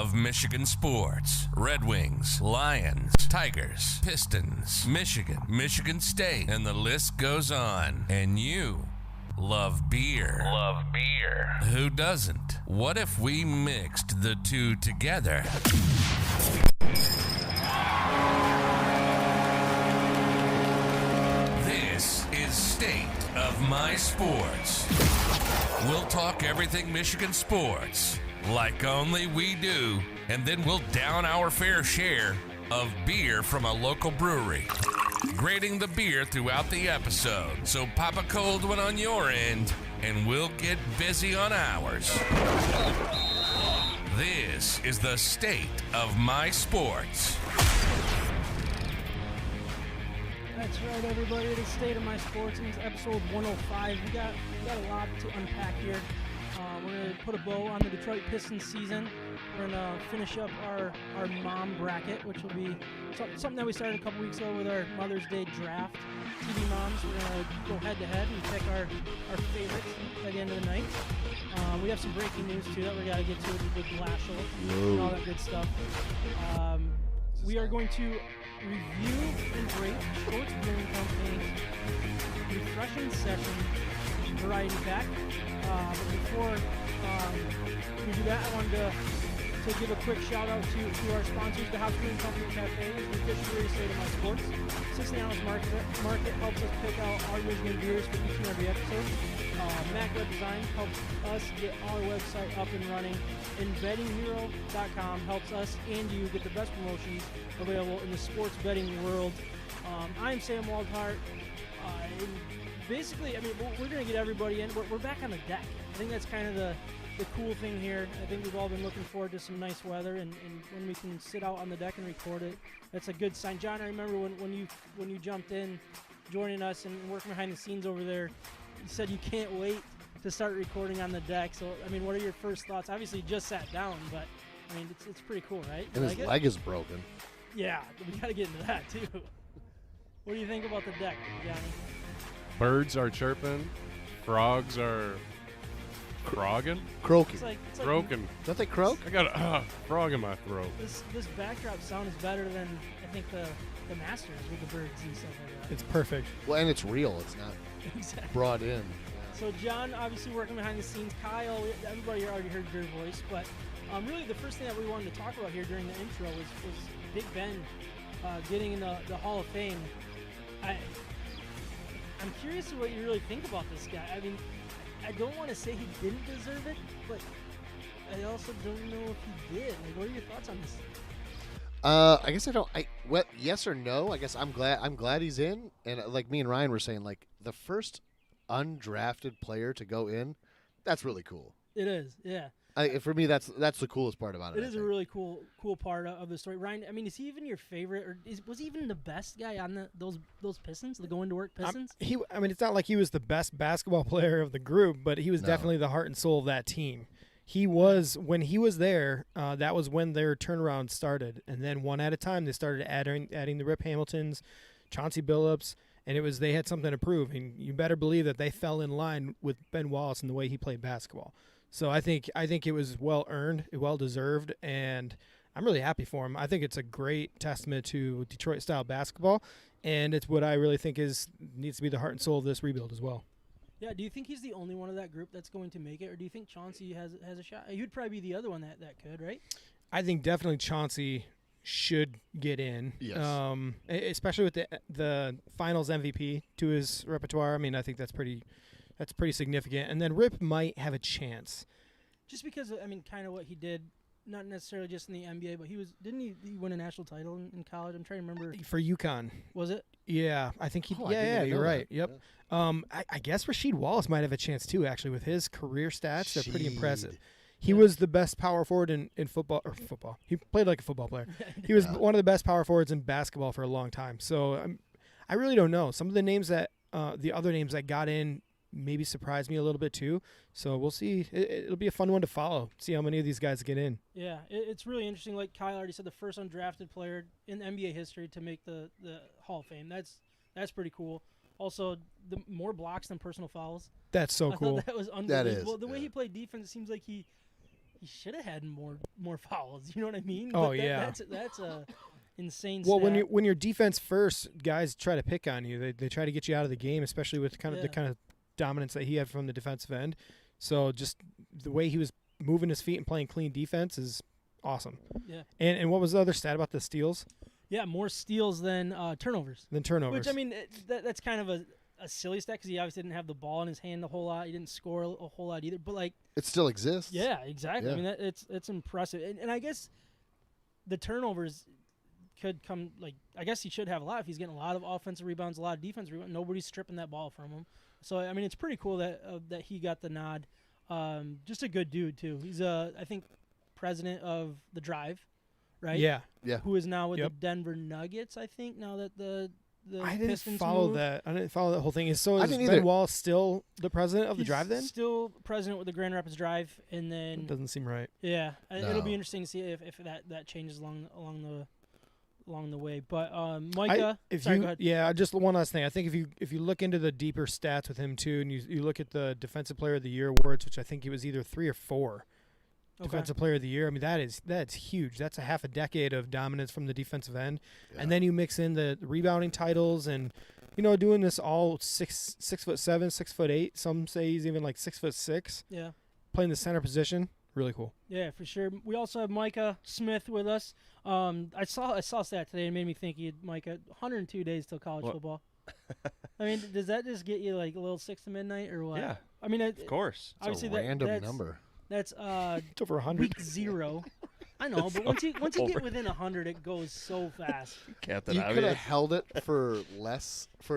of Michigan sports. Red Wings, Lions, Tigers, Pistons, Michigan, Michigan State, and the list goes on. And you love beer. Love beer. Who doesn't? What if we mixed the two together? This is State of My Sports. We'll talk everything Michigan sports, like only we do, and then we'll down our fair share of beer from a local brewery, grading the beer throughout the episode. So pop a cold one on your end, and we'll get busy on ours. This is the State of My Sports. That's right, everybody. It is State of My Sports, and it's episode 105. We got a lot to unpack here. We're going to put a bow on the Detroit Pistons season. We're going to finish up our mom bracket, which will be something that we started a couple weeks ago with our Mother's Day draft. TV moms, we're going to go head-to-head and pick our favorites by the end of the night. We have some breaking news, too, that we got to get to with the Blashill and all that good stuff. We are going to review and rate Detroit Brewing Company's Refreshin Session Variety pack. But before we do that, I wanted to give a quick shout out to our sponsors, the House Brewing Company Cafe, the official brewery State of My Sports. 60 ounce market helps us pick out our Michigan beers for each and every episode. Mac Web Design helps us get our website up and running. And bettinghero.com helps us and you get the best promotions available in the sports betting world. I'm Sam Waldhart. Basically, I mean, we're going to get everybody in. We're back on the deck. I think that's kind of the cool thing here. I think we've all been looking forward to some nice weather, and when we can sit out on the deck and record it, that's a good sign. John, I remember when you jumped in, joining us and working behind the scenes over there, you said you can't wait to start recording on the deck. So, I mean, what are your first thoughts? Obviously, you just sat down, but, I mean, it's pretty cool, right? And his leg is broken. Yeah, we got to get into that, too. What do you think about the deck, Johnny? Birds are chirping. Frogs are croaking. Croaking. It's like Croaking. Don't they croak? I got a frog in my throat. This backdrop sound is better than, I think, the Masters with the birds and stuff like that. It's perfect. Well, and it's real. It's not Exactly. brought in. So John, obviously working behind the scenes. Kyle, everybody already heard your voice, but really the first thing that we wanted to talk about here during the intro was Big Ben getting in the Hall of Fame. I'm curious what you really think about this guy. I mean, I don't want to say he didn't deserve it, but I also don't know if he did. Like, what are your thoughts on this? I guess I don't. Yes or no? I guess I'm glad he's in. And like me and Ryan were saying, like the first undrafted player to go in, that's really cool. It is, yeah. For me, that's the coolest part about it. It is a really cool part of the story. Ryan, I mean, is he even your favorite, or was he even the best guy on those Pistons, the going to work Pistons? I mean, it's not like he was the best basketball player of the group, but he was definitely the heart and soul of that team. He was, when he was there, that was when their turnaround started, and then one at a time they started adding the Rip Hamiltons, Chauncey Billups, and they had something to prove. And you better believe that they fell in line with Ben Wallace and the way he played basketball. So I think it was well earned, well deserved, and I'm really happy for him. I think it's a great testament to Detroit style basketball, and it's what I really think needs to be the heart and soul of this rebuild as well. Yeah, do you think he's the only one of that group that's going to make it, or do you think Chauncey has a shot? He would probably be the other one that could, right? I think definitely Chauncey should get in, Yes. Especially with the Finals MVP to his repertoire. I mean, I think that's pretty significant. And then Rip might have a chance. Just because, I mean, kind of what he did, not necessarily just in the NBA, but didn't he win a national title in college? I'm trying to remember. For UConn. Was it? Yeah, I think he. Oh, I didn't even you're know right. that. Yep. Yeah. I guess Rasheed Wallace might have a chance too. Actually, with his career stats, they're pretty impressive. Sheed. He was the best power forward in football. He played like a football player. He was one of the best power forwards in basketball for a long time. So I really don't know. Some of the names that the other names that got in maybe surprised me a little bit too. So we'll see. It'll be a fun one to follow. See how many of these guys get in. Yeah, it's really interesting. Like Kyle already said, the first undrafted player in NBA history to make the Hall of Fame. That's pretty cool. Also, the more blocks than personal fouls. That's so cool. I thought that was unbelievable. That is, The way he played defense, it seems like he he should have had more fouls. You know what I mean? Oh, But yeah. That's a insane. Well, stat. when you're defense first, guys try to pick on you. They try to get you out of the game, especially with the Yeah. kind of dominance that he had from the defensive end. So just the way he was moving his feet and playing clean defense is awesome. Yeah. And what was the other stat about the steals? Yeah, more steals than turnovers. Than turnovers. Which I mean, that's kind of a silly stat because he obviously didn't have the ball in his hand a whole lot. He didn't score a whole lot either. But like, It still exists. yeah, exactly. Yeah. I mean, it's impressive. And I guess the turnovers could come like I guess he should have a lot if he's getting a lot of offensive rebounds, a lot of defensive rebounds. Nobody's stripping that ball from him. So I mean, it's pretty cool that he got the nod. Just a good dude too. He's I think president of the Drive, right? yeah. Who is now with Yep. the Denver Nuggets? I think now that the I didn't Pistons follow moved. that. I didn't follow that whole thing. So I is didn't Ben either. Wall still the president of the He's Drive then? still president with the Grand Rapids Drive, and then That doesn't seem right. yeah, it'll No. be interesting to see if that changes along the way. But Micah, If sorry, you, go ahead. yeah, just one last thing. I think if you look into the deeper stats with him too, and you look at the Defensive Player of the Year awards, which I think he was either 3 or 4 Okay. Defensive Player of the Year. I mean that's huge. That's a half a decade of dominance from the defensive end, Yeah. and then you mix in the rebounding titles and doing this all 6'7", 6'8". Some say he's even like 6'6", Yeah, playing the center position. Really cool. yeah, for sure. We also have Micah Smith with us. I saw a stat today and made me think he had Micah 102 days till college What? football. I mean, does that just get you like a little 6 to midnight or what? Yeah, I mean, of course. It's obviously a random that's, number. That's It's over 100. week 0. I know, but once you Over. get within 100, it goes so fast. Can't that You out could have yet. held it for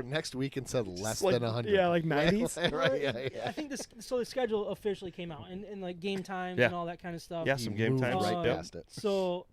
next week and said less like- than 100. yeah, like 90s. right, yeah. I think the schedule officially came out and like game times Yeah. and all that kind of stuff. Yeah, He some game moved times. right Yep. past it. So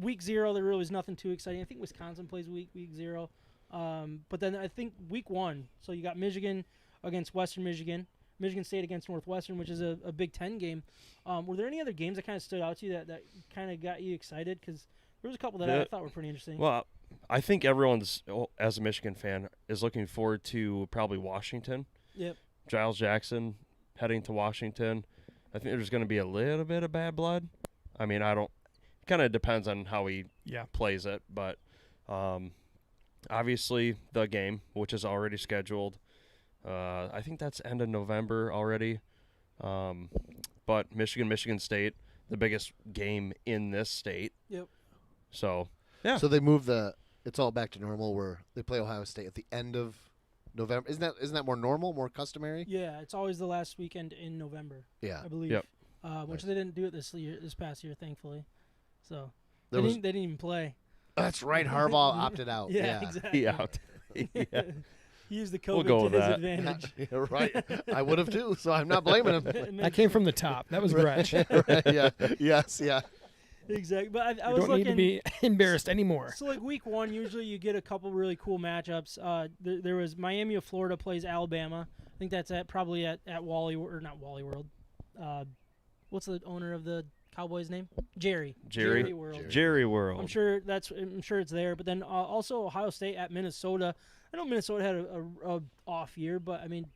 week 0, there really was nothing too exciting. I think Wisconsin plays week 0. But then I think week 1, so you got Michigan against Western Michigan, Michigan State against Northwestern, which is a Big Ten game. Were there any other games that kind of stood out to you that kind of got you excited? Because there was a couple that I The- thought were pretty interesting. Well, I think everyone's, as a Michigan fan, is looking forward to probably Washington. Yep. Giles Jackson heading to Washington. I think there's going to be a little bit of bad blood. I mean, it kind of depends on how he Yeah. plays it, but obviously the game, which is already scheduled. I think that's end of November already. But Michigan State, the biggest game in this state. Yep. So, yeah. So they moved it's all back to normal where they play Ohio State at the end of November. Isn't that more normal, more customary? Yeah, it's always the last weekend in November, Yeah. I believe. Yep. Which they didn't do it this past year, thankfully. So There they was, didn't even play. that's right. Harbaugh opted out. Yeah, exactly. He out. Yeah. He used the We'll COVID go to with his that. advantage. Yeah, right. I would have too, so I'm not blaming him. That came from the top. That was Gretch. Right, yeah. Yes. Yeah. Exactly. But I You was don't need looking. to be embarrassed anymore. So like week 1, usually you get a couple really cool matchups. There was Miami of Florida plays Alabama. I think that's probably at Wally or not Wally World. What's the owner of the Cowboys name? Jerry. Jerry. World. Jerry World. I'm sure it's there. But then also Ohio State at Minnesota. I know Minnesota had a off year, but I mean,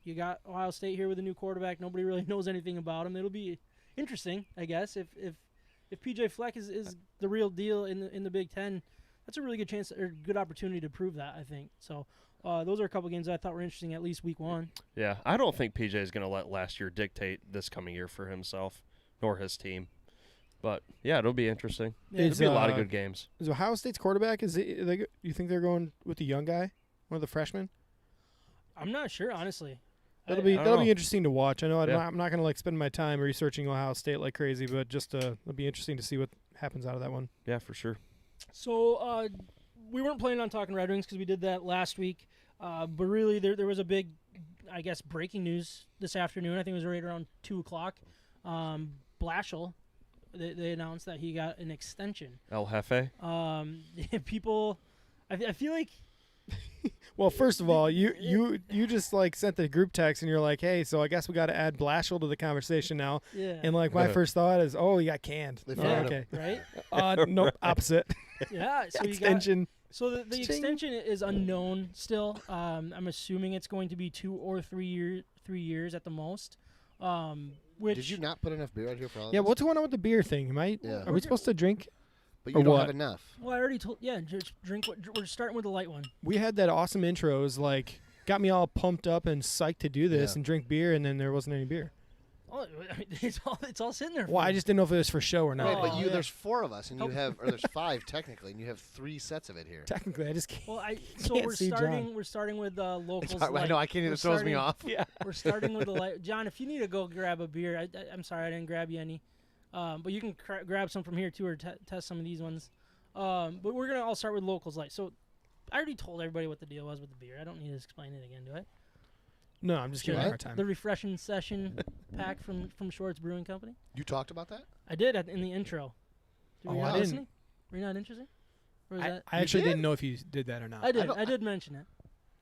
you got Ohio State here with a new quarterback. Nobody really knows anything about him. It'll be interesting, I guess, if PJ Fleck is the real deal in the Big Ten. That's a really good chance or good opportunity to prove that, I think. So those are a couple games that I thought were interesting, at least week 1. Yeah, I don't think PJ is going to let last year dictate this coming year for himself nor his team. But yeah, it'll be interesting. Yeah. It'll be a lot of good games. Is Ohio State's quarterback? You think they're going with the young guy, one of the freshmen? I'm not sure, honestly. That'll I don't know. be interesting to watch. I know Yeah. I'm not going to like spend my time researching Ohio State like crazy, but just it'll be interesting to see what happens out of that one. Yeah, for sure. So we weren't planning on talking Red Wings because we did that last week. But really, there was a big, I guess, breaking news this afternoon. I think it was right around 2 o'clock. Blashill, they announced that he got an extension. El Jefe. People, I feel like Well, first of all, you just like sent the group text and you're like, hey, so I guess we got to add Blashill to the conversation now. yeah, And like my first thought is, oh, he got canned. They Oh, fired okay. him. right? Nope, opposite. Yeah, so you got Extension. so the extension is unknown still. I'm assuming it's going to be 2 or 3 years at the most. Which Did you not put enough beer out here for all of Yeah, us? what's going on with the beer thing? Yeah. Are we supposed to drink? But or you don't what? have enough. Well, I already told. Yeah, just drink. We're starting with the light one. We had that awesome intro. It was like, got me all pumped up and psyched to do this Yeah. and drink beer, and then there wasn't any beer. Oh, I mean, it's all sitting there. Well, I just didn't know if it was for show or not. Right, but Oh, you yeah. there's 4 of us, and you Help. have, or there's 5 technically, and you have 3 sets of it here. Technically, I just can't. Well, so Can't we're see starting. John. We're starting with locals. It's hard- I know, I can't We're even, it throws me starting- off. Yeah. We're starting with the light. John, if you need to go grab a beer, I'm sorry I didn't grab you any, but you can grab some from here too, or test some of these ones. But we're gonna all start with locals light. So I already told everybody what the deal was with the beer. I don't need to explain it again, do I? No, I'm just giving you a What? hard time. The Refreshin Session pack from Shorts Brewing Company. You talked about that? I did in the intro. Were you Oh, I not didn't. listening? Were you not interested? Or was that? I actually did? didn't know if you did that or not. I did. don't- I did mention it.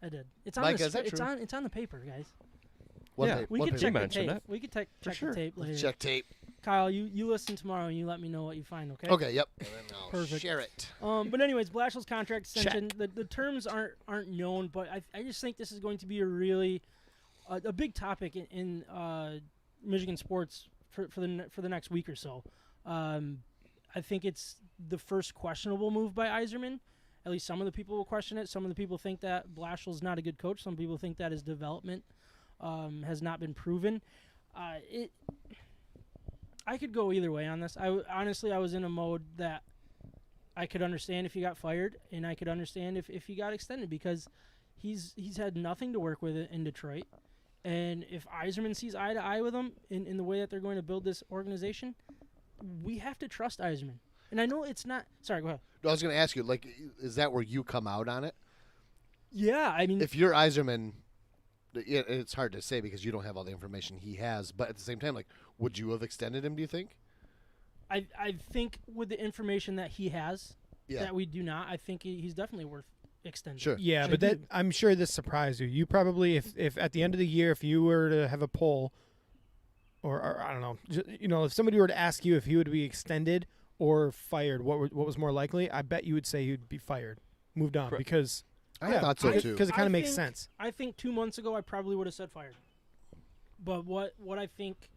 I did. It's on Mike, the is that it's true? on it's on the paper, guys. What Yeah, paper? We What can paper? check the mentioned tape. it. We can check sure. the tape later. Check tape. Kyle, you listen tomorrow and you let me know what you find, okay? Okay, yep. And then I'll Perfect. share it. But anyways, Blashill's contract extension. The terms aren't known, but I just think this is going to be a really a big topic in Michigan sports for the next week or so. I think it's the first questionable move by Yzerman. At least some of the people will question it. Some of the people think that Blashill's not a good coach. Some people think that his development has not been proven. I could go either way on this. Honestly, I was in a mode that I could understand if he got fired, and I could understand if he got extended, because he's had nothing to work with in Detroit. And if Yzerman sees eye to eye with him in the way that they're going to build this organization, we have to trust Yzerman. And I know it's not. Sorry, go ahead. I was going to ask you, like, is that where you come out on it? Yeah, I mean, If you're Yzerman, it's hard to say because you don't have all the information he has. But at the same time, like, would you have extended him, do you think? I think with the information that he has, Yeah. that we do not, I think he's definitely worth extending. Sure. Yeah, I but do. I'm sure this surprised you. You probably, if at the end of the year, if you were to have a poll, or I don't know, if somebody were to ask you if he would be extended or fired, what was more likely? I bet you would say he'd be fired, moved on, Correct. because I thought so, too. Because it kind I of makes think- sense. I think 2 months ago I probably would have said fired. But what I think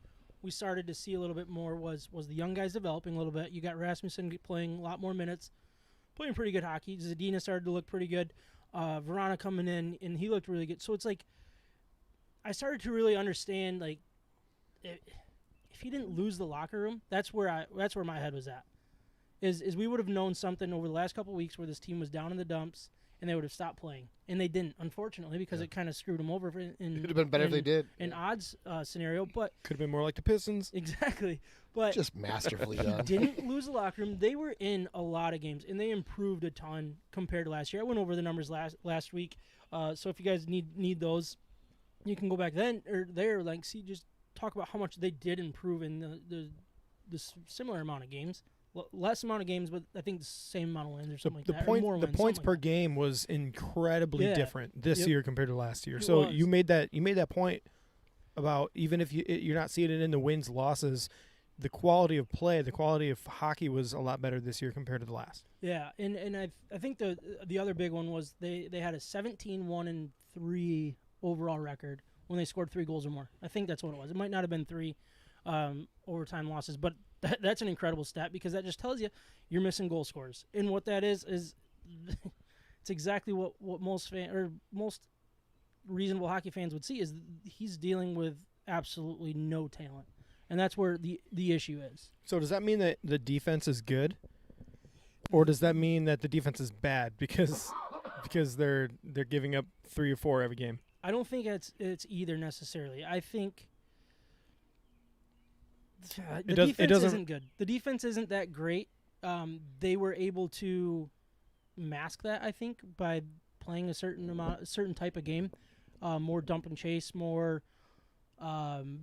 we started to see a little bit more was the young guys developing a little bit. You got Rasmussen playing a lot more minutes, playing pretty good hockey. Zadina started to look pretty good. Verona coming in, and he looked really good. So it's like I started to really understand, like, if he didn't lose the locker room, that's where my head was at. Is we would have known something over the last couple of weeks where this team was down in the dumps and they would have stopped playing, and they didn't, unfortunately, because it kind of screwed them over. It would have been better if they did. In odds scenario, but Could have been more like the Pistons. exactly. But Just masterfully he done. didn't lose the locker room. They were in a lot of games, and they improved a ton compared to last year. I went over the numbers last week, so if you guys need those, you can go back then or there, like, see, just talk about how much they did improve in the similar amount of games. Less amount of games, but I think the same amount of wins or something The like that. point, or more the wins, points something per like game was incredibly Yeah. different this Yep. year compared to last year. It So was. you made that point about, even if you're not seeing it in the wins losses, the quality of play, the quality of hockey was a lot better this year compared to the last. Yeah, and I think the other big one was they had a 17-1-3 overall record when they scored 3 goals or more. I think that's what it was. It might not have been 3 overtime losses, but that's an incredible stat, because that just tells you you're missing goal scorers. And what that is it's exactly what most reasonable hockey fans would see, is he's dealing with absolutely no talent. And that's where the issue is. So does that mean that the defense is good, or does that mean that the defense is bad because they're giving up 3 or 4 every game? I don't think it's either necessarily. I think the defense isn't good. The defense isn't that great. They were able to mask that, I think, by playing a certain type of game, more dump and chase, more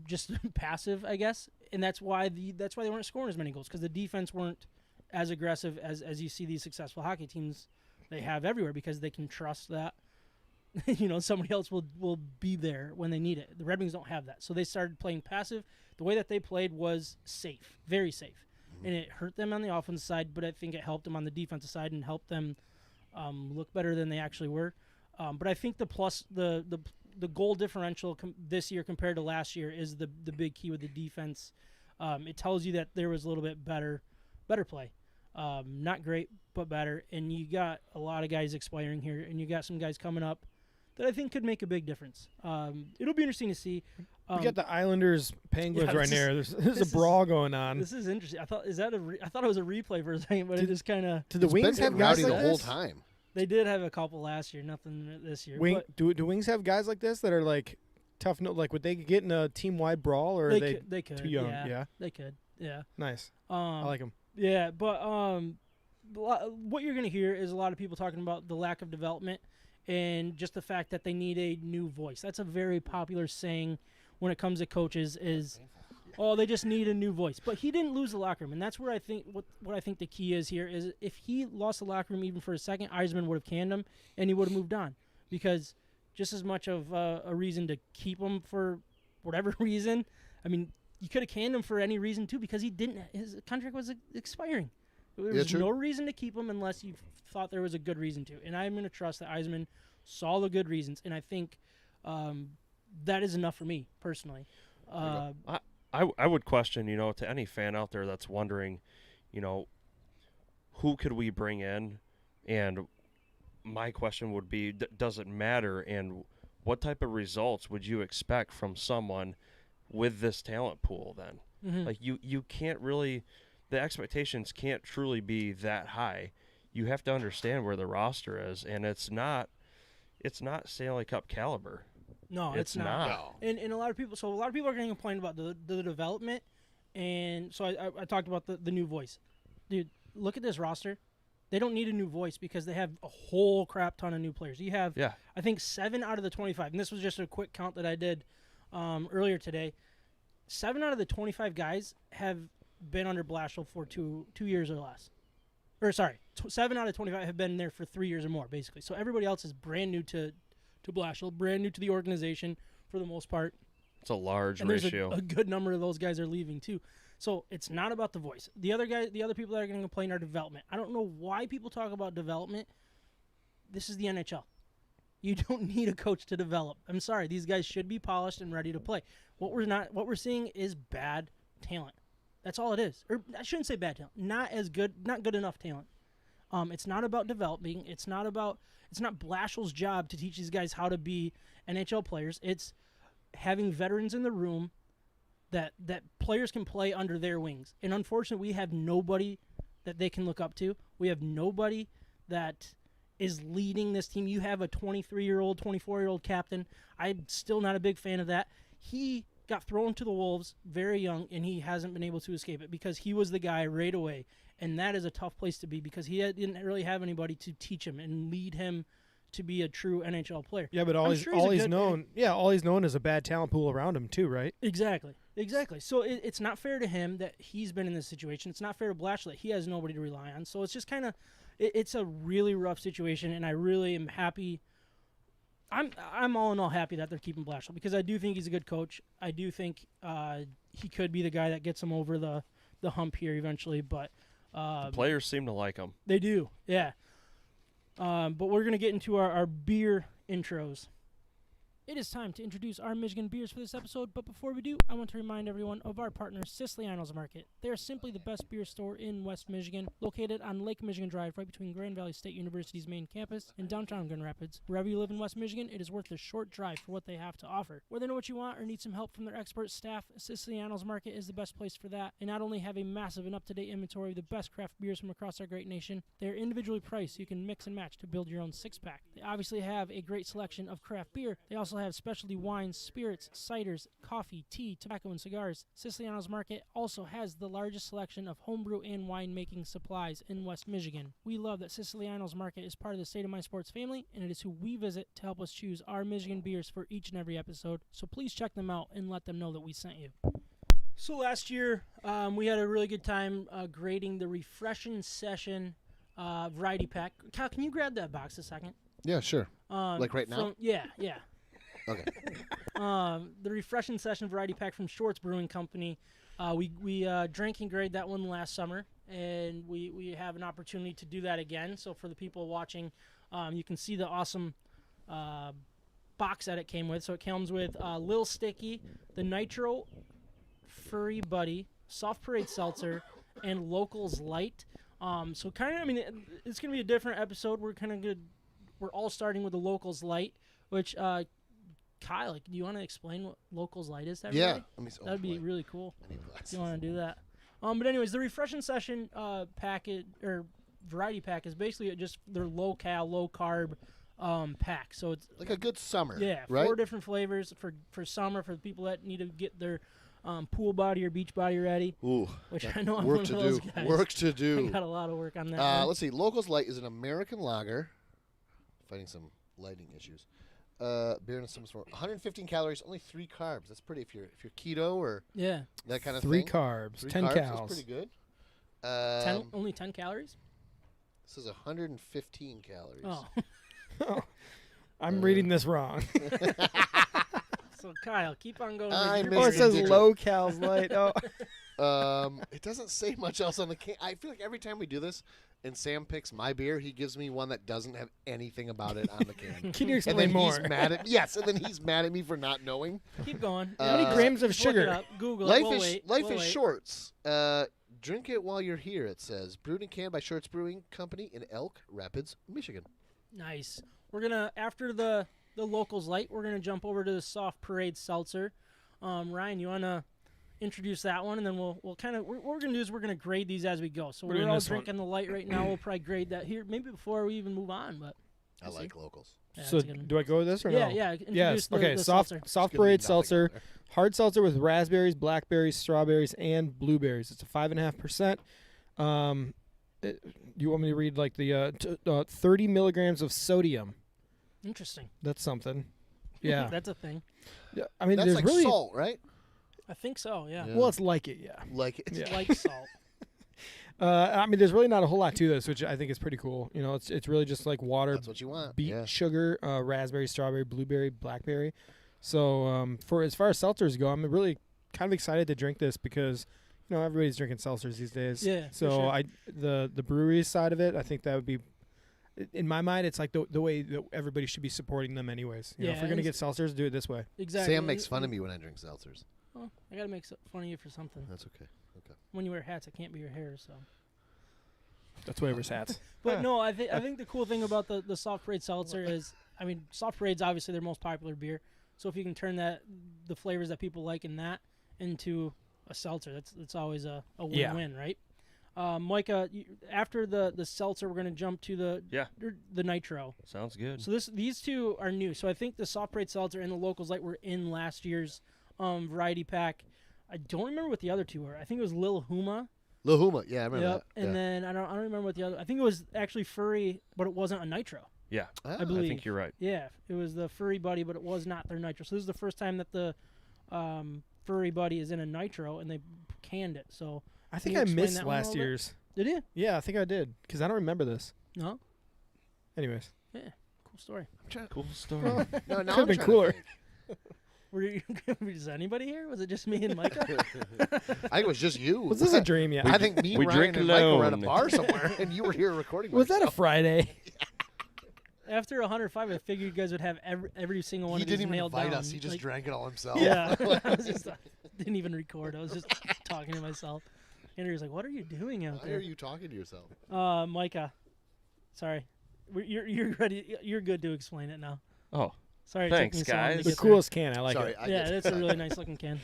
just passive, I guess. And that's why they weren't scoring as many goals, because the defense weren't as aggressive as you see these successful hockey teams they have everywhere, because they can trust that somebody else will be there when they need it. The Red Wings don't have that. So they started playing passive. The way that they played was safe, very safe. And it hurt them on the offensive side, but I think it helped them on the defensive side and helped them look better than they actually were. But I think the the goal differential this year compared to last year is the big key with the defense. It tells you that there was a little bit better play. Not great, but better. And you got a lot of guys expiring here, and you got some guys coming up that I think could make a big difference. It'll be interesting to see. We got the Islanders Penguins right there. There's a brawl going on. This is interesting. I thought it was a replay for a second, but it just kind of. Do the Wings have guys like the whole this? time? They did have a couple last year, nothing this year. Do Wings have guys like this that are like tough? Like, would they get in a team-wide brawl, or are they could. too young? Yeah, they could. Yeah, nice. I like them. Yeah, but what you're going to hear is a lot of people talking about the lack of development and just the fact that they need a new voice. That's a very popular saying when it comes to coaches is, oh, they just need a new voice. But he didn't lose the locker room, and that's where I think what I think the key is here is if he lost the locker room even for a second, Yzerman would have canned him, and he would have moved on. Because just as much of a reason to keep him for whatever reason, I mean, you could have canned him for any reason, too, because his contract was expiring. There was no reason to keep him unless you thought there was a good reason to. And I'm going to trust that Yzerman saw the good reasons, and I think that is enough for me, personally. I would question, to any fan out there that's wondering, who could we bring in? And my question would be, does it matter? And what type of results would you expect from someone with this talent pool then? Mm-hmm. Like, you can't really – the expectations can't truly be that high. You have to understand where the roster is, and it's not Stanley Cup caliber. No, it's not. And a lot of people are going to complain about the development, and so I talked about the new voice. Dude, look at this roster. They don't need a new voice because they have a whole crap ton of new players. You have, I think, 7 out of the 25, and this was just a quick count that I did earlier today. 7 out of the 25 guys have been under Blashill for 2 years or less. Or, sorry, 7 out of 25 have been there for 3 years or more, basically. So everybody else is brand new to Blashill, brand new to the organization for the most part. It's a large and ratio. A good number of those guys are leaving, too. So it's not about the voice. The other people that are going to complain are development. I don't know why people talk about development. This is the NHL. You don't need a coach to develop. I'm sorry. These guys should be polished and ready to play. What we're seeing is bad talent. That's all it is. Or I shouldn't say bad talent. Not good enough talent. It's not about developing. It's not Blashill's job to teach these guys how to be NHL players. It's having veterans in the room that players can play under their wings. And unfortunately, we have nobody that they can look up to. We have nobody that is leading this team. You have a 23-year-old, 24-year-old captain. I'm still not a big fan of that. He got thrown to the wolves very young, and he hasn't been able to escape it because he was the guy right away. And that is a tough place to be because he didn't really have anybody to teach him and lead him to be a true NHL player. Yeah, but all he's known is a bad talent pool around him too, right? Exactly. So it's not fair to him that he's been in this situation. It's not fair to Blashill that he has nobody to rely on. So it's just kind of it's a really rough situation, and I really am happy. I'm all in all happy that they're keeping Blashill because I do think he's a good coach. I do think he could be the guy that gets him over the hump here eventually. But the players seem to like him. They do, yeah. But we're going to get into our beer intros. It is time to introduce our Michigan beers for this episode, but before we do, I want to remind everyone of our partner, Siciliano's Market. They are simply the best beer store in West Michigan, located on Lake Michigan Drive, right between Grand Valley State University's main campus and downtown Grand Rapids. Wherever you live in West Michigan, it is worth the short drive for what they have to offer. Whether they know what you want or need some help from their expert staff, Siciliano's Market is the best place for that. They not only have a massive and up-to-date inventory of the best craft beers from across our great nation, they are individually priced so you can mix and match to build your own six-pack. They obviously have a great selection of craft beer. They also have specialty wines, spirits, ciders, coffee, tea, tobacco, and cigars. Siciliano's Market also has the largest selection of homebrew and wine-making supplies in West Michigan. We love that Siciliano's Market is part of the State of My Sports family, and it is who we visit to help us choose our Michigan beers for each and every episode. So please check them out and let them know that we sent you. So last year, we had a really good time grading the Refreshin Session Variety Pack. Kyle, can you grab that box a second? Yeah, sure. Like right now? Yeah. Okay. The Refreshin Session Variety Pack from Shorts Brewing Company. We drank and graded that one last summer, and we have an opportunity to do that again. So for the people watching, you can see the awesome box that it came with. So it comes with Lil Sticky, the Nitro Furry Buddy, Soft Parade Seltzer, and Locals Light. So kind of, I mean, it's going to be a different episode. We're all starting with the Locals Light, which, Kyle, do you want to explain what Locals Light is to everybody? Yeah. That would be really cool. I need If glasses. you want to do that. But anyways, the Refreshin Session packet or variety pack is basically just their low cal, low carb pack. So it's Like a good summer. yeah, right? 4 different flavors for summer for the people that need to get their pool body or beach body ready. Ooh. Which I know I'm Work one to of those do. guys. Work to I do. got a lot of work on that. one. Let's see. Locals Light is an American lager. Fighting some lighting issues. Beer and some sort. 115 calories, only 3 carbs. That's pretty if you're keto or Yeah, that kind of 3 thing. carbs, 3 10 carbs calories. is pretty good. 10, only 10 calories. This is 115 calories. Oh, I'm reading this wrong. so Kyle, keep on going. I with missed your Oh, it the says digit. low cals light. Oh, It doesn't say much else on the can. I feel like every time we do this, and Sam picks my beer, he gives me one that doesn't have anything about it on the can. can you And explain then more? he's mad at and then he's mad at me for not knowing. Keep going. How many grams of Just look it sugar? up, Google Life it. We'll is wait. life We'll is wait. shorts. Drink it while you're here. It says brewed and canned by Shorts Brewing Company in Elk Rapids, Michigan. Nice. We're gonna after the Locals Light, we're gonna jump over to the Soft Parade Seltzer. Ryan, you wanna introduce that one, and then we'll kind of what we're gonna do is we're gonna grade these as we go. So We're we're doing all this one. drinking the light right now. We'll probably grade that here maybe before we even move on. But I see. like locals. yeah, So it's a good one. do I go with this or yeah, no? yeah. Introduce Yes. the, Okay. the Soft seltzer. soft It's gonna be parade nothing seltzer, on there. hard seltzer with raspberries, blackberries, strawberries, and blueberries. It's a 5.5%. You want me to read like the 30 milligrams of sodium? Interesting. That's something. Yeah. That's a thing. Yeah, I mean, That's there's like really salt, right? I think so. Yeah. Yeah. well, it's like it. Yeah. Like it. Yeah. Like salt. I mean, there's really not a whole lot to this, which I think is pretty cool. You know, it's really just like water, That's what you want. beet, Yeah. sugar, raspberry, strawberry, blueberry, blackberry. So for as far as seltzers go, I'm really kind of excited to drink this because you know everybody's drinking seltzers these days. Yeah, for So sure. the breweries side of it, I think that would be. In my mind, it's like the way that everybody should be supporting them, anyways. You know, if Yeah, we're gonna it's- get seltzers, do it this way. Exactly. Sam makes fun of me when I drink seltzers. Oh, I gotta make fun of you for something. That's okay. When you wear hats, it can't be your hair. So. That's why wears hats. But no, I think the cool thing about the Soft Parade Seltzer is, I mean, Soft Parade's obviously their most popular beer. So if you can turn the flavors that people like in that into a seltzer, that's always a Yeah. win-win, right? Micah, after the seltzer, we're gonna jump to the nitro. Sounds good. So these two are new. So I think the Soft Parade Seltzer and the Locals Light were in last year's variety pack. I don't remember what the other two were. I think it was Lil Huma. Lahuma, yeah, I remember Yep. that. And yeah. then I don't remember what the other. I think it was actually Furry, but it wasn't a nitro. Yeah, Ah, I believe. I think you're right. Yeah, it was the Furry Buddy, but it was not their nitro. So this is the first time that the Furry Buddy is in a nitro, and they canned it. So I Can think you I explain missed that one a last little bit? year's. did you? Yeah, I think I did because I don't remember this. No. Anyways, Cool story. Cool story. No, now Could've I'm been trying to cooler. think. Were you? Was anybody here? Was it just me and Micah? I think it was just you. was this a dream? Yeah. I think me, We Ryan, drink and Michael were at a alone. bar somewhere, and you were here recording. Was that a myself. Friday? After 105, I figured you guys would have every single one He of these didn't even nailed invite down. us. He just Like, drank it all himself. Yeah, I was just didn't even record. I was just talking to myself. Andrew was like, "What are you doing out Why are there?" you talking to yourself? Micah, sorry, you're ready. You're good to explain it now. Oh, Sorry, Thanks, it took me so long to guys. The get there. coolest can. I like Sorry, it. I Yeah, get- that's a really nice looking can.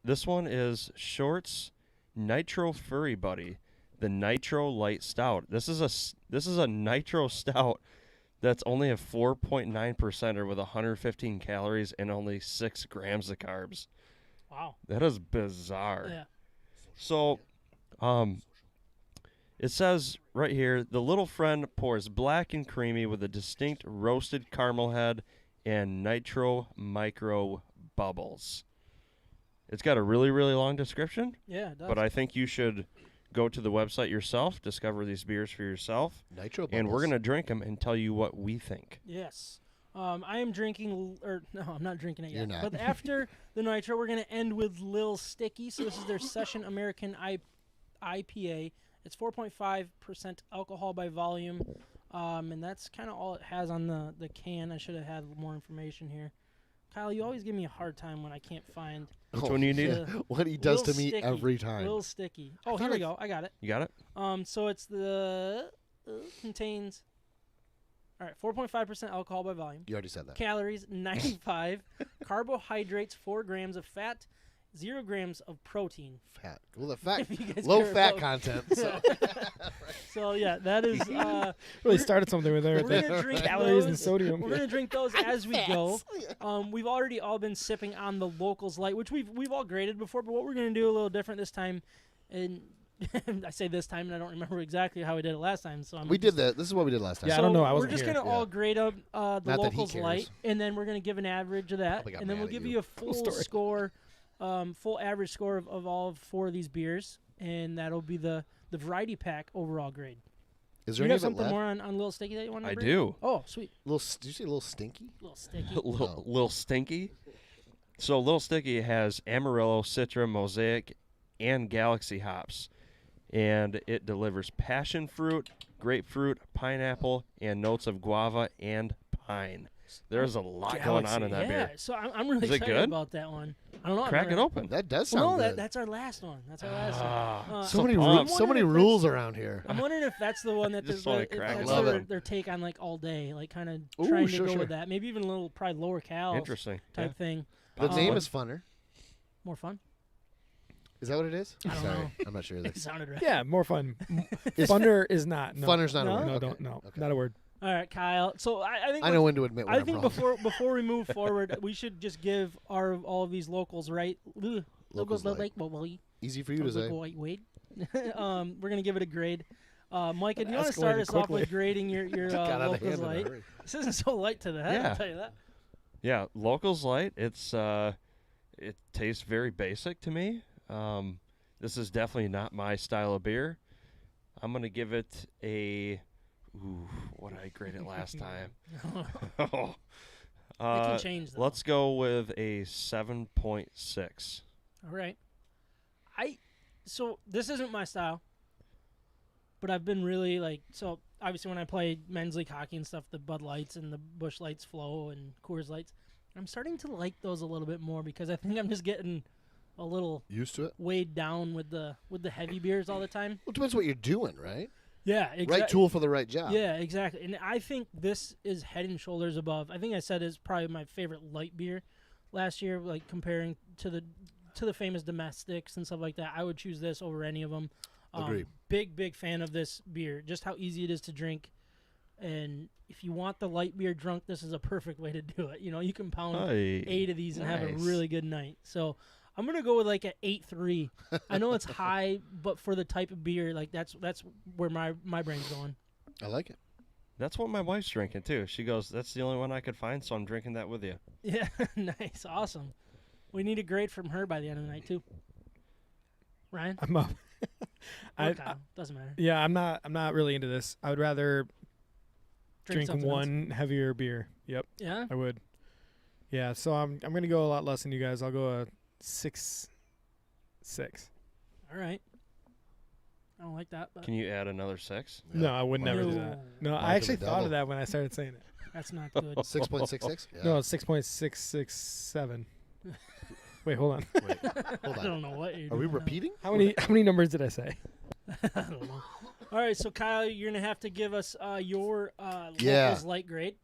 this one is Shorts Nitro Furry Buddy, the Nitro Light Stout. This is a nitro stout that's only a 4.9% with 115 calories and only 6 grams of carbs. Wow. That is bizarre. Yeah. So, it says right here, the little friend pours black and creamy with a distinct roasted caramel head and nitro micro bubbles. It's got a really, really long description, Yeah, it does. but I think you should go to the website yourself, discover these beers for yourself, Nitro and we're bubbles. going to drink them and tell you what we think. Yes. I am drinking, or no, I'm not drinking it You're yet. not. But after the nitro, we're going to end with Lil Sticky. So this is their Session American IPA. It's 4.5% alcohol by volume. And that's kind of all it has on the can. I should have had more information here. Kyle, you always give me a hard time when I can't find Which one do you need? What he does to Little me sticky, every time. little sticky. Oh, here we go. I got it. You got it? So it's the contains. All right, 4.5% alcohol by volume. You already said that. Calories 95, carbohydrates 4 grams of fat, 0 grams of protein. Fat. Well, the fat, If you guys low care fat about- content. So. So yeah, that is. Really started something with there. We're with gonna the drink calories and those. sodium. We're gonna drink those as we go. We've already all been sipping on the Locals Light, which we've all graded before. But what we're gonna do a little different this time, and I say this time, and I don't remember exactly how we did it last time. So We did that. This is what we did last time. Yeah, I so don't know. I we're wasn't just here. gonna all grade up the Not that he Locals cares. Light, and then we're gonna give an average of that, Probably got and then mad we'll at give you. you a full story. score, full average score of all 4 of these beers, and that'll be the variety pack overall grade. Is Do there you any have of it something left? more on Little Sticky that you want to I bring? do. Oh, sweet. Did you say a little stinky? Little Sticky. Little Stinky. So Little Sticky has Amarillo, Citra, Mosaic, and Galaxy hops. And it delivers passion fruit, grapefruit, pineapple, and notes of guava and pine. There's a lot going on in that Yeah, beer. so I'm really Is it excited good? about that one. I don't know. I've Crack it never- open. That does Well, sound no, good. that's our last one. That's our last one. so many so rules. pumped. So many I'm wondering if rules around here. I'm wondering if that's the one that Just wanna if crack that's it open. their take on like all day, like kind of Ooh, trying to sure, go sure. with that. Maybe even a little probably lower cal Interesting. type thing. The Um, name is funner. More fun. Is that what it is? I don't Sorry, know. I'm not sure. It sounded right. Yeah, more fun. Is Funner is not. No. funner's not No? a word. No, Okay. don't. No, Okay. not a word. All right, Kyle. So I think I know when to admit when I I'm think wrong. before we move forward, we should just give all of these locals right. Locals Light. Easy for you to say. Wait. We're gonna give it a grade. Micah, do you want to Escalated start us off quickly. with grading your Got out of Locals hand in a Light? hurry. This isn't so light to the head. Yeah. I'll tell you that. Yeah, Locals Light. It tastes very basic to me. This is definitely not my style of beer. I'm gonna give it a. Ooh, what did I grade it last time? It can change though. Let's go with a 7.6. All right. So this isn't my style, but I've been really so obviously when I play men's league hockey and stuff, the Bud Lights and the Busch Lights flow and Coors Lights, I'm starting to like those a little bit more because I think I'm just getting a little Used to it. weighed down with the heavy beers all the time. Well, it depends what you're doing, right? Yeah, exactly. Right tool for the right job. Yeah, exactly. And I think this is head and shoulders above. I think I said it's probably my favorite light beer last year, like comparing to the famous domestics and stuff like that. I would choose this over any of them. Agreed. Big fan of this beer. Just how easy it is to drink. And if you want the light beer drunk, this is a perfect way to do it. You know, you can pound 8 of these and have a nice. really good night. So I'm gonna go with like an 8.3. I know it's high, but for the type of beer, like that's where my brain's going. I like it. That's what my wife's drinking too. She goes, "That's the only one I could find, so I'm drinking that with you." Yeah, nice, awesome. We need a grade from her by the end of the night too. Ryan, I'm up. Or Kyle, doesn't matter. Yeah, I'm not really into this. I would rather drink something one heavier beer. Yep, else. Yeah. I would. Yeah, so I'm gonna go a lot less than you guys. I'll go a 6. All right. I don't like that, but Can you add another 6? No, I would never do that. No, Mark I of actually the thought devil. of that when I started saying it. that's not good. 6.66. Yeah. No, it's 6.667. Wait, hold on. Wait, hold I on. don't know what you're Are we doing now. repeating? How many numbers did I say? I don't know. All right, so Kyle, you're gonna have to give us your Yeah. Locals Light grade.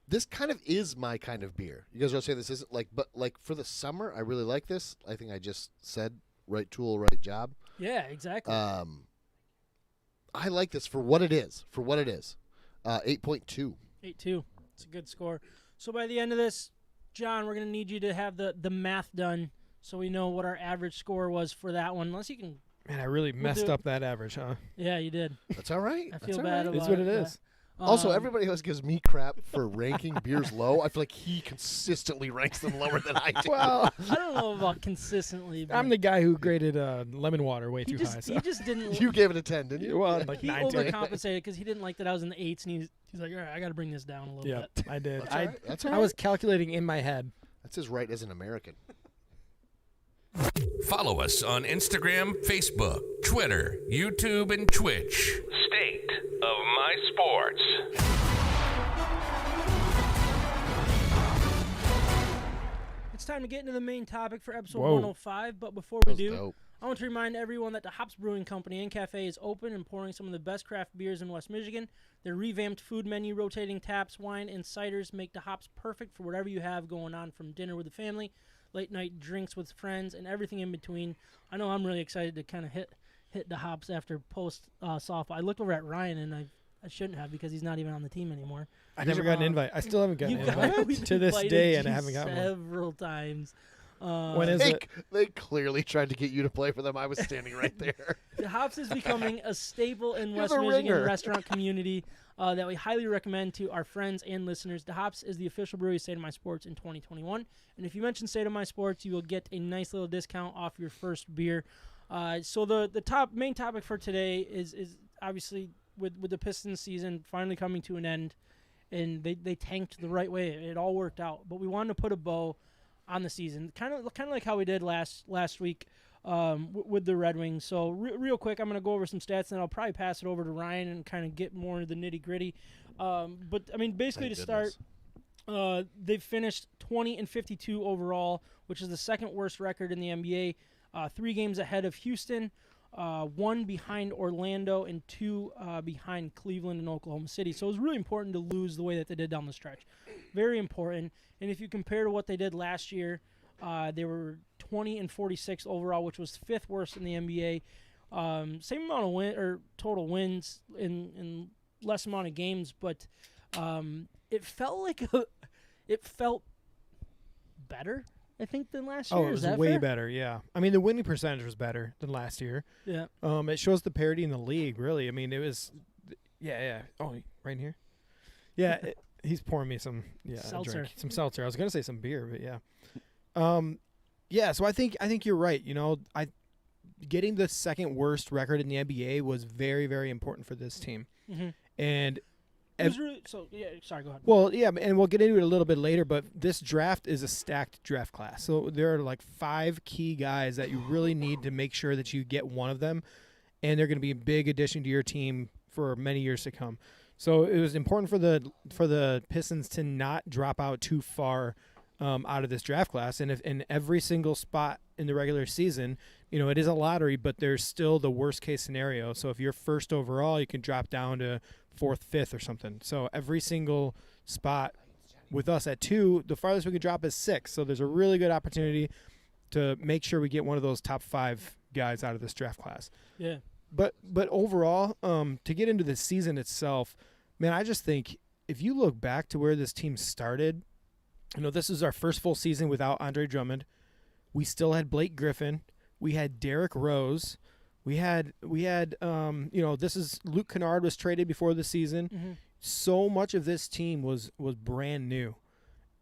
This kind of is my kind of beer. You guys are saying this isn't but for the summer, I really like this. I think I just said right tool, right job. Yeah, exactly. I like this for what it is. 8.2. 8.2. It's a good score. So by the end of this, John, we're gonna need you to have the math done so we know what our average score was for that one. Unless you can. Man, I really messed do- up that average, huh? Yeah, you did. That's all right. I That's feel all bad right. about It's what it yeah. is. Also, Um, everybody else gives me crap for ranking beers low. I feel like he consistently ranks them lower than I do. Well, I don't know about consistently. But I'm the guy who graded lemon water way he too high. So. he just didn't. You gave it a 10, didn't you? Well, like he 9 to overcompensated because he didn't like that I was in the 8s, and he's like, all right, I got to bring this down a little Yeah, bit. I did. That's all right. That's all I right. was calculating in my head. That's his right as an American. Follow us on Instagram, Facebook, Twitter, YouTube, and Twitch. State of My Sports. It's time to get into the main topic for episode Whoa. 105, but before we That was do, dope. I want to remind everyone that the Hops Brewing Company and Cafe is open and pouring some of the best craft beers in West Michigan. Their revamped food menu, rotating taps, wine, and ciders make the hops perfect for whatever you have going on, from dinner with the family, late night drinks with friends, and everything in between. I know I'm really excited to kind of hit the hops after post softball. I looked over at Ryan, and I shouldn't have, because he's not even on the team anymore. I never got an invite. I still haven't gotten You an invite we've to this invited day, and I you haven't gotten one. several times. When is it? They clearly tried to get you to play for them. I was standing right there. The Hops is becoming a staple in You're West the Michigan ringer. restaurant community that we highly recommend to our friends and listeners. The Hops is the official brewery of State of My Sports in 2021. And if you mention State of My Sports, you will get a nice little discount off your first beer. So the main topic for today is obviously with the Pistons season finally coming to an end, and they tanked the right way. It all worked out. But we wanted to put a bow on the season, kind of like how we did last week with the Red Wings. So real quick, I'm going to go over some stats, and I'll probably pass it over to Ryan and kind of get more into the nitty-gritty. But, I mean, basically Thank to start, they've finished 20-52 overall, which is the second worst record in the NBA, 3 games ahead of Houston, 1 behind Orlando, and 2 behind Cleveland and Oklahoma City. So it was really important to lose the way that they did down the stretch. Very important. And if you compare to what they did last year, they were 20-46 overall, which was 5th worst in the NBA. Same amount of total wins in less amount of games, but it felt better, I think, than last year. Oh, it Is was that way fair? better, yeah. I mean, the winning percentage was better than last year. Yeah. It shows the parity in the league, really. I mean, it was, yeah. Oh, right in here? Yeah, he's pouring me some, a Seltzer. drink. Some seltzer. I was going to say some beer, but yeah. Yeah, so I think you're right. You know, getting the second worst record in the NBA was very, very important for this team. Mm-hmm. And It was really, sorry, go ahead. well, yeah, and we'll get into it a little bit later, but this draft is a stacked draft class. So there are like 5 key guys that you really need to make sure that you get one of them, and they're going to be a big addition to your team for many years to come. So it was important for the Pistons to not drop out too far out of this draft class, and if in every single spot in the regular season, you know, it is a lottery, but there's still the worst case scenario. So if you're first overall, you can drop down to 4th, 5th, or something. So every single spot with us at 2, the farthest we could drop is 6. So there's a really good opportunity to make sure we get one of those top 5 guys out of this draft class. Yeah. But overall, to get into the season itself, man, I just think if you look back to where this team started, you know, this is our first full season without Andre Drummond. We still had Blake Griffin. We had Derrick Rose. We had this is Luke Kennard was traded before the season. Mm-hmm. So much of this team was brand new,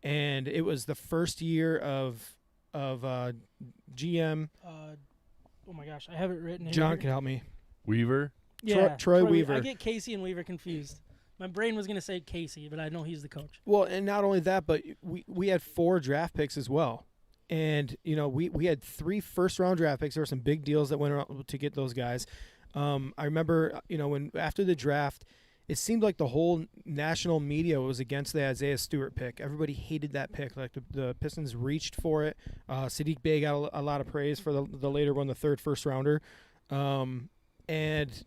and it was the first year of GM. Oh my gosh, I have it written here. John can help me. Weaver. Yeah, Troy Weaver. I get Casey and Weaver confused. My brain was going to say Casey, but I know he's the coach. Well, and not only that, but we had 4 draft picks as well. And, you know, we had 3 first-round draft picks. There were some big deals that went around to get those guys. I remember, you know, when after the draft, it seemed like the whole national media was against the Isaiah Stewart pick. Everybody hated that pick. Like the Pistons reached for it. Sadiq Bey got a lot of praise for the later one, the 3rd first-rounder. And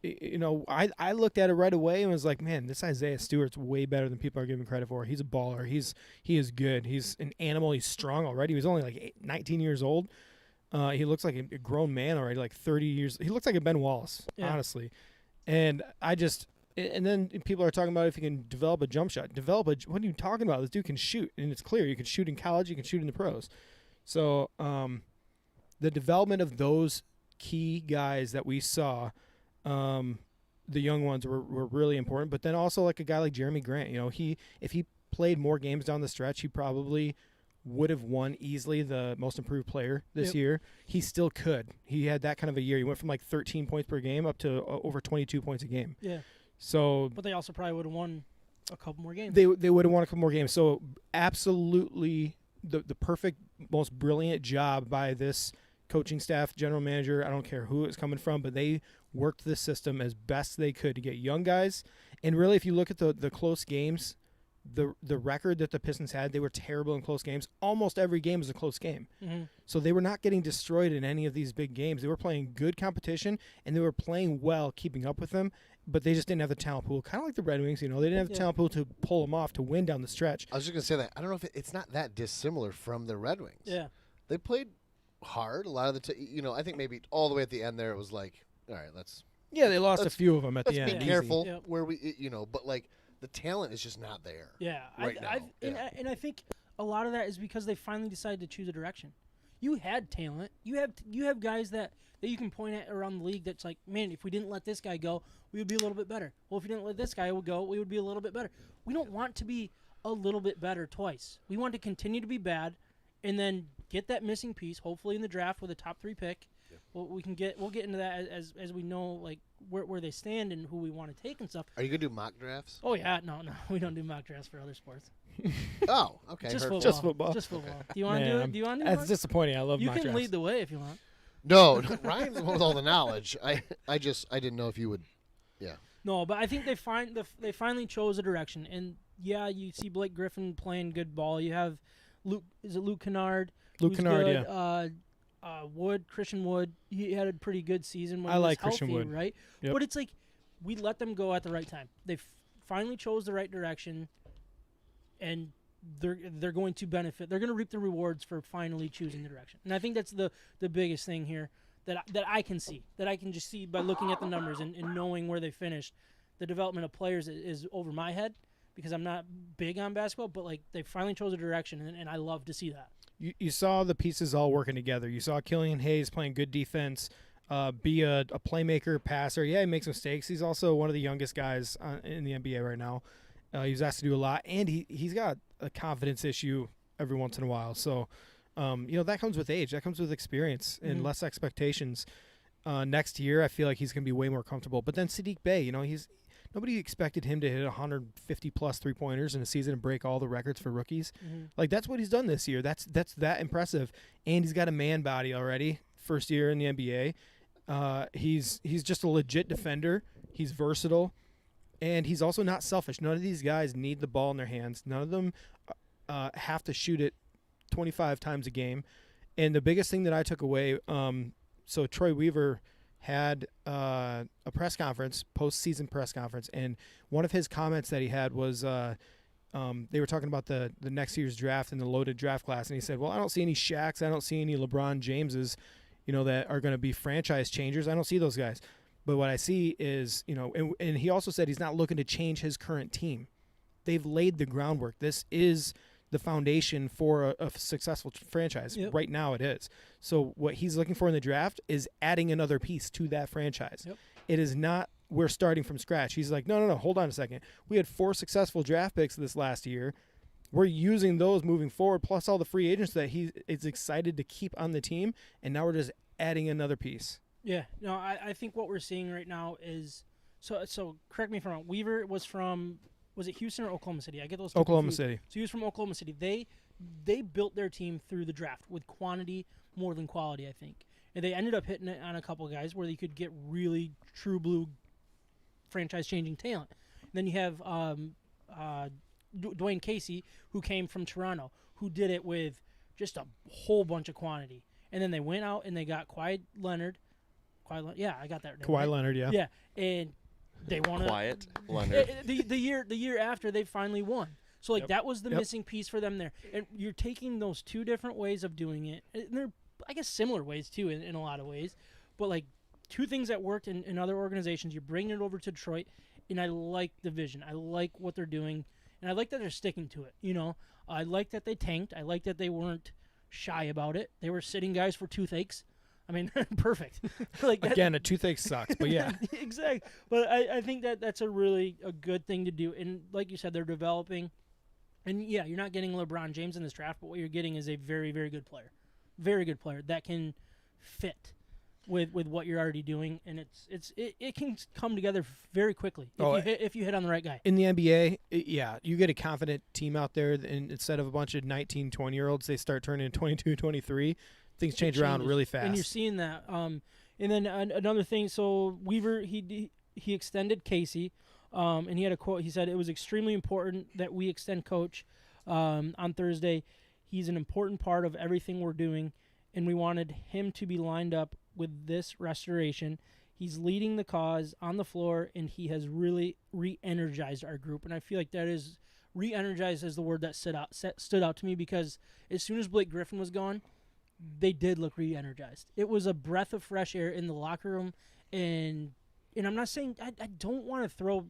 you know, I looked at it right away and was like, man, this Isaiah Stewart's way better than people are giving credit for. He's a baller. He is good. He's an animal. He's strong already. He was only like 19 years old. He looks like a grown man already, like 30 years. He looks like a Ben Wallace, honestly. And and then people are talking about if you can develop a jump shot. What are you talking about? This dude can shoot, and it's clear. You can shoot in college. You can shoot in the pros. So the development of those key guys that we saw, the young ones were really important. But then also like a guy like Jeremy Grant, you know, if he played more games down the stretch, he probably would have won easily the most improved player this year. He still could. He had that kind of a year. He went from like 13 points per game up to over 22 points a game. Yeah. So, but they also probably would have won a couple more games. They would have won a couple more games. So absolutely the perfect, most brilliant job by this coaching staff, general manager. I don't care who it's coming from, but they worked this system as best they could to get young guys. And really, if you look at the close games, the record that the Pistons had, they were terrible in close games. Almost every game was a close game. Mm-hmm. So they were not getting destroyed in any of these big games. They were playing good competition, and they were playing well, keeping up with them, but they just didn't have the talent pool. Kind of like the Red Wings, they didn't have the talent pool to pull them off, to win down the stretch. I was just going to say that. I don't know if it's not that dissimilar from the Red Wings. Yeah. They played hard a lot of the I think maybe all the way at the end there it was like, all right, Yeah, they lost a few of them at the end. Let's be easy. careful Yep. where but like the talent is just not there. Yeah, right now. And I think a lot of that is because they finally decided to choose a direction. You had talent. You have guys that you can point at around the league that's like, man, if we didn't let this guy go, we would be a little bit better. Well, if we didn't let this guy go, we would be a little bit better. We don't want to be a little bit better twice. We want to continue to be bad, and then get that missing piece. Hopefully in the draft with a top 3 pick. Yeah. We'll get into that as we know like where they stand and who we want to take and stuff. Are you gonna do mock drafts? Oh yeah, no, we don't do mock drafts for other sports. Oh, okay. Just Hurtful. football. Just football. Just football. Do you want to do it? Do you want to do That's it? disappointing. I love You mock can drafts. lead the way if you want. No, Ryan's the one with all the knowledge. I didn't know if you would. Yeah. No, but I think they finally chose a direction, and yeah, you see Blake Griffin playing good ball. You have Luke Kennard? Luke Kennard, good. yeah. Christian Wood. He had a pretty good season when I he was like healthy, Christian Wood. right? Yep. But it's like we let them go at the right time. They finally chose the right direction, and they're going to benefit. They're going to reap the rewards for finally choosing the direction. And I think that's the biggest thing here that I can see, that I can just see by looking at the numbers and knowing where they finished. The development of players is over my head because I'm not big on basketball, but like they finally chose a direction, and I love to see that. You saw the pieces all working together. You saw Killian Hayes playing good defense, be a playmaker, passer. Yeah, he makes mistakes. He's also one of the youngest guys in the NBA right now. He was asked to do a lot, and he's got a confidence issue every once in a while. So, that comes with age. That comes with experience and less expectations. Next year, I feel like he's going to be way more comfortable. But then Sadiq Bey, nobody expected him to hit 150-plus three-pointers in a season and break all the records for rookies. Mm-hmm. Like, that's what he's done this year. That's that impressive. And he's got a man body already, first year in the NBA. He's just a legit defender. He's versatile. And he's also not selfish. None of these guys need the ball in their hands. None of them have to shoot it 25 times a game. And the biggest thing that I took away, so Troy Weaver had a press conference, postseason press conference, and one of his comments that he had was they were talking about the next year's draft and the loaded draft class, and he said, well, I don't see any Shaqs, I don't see any LeBron Jameses, that are going to be franchise changers. I don't see those guys. But what I see is, and he also said he's not looking to change his current team. They've laid the groundwork. This is the foundation for a successful franchise. Yep. Right now it is. So what he's looking for in the draft is adding another piece to that franchise. Yep. It is not we're starting from scratch. He's like, no, hold on a second. We had 4 successful draft picks this last year. We're using those moving forward, plus all the free agents that he is excited to keep on the team, and now we're just adding another piece. Yeah, no, I think what we're seeing right now is so correct me if I'm wrong. Weaver was it Houston or Oklahoma City? I get those two Oklahoma confused. City. So he was from Oklahoma City. They built their team through the draft with quantity more than quality, I think. And they ended up hitting it on a couple of guys where they could get really true blue franchise-changing talent. And then you have Dwayne Casey, who came from Toronto, who did it with just a whole bunch of quantity. And then they went out and they got Kawhi Leonard. Yeah, I got that. Kawhi Leonard, yeah. Yeah, and they won Quiet Leonard. the year after they finally won. So Yep. that was the missing piece for them there. And you're taking those two different ways of doing it, and they're I guess similar ways too in a lot of ways, but like two things that worked in other organizations. You're bringing it over to Detroit, and I like the vision. I like what they're doing, and I like that they're sticking to it. I like that they tanked. I like that they weren't shy about it. They were sitting guys for toothaches. I mean, perfect. Again, a toothache sucks, but yeah. Exactly. But I think that's a really a good thing to do. And like you said, they're developing. And, yeah, you're not getting LeBron James in this draft, but what you're getting is a very, very good player. Very good player that can fit with what you're already doing, and it can come together very quickly if you hit on the right guy. In the NBA, you get a confident team out there, and instead of a bunch of 19, 20-year-olds, they start turning 22, 23. Things change around really fast. And you're seeing that. And then another thing, so Weaver, he extended Casey, and he had a quote. He said, "It was extremely important that we extend Coach on Thursday. He's an important part of everything we're doing, and we wanted him to be lined up with this restoration. He's leading the cause on the floor, and he has really re-energized our group." And I feel like that is re-energized is the word that stood out to me, because as soon as Blake Griffin was gone, they did look re-energized. It was a breath of fresh air in the locker room, and I'm not saying I don't want to throw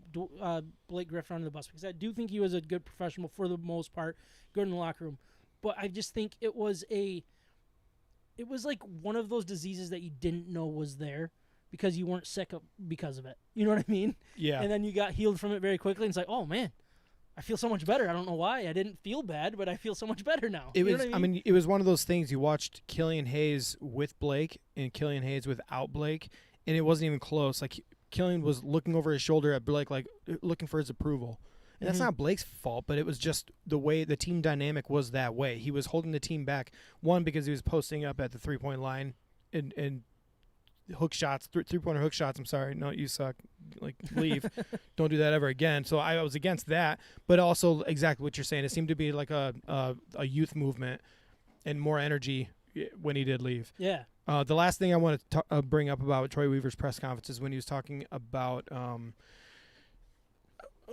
Blake Griffin under the bus, because I do think he was a good professional for the most part, good in the locker room. But I just think it was like one of those diseases that you didn't know was there because you weren't sick because of it. You know what I mean? Yeah. And then you got healed from it very quickly, and it's like, oh man, I feel so much better. I don't know why. I didn't feel bad, but I feel so much better now. It was. I mean, it was one of those things. You watched Killian Hayes with Blake and Killian Hayes without Blake, and it wasn't even close. Like Killian was looking over his shoulder at Blake, like looking for his approval. And that's not Blake's fault, but it was just the way the team dynamic was that way. He was holding the team back, one, because he was posting up at the three-point line and hook shots, three-pointer hook shots. I'm sorry. No, you suck. Like, leave. Don't do that ever again. So I was against that, but also exactly what you're saying. It seemed to be like a youth movement and more energy when he did leave. Yeah. The last thing I want to bring up about Troy Weaver's press conference is when he was talking about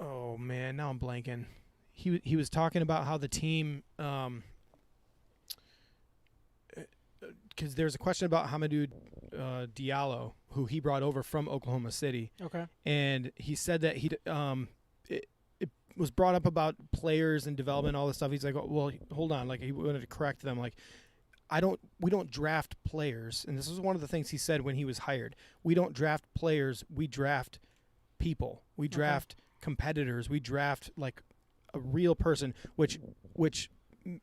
oh man, now I'm blanking. He was talking about how the team, because there's a question about Hamidou Diallo, who he brought over from Oklahoma City. Okay. And he said that it was brought up about players and development, all this stuff. He's like, oh, well, hold on. Like, he wanted to correct them. Like, we don't draft players. And this was one of the things he said when he was hired. We don't draft players. We draft people. We draft competitors. We draft like a real person, which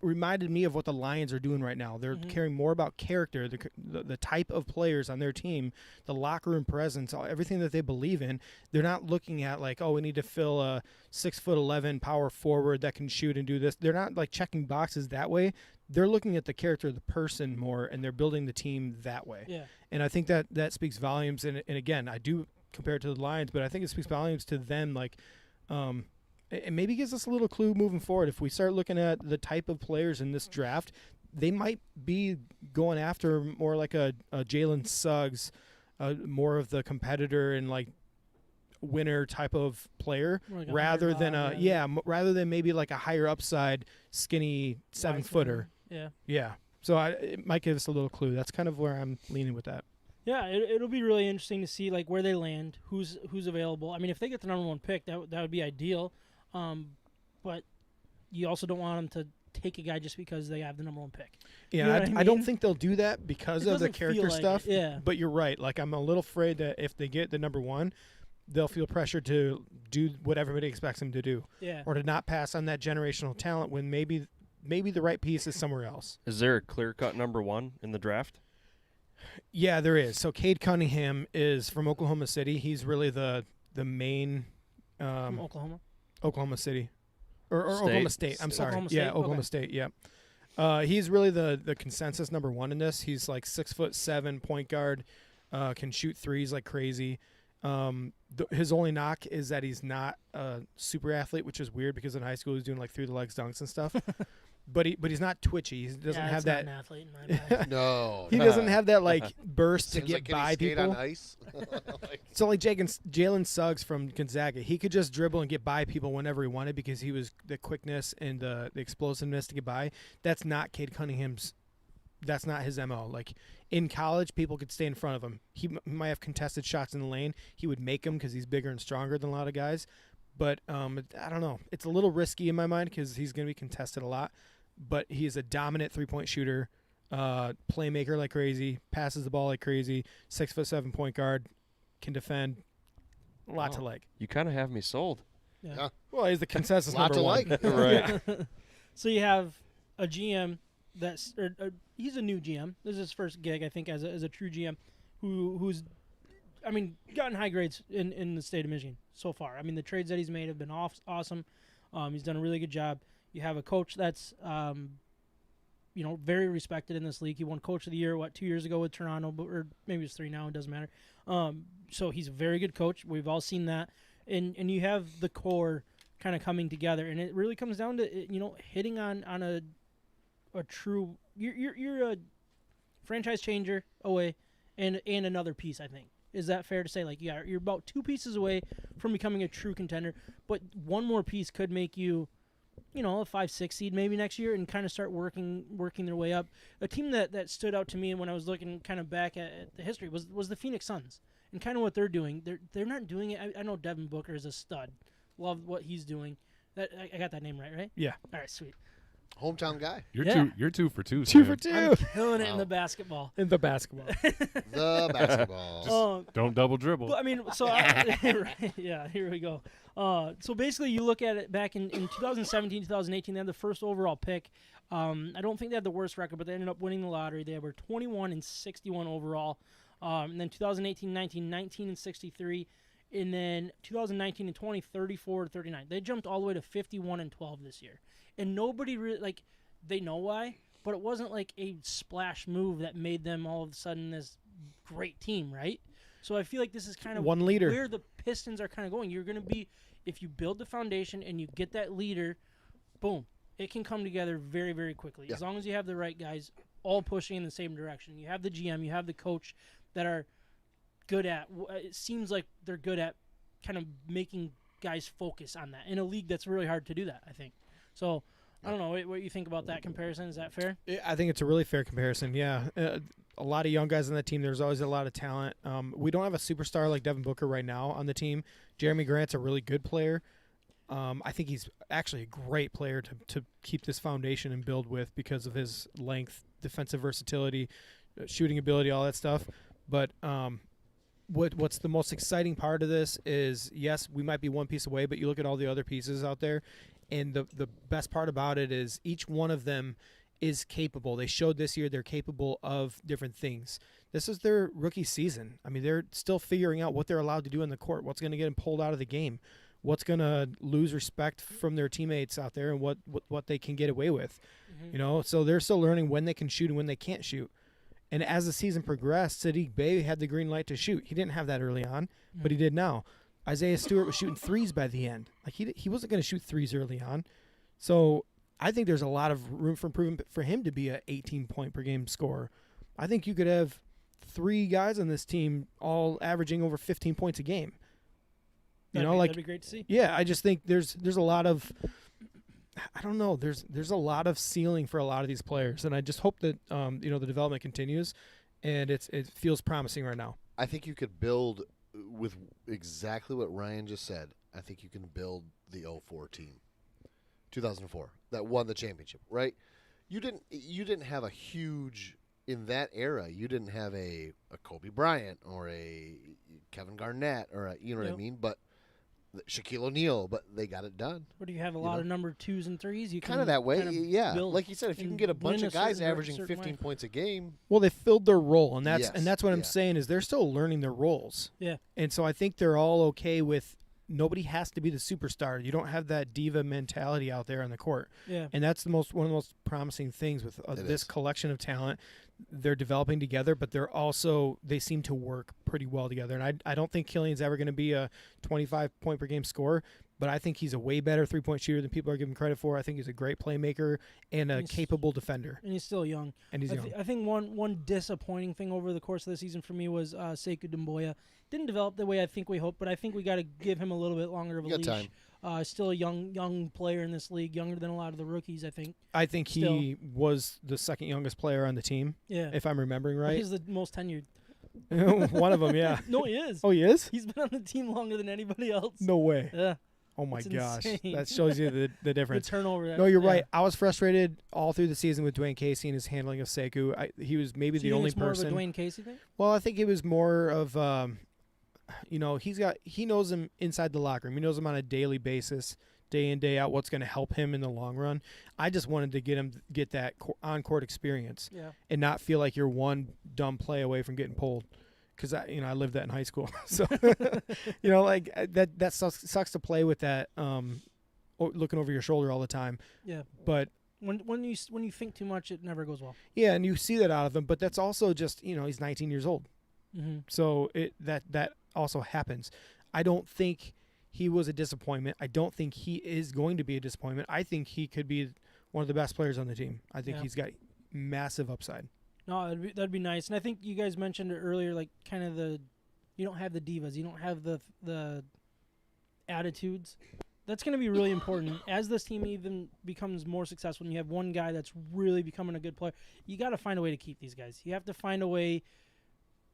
reminded me of what the Lions are doing right now. They're caring more about character, the type of players on their team, the locker room presence, everything that they believe in. They're not looking at like, oh, we need to fill a 6'11" power forward that can shoot and do this. They're not like checking boxes that way. They're looking at the character of the person more, and they're building the team that way. Yeah. And I think that speaks volumes. And again, I do compare it to the Lions, but I think it speaks volumes to them. Like, it maybe gives us a little clue moving forward. If we start looking at the type of players in this draft, they might be going after more like a Jalen Suggs, more of the competitor and like winner type of player, like rather than maybe like a higher upside, skinny 7-footer. Yeah. Yeah. So it might give us a little clue. That's kind of where I'm leaning with that. Yeah, it'll be really interesting to see like where they land, who's available. I mean, if they get the number one pick, that would be ideal. But you also don't want them to take a guy just because they have the number one pick. Yeah, you know what I mean? I don't think they'll do that because of the character stuff. Yeah. But you're right. Like, I'm a little afraid that if they get the number one, they'll feel pressure to do what everybody expects them to do. Yeah. Or to not pass on that generational talent when maybe the right piece is somewhere else. Is there a clear-cut number one in the draft? Yeah, there is. So Cade Cunningham is from Oklahoma City. He's really the main From Oklahoma City. Or Oklahoma State. I'm sorry. Oklahoma State. Yeah. He's really the consensus number one in this. He's like 6'7" point guard, can shoot threes like crazy. His only knock is that he's not a super athlete, which is weird because in high school he was doing like through the legs dunks and stuff. But he's not twitchy. He doesn't have that. Not an athlete in my mind. No. He doesn't have that like burst to Seems get like, can by he skate people. on ice? So like Jalen Suggs from Gonzaga, he could just dribble and get by people whenever he wanted because he was the quickness and the explosiveness to get by. That's not Cade Cunningham's. That's not his MO. Like in college, people could stay in front of him. He might have contested shots in the lane. He would make them because he's bigger and stronger than a lot of guys. But I don't know. It's a little risky in my mind because he's going to be contested a lot. But he is a dominant three-point shooter, playmaker like crazy, passes the ball like crazy, 6'7" point guard, can defend. A lot to like. You kind of have me sold. Yeah. Well, he's the consensus Lot number to one. like. Right. So you have a GM he's a new GM. This is his first gig, I think, as a true GM. who's, I mean, gotten high grades in the state of Michigan so far. I mean, the trades that he's made have been awesome. He's done a really good job. You have a coach that's, very respected in this league. He won Coach of the Year, 2 years ago with Toronto, or maybe it's 3 now. It doesn't matter. So he's a very good coach. We've all seen that. And you have the core kind of coming together, and it really comes down to hitting on a true. You're a franchise changer away, and another piece. I think, is that fair to say? Like, yeah, you're about 2 pieces away from becoming a true contender, but one more piece could make you, a 5-6 seed maybe next year, and kind of start working their way up. A team that stood out to me when I was looking kind of back at the history was the Phoenix Suns, and kind of what they're doing. They're not doing it. I know Devin Booker is a stud. Love what he's doing. That I got that name right? Yeah. All right, sweet. Hometown guy. You're 2 for 2. 2 Sam. for 2. I'm killing it in the basketball. In the basketball. The basketball. Don't double dribble. But I mean, right, yeah, here we go. So basically, you look at it back in 2017, 2018, they had the first overall pick. I don't think they had the worst record, but they ended up winning the lottery. They were 21-61 overall. And then 2018-19, 19-63. And then 2019 and 20, 34-39. They jumped all the way to 51-12 this year. And nobody really, they know why, but it wasn't like a splash move that made them all of a sudden this great team, right? So I feel like this is kind of one leader where the Pistons are kind of going. You're going to be, if you build the foundation and you get that leader, boom, it can come together very, very quickly. Yeah. As long as you have the right guys all pushing in the same direction. You have the GM, you have the coach that are good at, it seems like they're good at kind of making guys focus on that in a league that's really hard to do that, I think. So I don't know what you think about that comparison. Is that fair? I think it's a really fair comparison. Yeah, a lot of young guys on the team. There's always a lot of talent. We don't have a superstar like Devin Booker right now on the team. Jeremy Grant's a really good player. I think he's actually a great player to keep this foundation and build with because of his length, defensive versatility, shooting ability, all that stuff. But what's the most exciting part of this is, yes, we might be one piece away, but you look at all the other pieces out there, and the best part about it is each one of them is capable. They showed this year they're capable of different things. This is their rookie season. I mean, they're still figuring out what they're allowed to do in the court, what's going to get them pulled out of the game, what's going to lose respect from their teammates out there, and what they can get away with. Mm-hmm. So they're still learning when they can shoot and when they can't shoot. And as the season progressed, Sadiq Bey had the green light to shoot. He didn't have that early on, but he did now. Isaiah Stewart was shooting threes by the end. Like he wasn't going to shoot threes early on. So I think there's a lot of room for improvement for him to be a 18-point per game scorer. I think you could have 3 guys on this team all averaging over 15 points a game. That'd be great to see. Yeah, I just think there's a lot of, I don't know, there's a lot of ceiling for a lot of these players, and I just hope that the development continues, and it feels promising right now. I think you could build with exactly what Ryan just said. I think you can build the 04 team, 2004, that won the championship, right? You didn't have a huge, in that era, you didn't have a Kobe Bryant or a Kevin Garnett or what I mean, but Shaquille O'Neal, but they got it done. Or do you have a lot of number 2s and 3s? You kind of that way, yeah. Like you said, if you can get a bunch of guys averaging 15 way. points a game. Well, they filled their role, and that's what I'm Yeah. saying is they're still learning their roles. Yeah. And so I think they're all okay with nobody has to be the superstar. You don't have that diva mentality out there on the court. Yeah. And that's one of the most promising things with this collection of talent. They're developing together, but they seem to work pretty well together. And I don't think Killian's ever going to be a 25-point per game scorer, but I think he's a way better three-point shooter than people are giving credit for. I think he's a great playmaker and a capable defender. And he's still young. I think one disappointing thing over the course of the season for me was Sekou Doumbouya. Didn't develop the way I think we hoped, but I think we got to give him a little bit longer of a leash. Time. Still a young player in this league, younger than a lot of the rookies, I think. I think he was the second youngest player on the team, if I'm remembering right. He's the most tenured. One of them, yeah. No, he is. Oh, he is? He's been on the team longer than anybody else. No way. Yeah. Oh, my gosh. Insane. That shows you the difference. The turnover. No, you're right. I was frustrated all through the season with Dwayne Casey and his handling of Sekou. He was maybe the only person. More of a Dwayne Casey thing? Well, I think it was more of, he knows him inside the locker room. He knows him on a daily basis, day in, day out, what's going to help him in the long run. I just wanted to get that on-court experience and not feel like you're one dumb play away from getting pulled. because I lived that in high school. So, like that sucks to play with that, looking over your shoulder all the time. Yeah. But when you think too much, it never goes well. yeah, and you see that out of him. But that's also just he's 19 years old. Mm-hmm. So that also happens. I don't think he was a disappointment. I don't think he is going to be a disappointment. I think he could be one of the best players on the team. I think he's got massive upside. No, that'd be nice. And I think you guys mentioned it earlier, like kind of you don't have the divas, you don't have the attitudes. That's going to be really important as this team even becomes more successful. And you have one guy that's really becoming a good player. You got to find a way to keep these guys. You have to find a way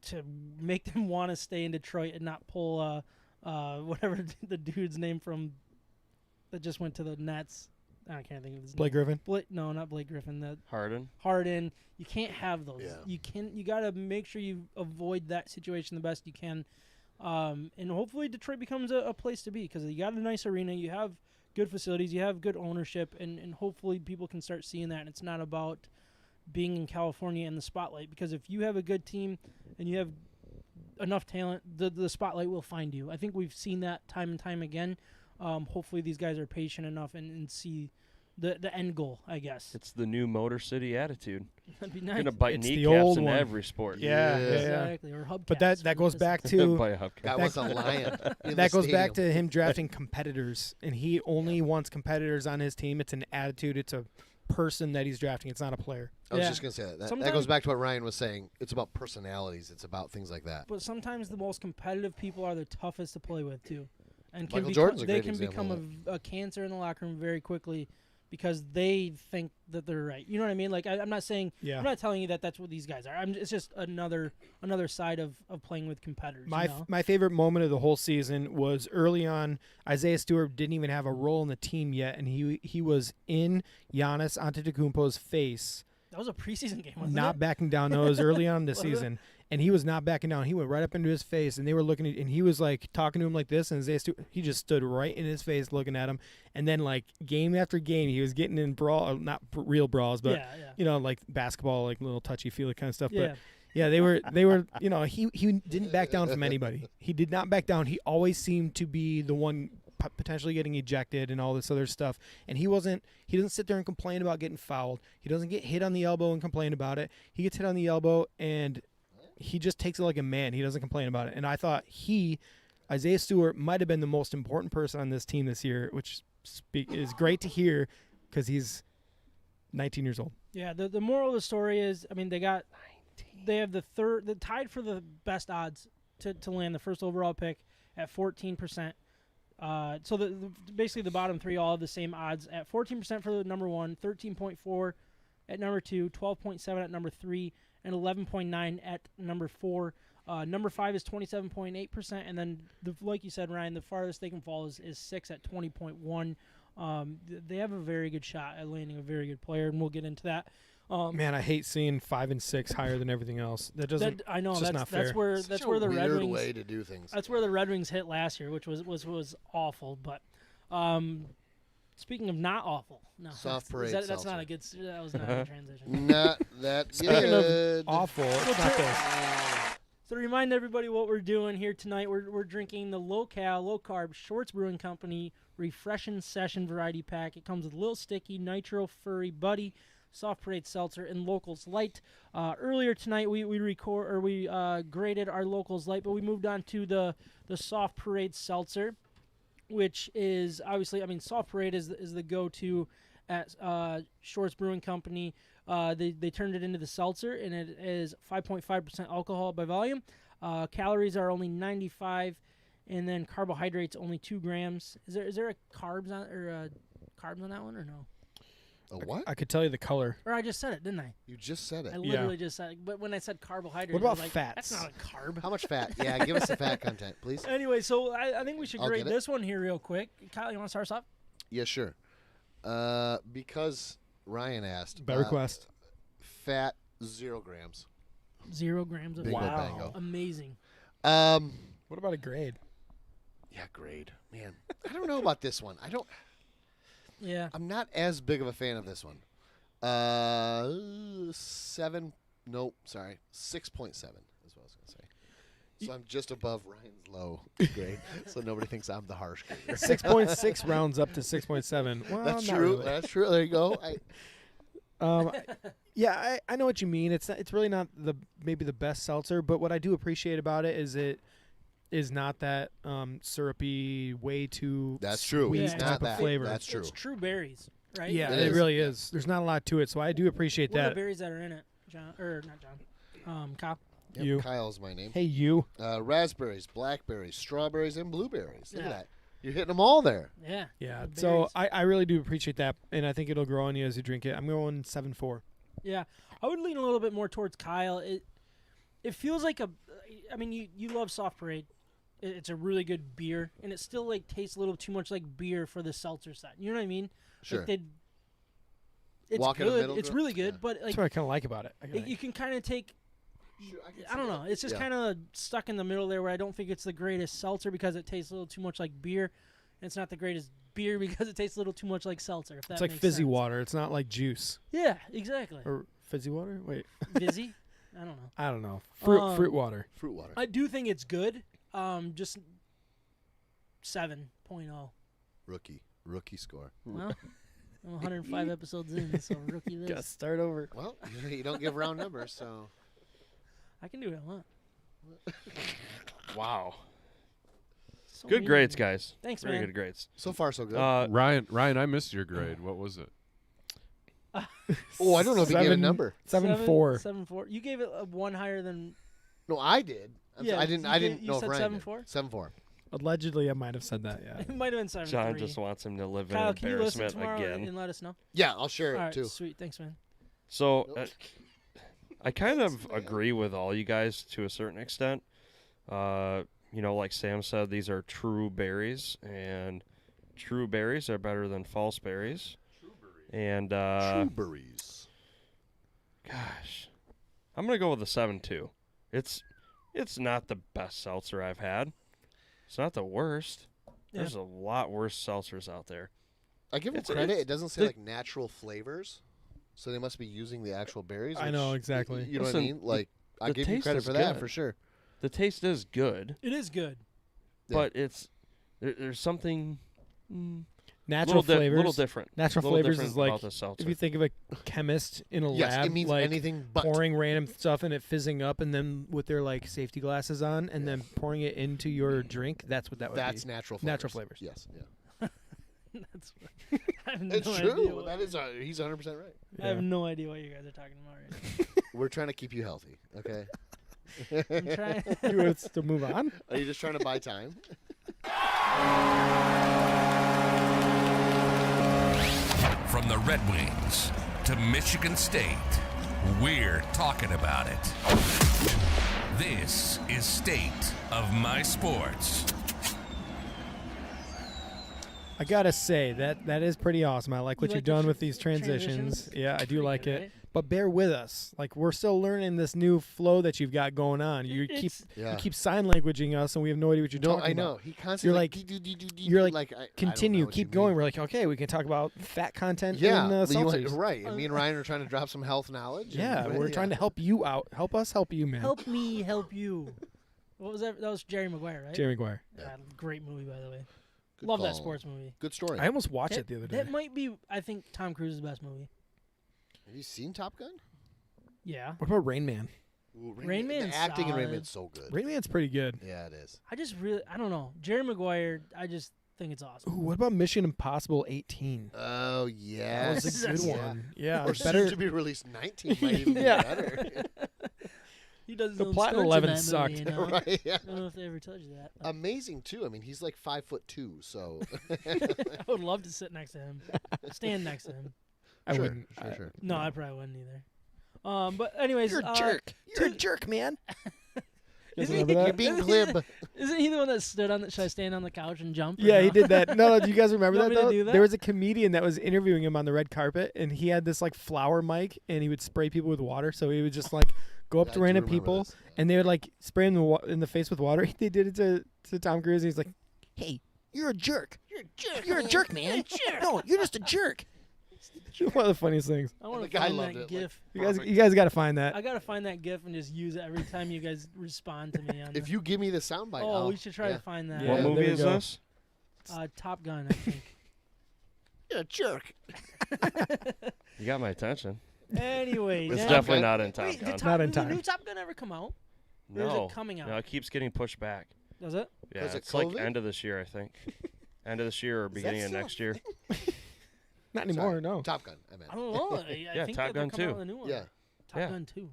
to make them want to stay in Detroit and not pull whatever the dude's name from that just went to the Nets. I can't think of his Blake name. Griffin? No, not Blake Griffin. Harden. You can't have those. Yeah. You got to make sure you avoid that situation the best you can. And hopefully Detroit becomes a place to be because you got a nice arena, you have good facilities, you have good ownership, and hopefully people can start seeing that. And it's not about being in California in the spotlight, because if you have a good team and you have enough talent, the spotlight will find you. I think we've seen that time and time again. Hopefully these guys are patient enough and see the end goal, I guess. It's the new Motor City attitude. That'd be You're nice. going to bite It's the kneecaps old in one. every sport. Yeah. Exactly. Or hubcaps. But that goes back to By a hubcap. That was a lion. that goes back to him drafting competitors, and he only wants competitors on his team. It's an attitude. It's a person that he's drafting. It's not a player. I was Yeah. just going to say that. That Sometimes- goes back to what Ryan was saying. It's about personalities. It's about things like that. But sometimes the most competitive people are the toughest to play with too, and Michael Jordan's a they great can example become of a cancer in the locker room very quickly because they think that they're right. You know what I mean? Like I'm not saying Yeah. I'm not telling you that that's what these guys are. It's just another side of playing with competitors. My favorite moment of the whole season was early on. Isaiah Stewart didn't even have a role in the team yet, and he was in Giannis Antetokounmpo's face, that was a preseason game, wasn't not it? backing down. No, it was early on in the Was it? season, and he was not backing down. He went right up into his face, and they were looking at, and he was like talking to him like this, and Isaiah Stewart, he just stood right in his face looking at him, and then like game after game, he was getting in not real brawls, but yeah. like basketball, like little touchy feely kind of stuff, Yeah. but. Yeah, they were. He didn't back down from anybody. He did not back down. He always seemed to be the one potentially getting ejected and all this other stuff. And he doesn't sit there and complain about getting fouled. He doesn't get hit on the elbow and complain about it. He gets hit on the elbow and he just takes it like a man. He doesn't complain about it. And I thought Isaiah Stewart might have been the most important person on this team this year, which is great to hear because he's 19 years old. Yeah, the moral of the story is, I mean, they have the tied for the best odds to land the first overall pick at 14%. So basically the bottom three all have the same odds at 14% for the number 1, 13.4 at number 2, 12.7 at number 3, and 11.9 at number 4. Number 5 is 27.8%, and then like you said, Ryan, the farthest they can fall is 6 at 20.1. They have a very good shot at landing a very good player, and we'll get into that. Man, I hate seeing 5 and 6 higher than everything else. That doesn't. I know it's just not fair. that's where the Red weird Wings way to do things. That's where the Red Wings hit last year, which was awful. But speaking of not awful, no, Soft parade that's seltzer. not a good. That was not a good transition. Not that Speaking good. of awful, it's not this. So to remind everybody what we're doing here tonight, we're drinking the low-cal, low-carb Shorts Brewing Company Refreshin Session Variety Pack. It comes with Little Sticky, Nitro Furry Buddy, Soft Parade Seltzer, and Locals Light. Earlier tonight, we graded our Locals Light, but we moved on to the Soft Parade Seltzer, which is obviously, I mean, Soft Parade is the go-to at Shorts Brewing Company. They turned it into the seltzer, and it is 5.5% alcohol by volume. Calories are only 95, and then carbohydrates only 2 grams. Is there a carbs on that one or no? A what? I could tell you the color. Or I just said it, didn't I? You just said it. I literally just said it. But when I said carbohydrates, What about I was like, fats? That's not a carb. How much fat? Yeah, give us the fat content, please. Anyway, so I think we should I'll grade get it. this one here real quick. Kyle, you want to start us off? Yeah, sure. Because Ryan asked. By request. Fat, 0 grams. 0 grams of Bingo fat. bango. Amazing. What about a grade? Yeah, grade. Man, I don't know about this one. Yeah. I'm not as big of a fan of this one. 7. Nope, sorry. 6.7 is what I was going to say. So I'm just above Ryan's low grade, so nobody thinks I'm the harsh grader. 6.6 rounds up to 6.7. Well, That's not true. really. That's true. There you go. Yeah, I know what you mean. It's really not maybe the best seltzer, but what I do appreciate about it is not that syrupy, way too That's true. sweet It's type not of that. flavor. That's true. It's true berries, right? Yeah, It it is. really is. There's not a lot to it, so I do appreciate What are the that. berries that are in it, John? Or not John? Kyle. Yep, You. Kyle's my name. Hey, you. Raspberries, blackberries, strawberries, and blueberries. Look at Yeah. that. You're hitting them all there. Yeah. Yeah, the so berries. I really do appreciate that, and I think it'll grow on you as you drink it. I'm going 7.4. Yeah, I would lean a little bit more towards Kyle. It feels like I mean, you love Soft Parade. It's a really good beer, and it still like tastes a little too much like beer for the seltzer side. You know what I mean? Sure. Like it's Walk in the good. middle It's group? really good, Yeah. but like That's what I kind of like about it. you can kind of take. Sure, I don't know. It's just kind of stuck in the middle there, where I don't think it's the greatest seltzer because it tastes a little too much like beer, and it's not the greatest beer because it tastes a little too much like seltzer. If that It's like makes fizzy sense. water. It's not like juice Yeah, exactly. or fizzy water. Wait, Fizzy. I don't know. I don't know. Fruit water. Fruit water. I do think it's good. Just 7.0. Rookie score. Well, I'm 105 episodes in, so rookie this. Gotta start over. Well, you don't give round numbers, so. I can do what I want. Wow. So Good mean. grades, guys. Thanks, Very man. good grades. So far, so good. Ryan, I missed your grade. What was it? Oh, I don't know if you gave a number. 7.4. 7.4. You gave it a one higher than. No, I did. Yeah, I didn't. you I didn't you know if said Ryan 7.4? did. 7.4. Allegedly, I might have said that. Yeah. It might have been 7.3. John just wants him to live in Kyle, can you listen embarrassment tomorrow again. and let us know? Yeah, I'll share All it right, too. sweet. Thanks, man. So Nope. I kind of agree with all you guys to a certain extent. Like Sam said, these are true berries, and true berries are better than false berries. And Strawberries. gosh, I'm gonna go with the 7.2. It's not the best seltzer I've had. It's not the worst. Yeah. There's a lot worse seltzers out there. I give them It's- credit. it's- It doesn't say the- like natural flavors, so they must be using the actual berries. I know, which, exactly. You know what Listen, I mean? Like I the give you taste credit is for that good. for sure. The taste is good, It is good. Yeah. but there's something Natural flavors. little different. Natural little flavors different is like about the seltzer. if you think of a chemist in a Yes, lab, it means like anything but. pouring random stuff and it fizzing up, and then with their like safety glasses on, and then pouring it into your drink. That's what that would That's be. natural flavors. Natural flavors. Yes. Yeah. That's. I have no It's idea. true. What, That is. He's 100% right. I have no idea what you guys are talking about right now. We're trying to keep you healthy. Okay. I'm trying. You want us to move on? Are you just trying to buy time? From the Red Wings to Michigan State, we're talking about it. This is State of My Sports. I gotta say that is pretty awesome. I like what You you've like the done with these transitions. transitions? Yeah, I do Pretty like good, it. right? But bear with us. Like we're still learning this new flow that you've got going on. You keep It's- Yeah. you keep sign languaging us, and we have no idea what you're No, talking I know. about. He constantly. like- you're like, I don't know Continue, what you keep going. mean. We're like, okay, we can talk about fat content Yeah, in but you seltzers. right. And me and Ryan are trying to drop some health knowledge. Yeah, and- we're trying to help you out. Help us help you, man. Help me, help you. What was that? That was Jerry Maguire, right? Jerry Maguire. God, great movie, by the way. Good Love that call. sports movie. Good story. I almost watched that, it the other day. That might be, I think, Tom Cruise's best movie. Have you seen Top Gun? Yeah. What about Rain Man? Ooh, Rain The Man's acting in Rain solid. Man's so good. Rain Man's pretty good. Yeah, it is. I just really, I don't know. Jerry Maguire, I just think it's awesome. Ooh, what about Mission Impossible 18? Oh That yes, was a good Yeah. one. Yeah, Or better. soon to be released 19 might even Yeah. be better. He does his The own plot in stunts 11 that movie, sucked. you know? Right? Yeah. I don't know if they ever told you that. but Amazing too. I mean, he's like 5'2", so I would love to sit next to him, stand next to him. I sure, wouldn't. sure. No, I probably wouldn't either. But anyways, You're a jerk. You're a jerk, man. Isn't Remember he- that? You're being glib. Isn't he the one that stood on the? Should I stand on the couch and jump? or Yeah, he no? did that. No, do you guys remember You want that me to though? do that? There was a comedian that was interviewing him on the red carpet, and he had this like flower mic, and he would spray people with water. So he would just like go up I to do random remember people, this. and they would like spray him in the face with water. They did it to Tom Cruise, and he's like, "Hey, you're a jerk. You're a jerk. You're a jerk, man. No, you're just a jerk." One of the funniest things. I want the to guy find loved that it, GIF. You guys got to find that. I gotta find that GIF and just use it every time you guys respond to me. On If the, you give me the soundbite, oh, we should try to find that. Yeah, What there movie we is go. this? Top Gun, I think. You're a jerk. You got my attention. Anyway, It's Top definitely Gun? not in Top Wait, Gun. Not in did the time. new Top Gun ever come out? Or is No. it coming out? No, it keeps getting pushed back. Does it? Yeah, Was it it's like COVID? end of this year, I think. End of this year or beginning of still next year. Not anymore, Sorry. no. Top Gun, I meant. I don't know. I Yeah, think Top that they're Gun coming out 2. with a new one. Yeah. Top Yeah. Gun 2.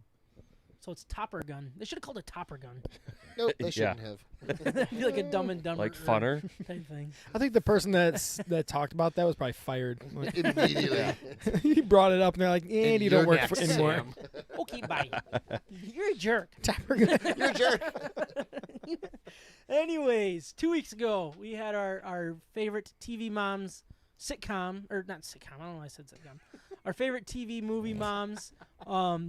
So it's Topper Gun. They should have called it Topper Gun. Nope, they Yeah. shouldn't have. That'd be like a Dumb and Dumber Like funner. type thing. I think the person that talked about that was probably fired. Like, Immediately. he brought it up, and they're like, And "And you don't you're work next, anymore." Sam. Okay, bye. You're a jerk. You're a jerk. Anyways, 2 weeks ago, we had our favorite TV moms sitcom, or not sitcom, I don't know why I said sitcom. Our favorite TV movie moms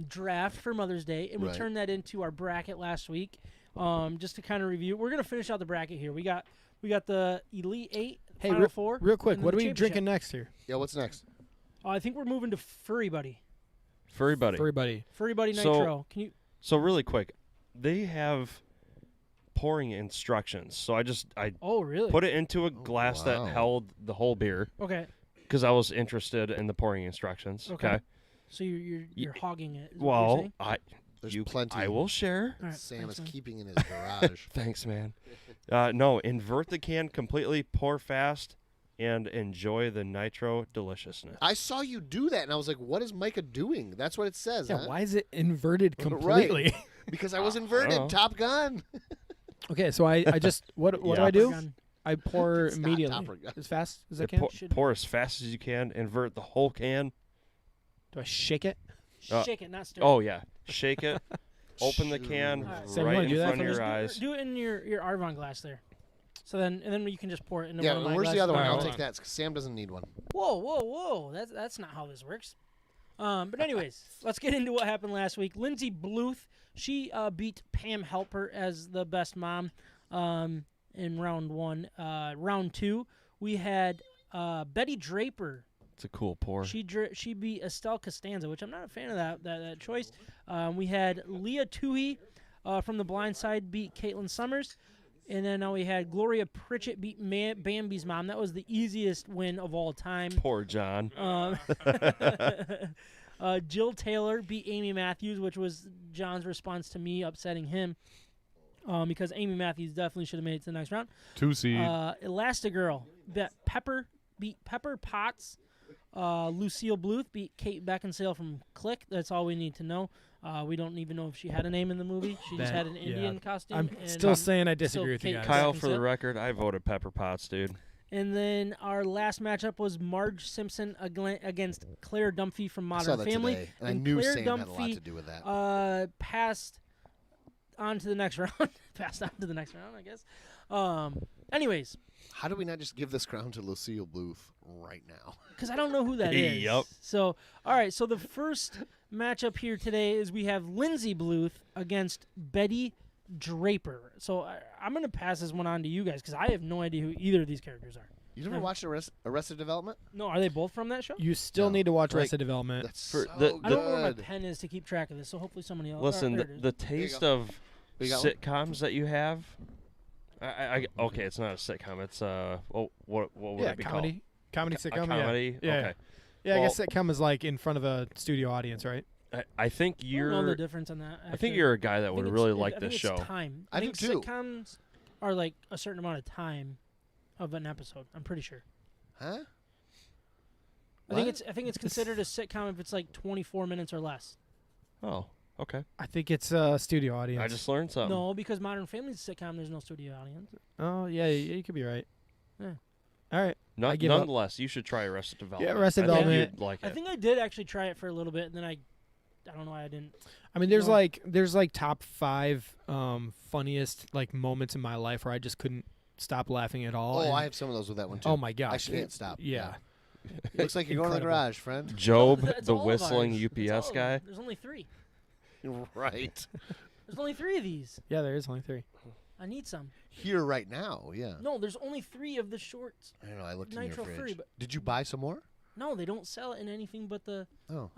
draft for Mother's Day, and we Right. turned that into our bracket last week. Just to kind of review, we're gonna finish out the bracket here. We got the Elite Eight, Hey, Final Four. real quick, and what then are the we drinking championship. next here? Yeah, what's next? I think we're moving to Furry Buddy. Furry Buddy. Furry Buddy. Furry Buddy So- Nitro. Can you? So really quick, they have pouring instructions. So I Oh, really? put it into a glass wow. that held the whole beer Okay. because I was interested in the pouring instructions. Okay. So you're hogging it. Is what you're Well, saying? There's you plenty. I will share. All right, Sam thanks, is man. keeping in his garage. Thanks, man. No, invert the can completely, pour fast, and enjoy the nitro deliciousness. I saw you do that, and I was like, "What is Micah doing?" That's what it says. Yeah, huh? why is it inverted Right. completely? Because I was inverted. know. Top Gun. Okay, so I just what do Yeah. I do? Gun. I pour It's not immediately Topper Gun. as fast as I Yeah, can. pour as fast as you can. Invert the whole can. Do I shake it? Shake it, not stir. it. Oh yeah, shake it. Open the can Alright. Sam, you right wanna in do that front for of us? your eyes. Do it in your Arvon glass there. So then you can just pour it into Yeah, one of my where's glasses. the other one? Alright, I'll hold take on. that. 'Cause Sam doesn't need one. Whoa! That's not how this works. But anyways, let's get into what happened last week. Lindsay Bluth, she beat Pam Helper as the best mom in round one. Round two, we had Betty Draper. It's a cool pour. She beat Estelle Costanza, which I'm not a fan of that choice. We had Leah Toohey from The Blind Side beat Caitlin Summers. And then we had Gloria Pritchett beat Bambi's mom. That was the easiest win of all time. Poor John. Jill Taylor beat Amy Matthews, which was John's response to me upsetting him. Because Amy Matthews definitely should have made it to the next round. 2 seed. Elastigirl beat Pepper Potts. Lucille Bluth beat Kate Beckinsale from Click. That's all we need to know. We don't even know if she had a name in the movie. She just had an Indian costume. I'm and still saying I disagree with you Kate guys. Kyle, Beckinsale. for the record, I voted Pepper Potts, dude. And then our last matchup was Marge Simpson against Claire Dunphy from I saw Modern that Family. today, and I knew Claire Sam had a lot Dunphy, to do with that. Passed on to the next round. Passed on to the next round, I guess. Anyways, How do we not just give this crown to Lucille Bluth right now? because I don't know who that is. Yup. So, all right. So the first matchup here today is we have Lindsay Bluth against Betty Draper. So I'm going to pass this one on to you guys because I have no idea who either of these characters are. You never Yeah. watched Arrested Development? No, are they both from that show? You still No. need to watch Like, Arrested Development. That's For so the- good. I don't know where my pen is to keep track of this, so hopefully somebody else. Listen, there it is. the taste go. of You got one? sitcoms that you have. Okay, it's not a sitcom. It's what would yeah, it be comedy called? sitcom. A comedy. Yeah. Okay. Yeah, I Well- guess sitcom is like in front of a studio audience, right? I think I don't you're. know the difference on that. I think actually. you're a guy that I would think really it's- like I this think show. it's time. I do think too. Sitcoms are like a certain amount of time of an episode. I'm pretty sure. Huh? I think What? it's considered a sitcom if it's like 24 minutes or less. Oh, okay. I think it's a studio audience. I just learned something. No, because Modern Family's a sitcom. There's no studio audience. Oh yeah, you could be right. Yeah. All right. No- I give up. nonetheless, you should try Arrested Development. Arrested I think Development. you'd like I it. think I did actually try it for a little bit, and then I don't know why I didn't. I mean, there's No. like top 5 funniest like moments in my life where I just couldn't stop laughing at all. Oh, and- I have some of those with that one too. oh my gosh, I can't stop. Yeah. Looks like you're going to the Incredible. garage, friend. Job, That's the all of whistling ours. That's UPS all of guy. them. There's only 3. Right. There's only 3 of these. Yeah, there is only 3. I need some. Here right now, yeah. No, there's only 3 of the shorts. I don't know. I looked Nitro in your free, fridge. but- Did you buy some more? No, they don't sell it in anything but the. Oh,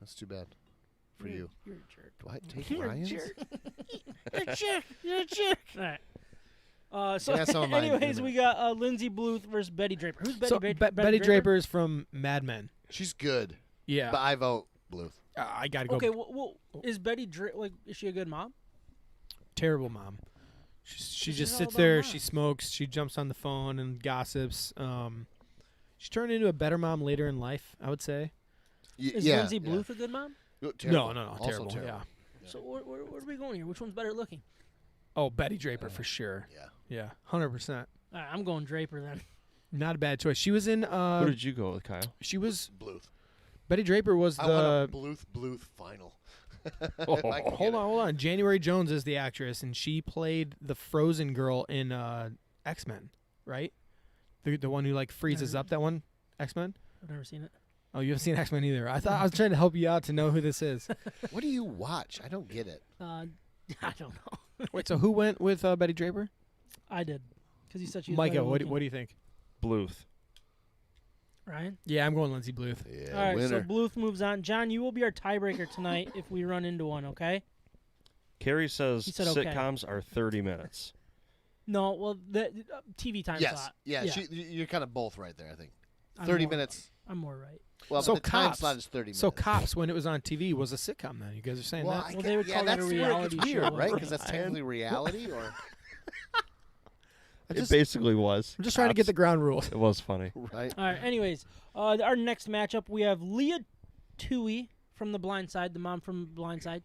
that's too bad for you. You're a jerk. Do I take You're a Ryan's? jerk. You're a jerk. You're a jerk. All right. So, Yeah, some of mine in a anyways, we minute. got Lindsay Bluth versus Betty Draper. Who's Betty So Draper? Betty Draper is from Mad Men. She's good. Yeah. But I vote Bluth. I gotta go. Okay, well, is Betty like? Is she a good mom? Terrible mom. She This just is all sits about there. mom. She smokes. She jumps on the phone and gossips. She turned into a better mom later in life, I would say. Is yeah, Lindsay Bluth a good mom? No, No, terrible. no, Also terrible. terrible. Yeah. So where are we going here? Which one's better looking? Oh, Betty Draper for sure. Yeah. Yeah, 100%. All right, I'm going Draper then. Not a bad choice. She was in. Who did you go with, Kyle? She was. Bluth. Betty Draper was I want a the. Bluth final. Hold on. January Jones is the actress, and she played the Frozen girl in X-Men, right? The one who like freezes Never. up. That one, X-Men. I've never seen it. Oh, you haven't seen X-Men either. I thought I was trying to help you out to know who this is. What do you watch? I don't get it. I don't know. Wait, so who went with Betty Draper? I did, because you said she was Micah, better what looking. do you think? Bluth. Ryan? Yeah, I'm going Lindsay Bluth. Yeah, All right, winner. so Bluth moves on. John, you will be our tiebreaker tonight if we run into one, okay? Carrie says He said okay. sitcoms are 30 minutes. No, well, the TV time Yes. slot. Yeah, you're kind of both right there, I think. I'm 30 more- minutes. I'm more right. Well, So but the time Cops. slot is 30 minutes. So Cops, when it was on TV, was a sitcom. Then you guys are saying Well, that. I Well, get- they would yeah, call that a that's where it reality gets weird, show. right? Because that's Right. technically reality, or I It just, basically was. I'm just trying to get the ground rules. It was funny. right? All right, anyways, our next matchup, we have Leah Tui from The Blind Side, the mom from Blind Side,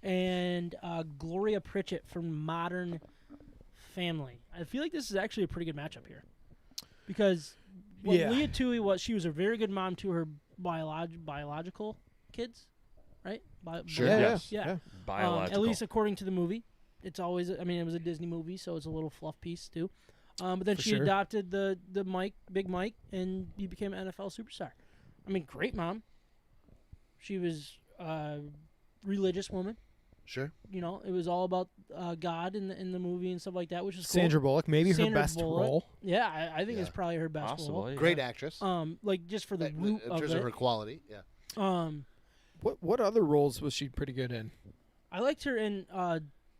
and Gloria Pritchett from Modern Family. I feel like this is actually a pretty good matchup here. Because what Yeah. Leah Tui was, she was a very good mom to her biological kids, right? Sure. Yes. Yeah. Biological. At least according to the movie. It's always, I mean, it was a Disney movie, so it's a little fluff piece too. But then For she sure. adopted the Big Mike, and he became an NFL superstar. I mean, great mom. She was a religious woman. Sure. You know, it was all about God in the movie and stuff like that, which is cool. Sandra Bullock, maybe her Sandra best Bullock. role. Yeah, I think it's Yeah. probably her best role. Possibly. Great yeah. actress. Like just for the in root of terms it. of her quality, yeah. What other roles was she pretty good in? I liked her in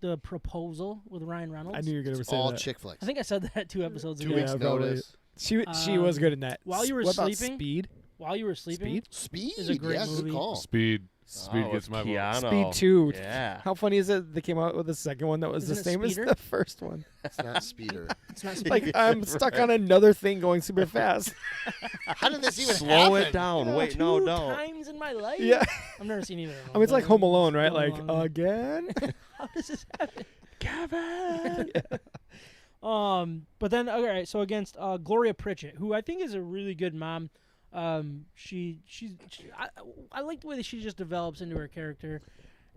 The Proposal with Ryan Reynolds. I knew you were going to It's say all that. chick flicks. I think I said that 2 episodes 2 ago. weeks Yeah, probably. notice. She was good in that. while you were What about sleeping- Speed? While you were sleeping, Speed is a great yeah, movie. Good call. Speed Oh, gets my vote. Keanu. Speed 2. Yeah. How funny is it they came out with a second one that was Isn't the it same as Speeder? the first one? It's not Speeder. it's not Like, I'm stuck on another thing going super fast. How did this even Slow happen? it down. Wait, no, 2 don't. times in my life. Yeah. I've never seen either of them. I mean, it's like but Home Alone, right? Home Like, Alone. again? How does this happen? Kevin. But then, all right, so against Gloria Pritchett, who I think is a really good mom. I like the way that she just develops into her character,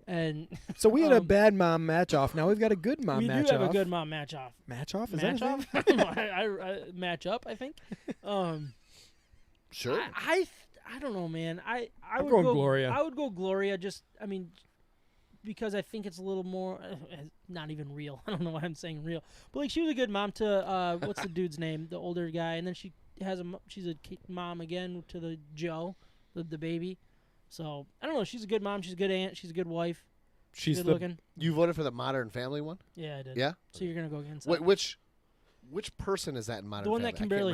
and So we had a Um, bad mom match off. Now we've got a good mom we match do have off. a good mom match off. match off? Is Match that a off? thing? I match up, I think. Sure. I don't know, man. I I'm would going go Gloria. I would go Gloria. Just I mean, because I think it's a little more not even real. I don't know why I'm saying real, but like she was a good mom to what's the dude's name, the older guy, and then she has she's a mom again to the Joe, the baby. So I don't know. She's a good mom. She's a good aunt. She's a good wife. She's good the looking. You voted for the Modern Family one? Yeah, I did. Yeah? So you're gonna go against Wait, that. which person is that in Modern The one Family? that can I can't barely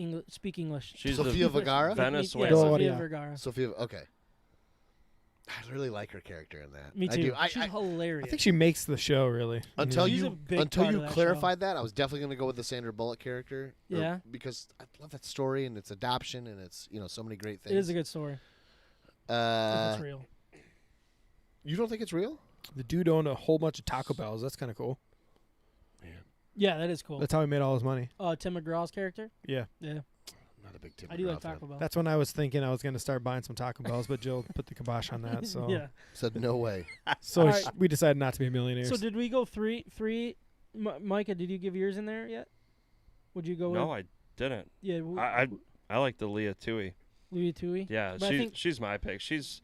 remember. speak English. She's Sofia the Vergara? Venezuela. Yeah, Sofia Gloria. Vergara. Sophia, okay. I really like her character in that. Me I too. do. She's hilarious. I think she makes the show, really. Until She's you a big until part you of that clarified that, I was definitely going to go with the Sandra Bullock character. Yeah. Because I love that story and its adoption and it's so many great things. It is a good story. If it's real. You don't think it's real? The dude owned a whole bunch of Taco Bells. That's kind of cool. Yeah, that is cool. That's how he made all his money. Tim McGraw's character. Yeah. Yeah, Not a big tip. I do like Taco Bell. That's when I was thinking I was going to start buying some Taco Bells, but Jill put the kibosh on that. So Yeah. Said no way. so All right. we decided not to be millionaires. So did we go three? Micah, did you give yours in there yet? Would you go? No, with? I didn't. Yeah. I like the Leah Tui. Louis Tui. Yeah, But I think- she's my pick. She's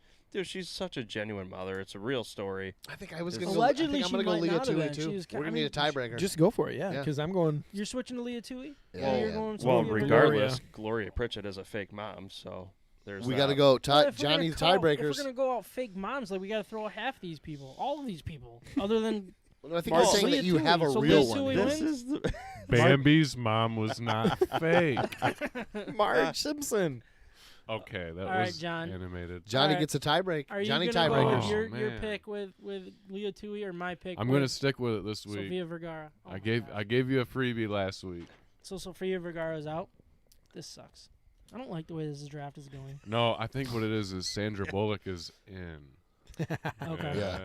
such a genuine mother. It's a real story. I think I was It's- going to go. I Allegedly, think I'm she going to go might Leah not have Tui been. She too. was We're going to I need a mean, tiebreaker. just go for it, yeah, Yeah. because I'm going. You're switching to Leah Tui. Yeah, You're yeah. going. Well, Sofia Vergara? regardless, Gloria Pritchett is a fake mom, so There's We that. got to go. Well, if we're Johnny, gonna the call- If tiebreakers. we're gonna go out fake moms, like we got to throw half these people, all of these people, other than Well, I think Mark, you're saying that you Leah have a Tui. So real Leah one. Tui here. This wins? is the Bambi's mom was not fake. Marge Simpson. Okay, that All right, was John. animated. Johnny All right. gets a tiebreak. are you Johnny gonna go tiebreakers. with Oh, your man. pick with Leah Tui or my pick? I'm with gonna stick with it this week. Sofia Vergara. Oh my God. I gave you a freebie last week. So Sofia Vergara's out. This sucks. I don't like the way this draft is going. No, I think what it is Sandra Bullock is in. Okay. Yeah.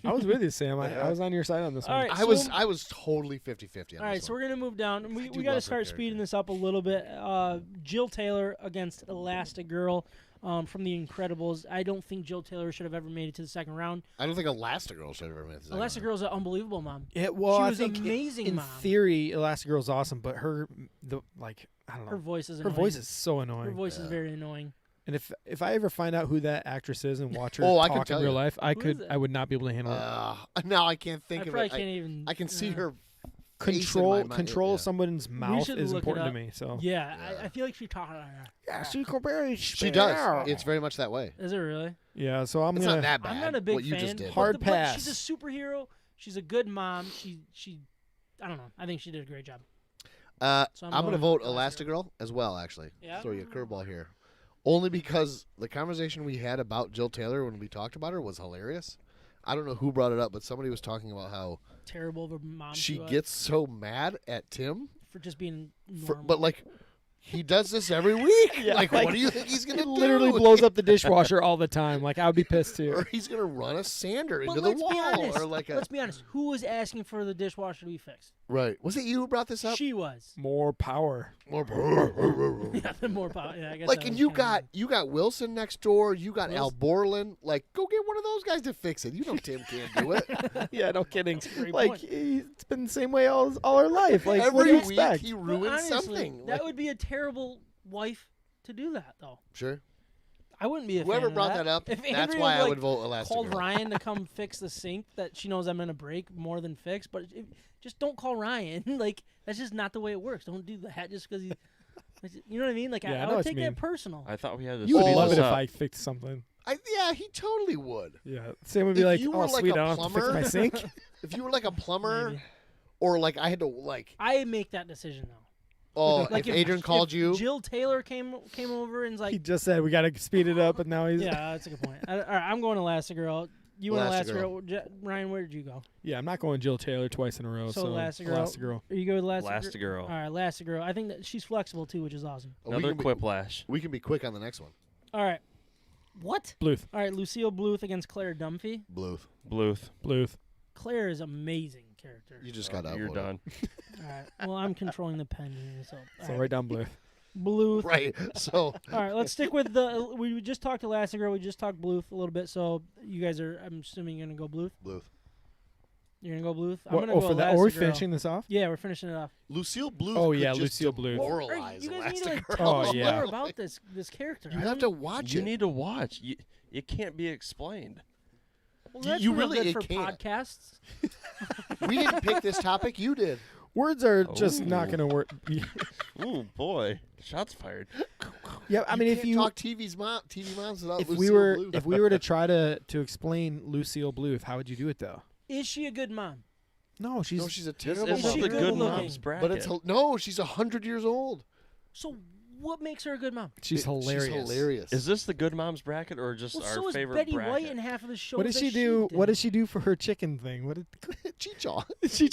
I was with you, Sam. I was on your side on this All one. right. I was totally 50-50 on All right, this so one. we're gonna move down. We do got to love her start speeding character. this up a little bit. Jill Taylor against Elastigirl from The Incredibles. I don't think Jill Taylor should have ever made it to the second round. I don't think Elastigirl should have ever made this. Elastigirl's an unbelievable mom. Well, She I was think amazing, in Mom. theory, Elastigirl's awesome, but I don't know. Her voice is Her annoying. voice is so annoying. Her voice is very annoying. And if I ever find out who that actress is and watch her Oh, I can talk in tell real you. life, Who is it? I would not be able to handle it. Now I can't think I of probably it. can't even. I can see yeah. her face in my mind. Control Yeah. of someone's mouth should is look it important to up. me. So Yeah, Yeah. I feel like she's talking like that. yeah, She does. It's very much that way. Is it really? Yeah, so I'm It's gonna not that bad. I'm not a big what you fan. just did. but Hard but pass. She's a superhero. She's a good mom. She I don't know. I think she did a great job. So I'm I'm going to going vote Elastigirl. Elastigirl as well, actually. Yeah? Throw you a curveball here. Only because the conversation we had about Jill Taylor when we talked about her was hilarious. I don't know who brought it up, but somebody was talking about how Terrible of a mom. she was gets so mad at Tim, for just being normal. but like he does this every week. Yeah, like, like, what do you think he's going He to do? literally blows up the dishwasher all the time. Like I would be pissed Or too. he's going to run a sander But into the let's be wall. honest. Or like a, Let's be honest. Who was asking for the dishwasher to be fixed? right. Was it you who brought this up? She was. More power. More Yeah, the more power. Yeah, I guess like, that and was you kinda- got Wilson next door. You got Al Wilson. Borland. Like, go get one of those guys to fix it. You know Tim can't do it. Yeah, no kidding. great Like point. it's been the same way all her life. Like what do Every you week expect? he But ruins honestly, something. That Like, would be a terrible wife to do that, though. sure. I wouldn't be a Whoever fan brought of that up, If that's Andrea, why I like, would vote Elastigirl. called Ryan to come fix the sink that she knows I'm gonna break more than fix, but just don't call Ryan. Like that's just not the way it works. Don't do that just because you know what I mean. Like Yeah, I I know would what you take mean. that personal. I thought we had to You would speed love this it if up. I fixed something. Yeah, he totally would. Yeah, Sam would be If like, you "Oh, were like sweet, a I don't have to fix plumber- my sink." If you were like a plumber, Maybe. or like I had to like, I make that decision though. oh, Like if Adrian called you, Jill Taylor came over and's He like, just said we got to speed it up, and now he's yeah, that's a good point. All right, I'm going Elastigirl. You went Elastigirl. Elastigirl. Ryan, where did you go? Yeah, I'm not going Jill Taylor twice in a row. So So Elastigirl. Elastigirl. Are you good with Elastigirl? Elastigirl. All right, Elastigirl. I think that she's flexible too, which is awesome. we Another can be- quiplash. We can be quick on the next one. All right. What? Bluth. All right, Lucille Bluth against Claire Dunphy. Bluth. Bluth. Claire is amazing character. You just got You're outvoted. done. All right. Well, I'm controlling the pen here, so. So all right down Bluth. Bluth. Right. So All right, let's stick with the. We just talked Elastigirl. We just talked Bluth a little bit. So you guys are, I'm assuming, you're gonna go Bluth. Bluth. You're gonna go Bluth. I'm What, gonna oh, go for that? Are we Elastigirl. finishing this off? Yeah, we're finishing it off. Lucille Bluth. Oh, could yeah, just Lucille Bluth. demoralize You guys need to like Elastigirl. tell us Oh, yeah. more about this character. You I have to don't- watch You it. need to watch. It can't be explained. Well, You- that's you real really- good it for can't. podcasts. We didn't pick this topic. You did. Words are just Oh. not going to work. Ooh boy, shots fired. Yeah, I mean, if can't you talk TV moms without if Lucille we were Bluth. if we were to try to explain Lucille Bluth, how would you do it though? Is she a good mom? No, she's no, she's a This terrible Is isn't she the mother. good good looking? mom's bracket. But it's no, she's 100 years old. So what makes her a good mom? she's hilarious. She's hilarious. Is this the good mom's bracket or just Well, our so is favorite Betty bracket? White in half of the shows. What did that she do? did. What did she do for her chicken thing? What did Chicha? she?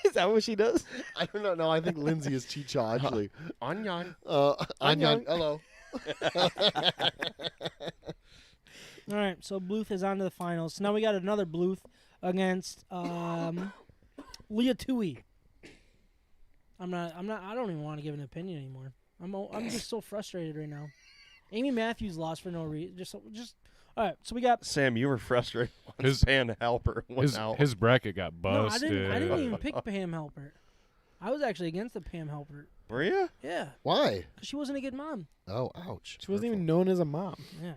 Is that what she does? I don't know. No, I think Lindsay is Chicha actually. Onion. Anyan. Hello. All right, so Bluth is on to the finals. So now we got another Bluth against Leah Tui. I don't even want to give an opinion anymore. I'm just so frustrated right now. Amy Matthews lost for no reason. Just all right. So we got. Sam, you were frustrated when His- Pan Halper went out. His bracket got No, I busted. didn't even pick Pam Halpert. I was actually against the Pam Halpert. Were you? Yeah, Why? because she wasn't a good mom. Oh, ouch. She wasn't even Hurtful. known as a mom. Yeah,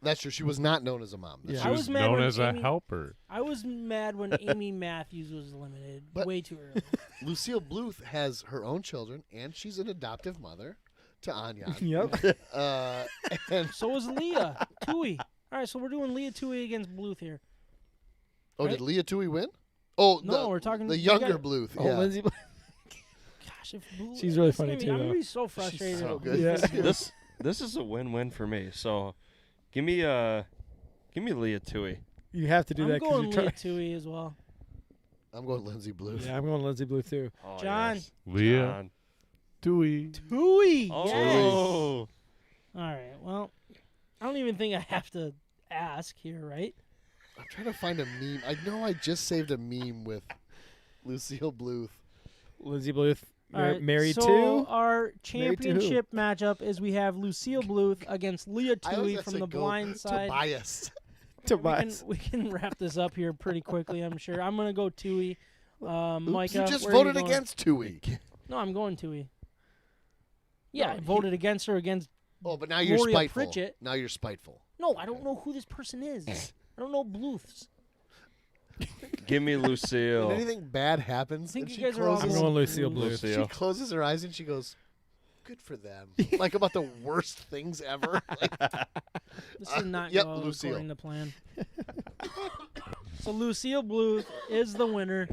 That's true. She was not known as a mom. That's Yeah. She I was was mad known when as a Amy- helper. I was mad when Amy Matthews was eliminated But- way too early. Lucille Bluth has her own children, and she's an adoptive mother. to Anyan. Yep. And So was Leah Tui. All right, so we're doing Leah Tui against Bluth here. oh, Right? did Leah Tui win? Oh, No, we're talking the you younger got- Bluth. Oh, Yeah. Lindsay. Gosh, if Bluth, She's really this is funny, gonna be- too, I'm though. gonna be so frustrated. so with good. Yeah. this year. This is a win-win for me. So, give me Leah Tui. You have to do I'm that because going you're Leah trying. Tui as well. I'm going Lindsay Bluth. Yeah, I'm going Lindsay Blue too. Oh, John. yes. Leah, John. Dewey. Tui. Oh. Yes. All right. Well, I don't even think I have to ask here, right? I'm trying to find a meme. I know I just saved a meme with Lucille Bluth. Lindsay Bluth All right. married so to. our Married to who? championship matchup is we have Lucille Bluth against Leah I always Tui have from to the go blind side. Tobias. Tobias. We can wrap this up here pretty quickly, I'm sure. I'm gonna go Tui. Micah, You just where are voted going? against Tui. No, I'm going Tui. Yeah, No, I voted against her against. Oh, but now you're Gloria spiteful. Pritchett. Now you're spiteful. No, I don't know who this person is. I don't know Bluths. Give me When Lucille. anything bad happens, I think and you she guys are all I'm closes, going Lucille Bluth. Bluth. Lucille. she closes her eyes and she goes, "Good for them." Like about the worst things ever. Like, This did not yep, go Lucille. according to plan. So Lucille Bluth is the winner.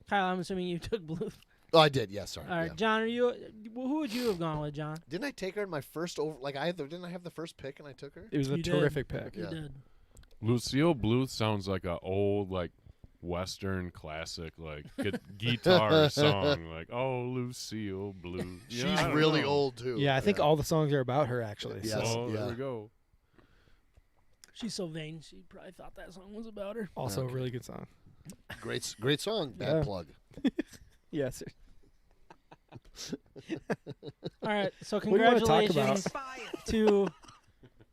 Kyle, I'm assuming you took Bluth. oh, I did. Yeah, sorry. All right, yeah. John, are you? Who would you have gone with, John? Didn't I take her in my first over? Like didn't I have the first pick and I took her? It was a You did. terrific pick. You Yeah. did. Lucille Bluth sounds like a old Western classic guitar song. Like, oh, Lucille Bluth. She's Yeah, I don't really know. old too. Yeah, I think all the songs are about her actually. Yes. So Oh, there yeah. we go. She's so vain. She probably thought that song was about her. also Okay. a really good song. Great song. Bad Yeah. plug. Yes. All right, so What do you wanna talk congratulations to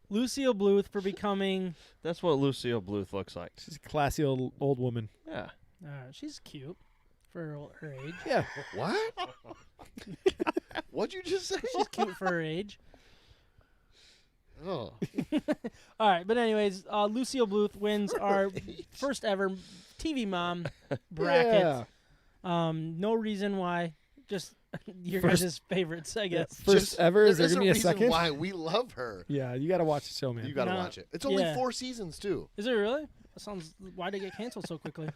Lucille Bluth for becoming. That's what Lucille Bluth looks like. She's a classy old woman. Yeah. She's cute for her age. Yeah. What? What'd you just say? She's cute for her age. Oh, All right, but anyways, Lucille Bluth wins our first ever TV mom bracket. Yeah. No reason why, just your First- guys' favorites, I guess. First Just- ever. Is there there gonna be a reason second? Why we love her? Yeah, you got to watch the show, man. You got to No, watch it. It's only yeah. 4 seasons too. Is it really? That sounds. Why did it get canceled so quickly?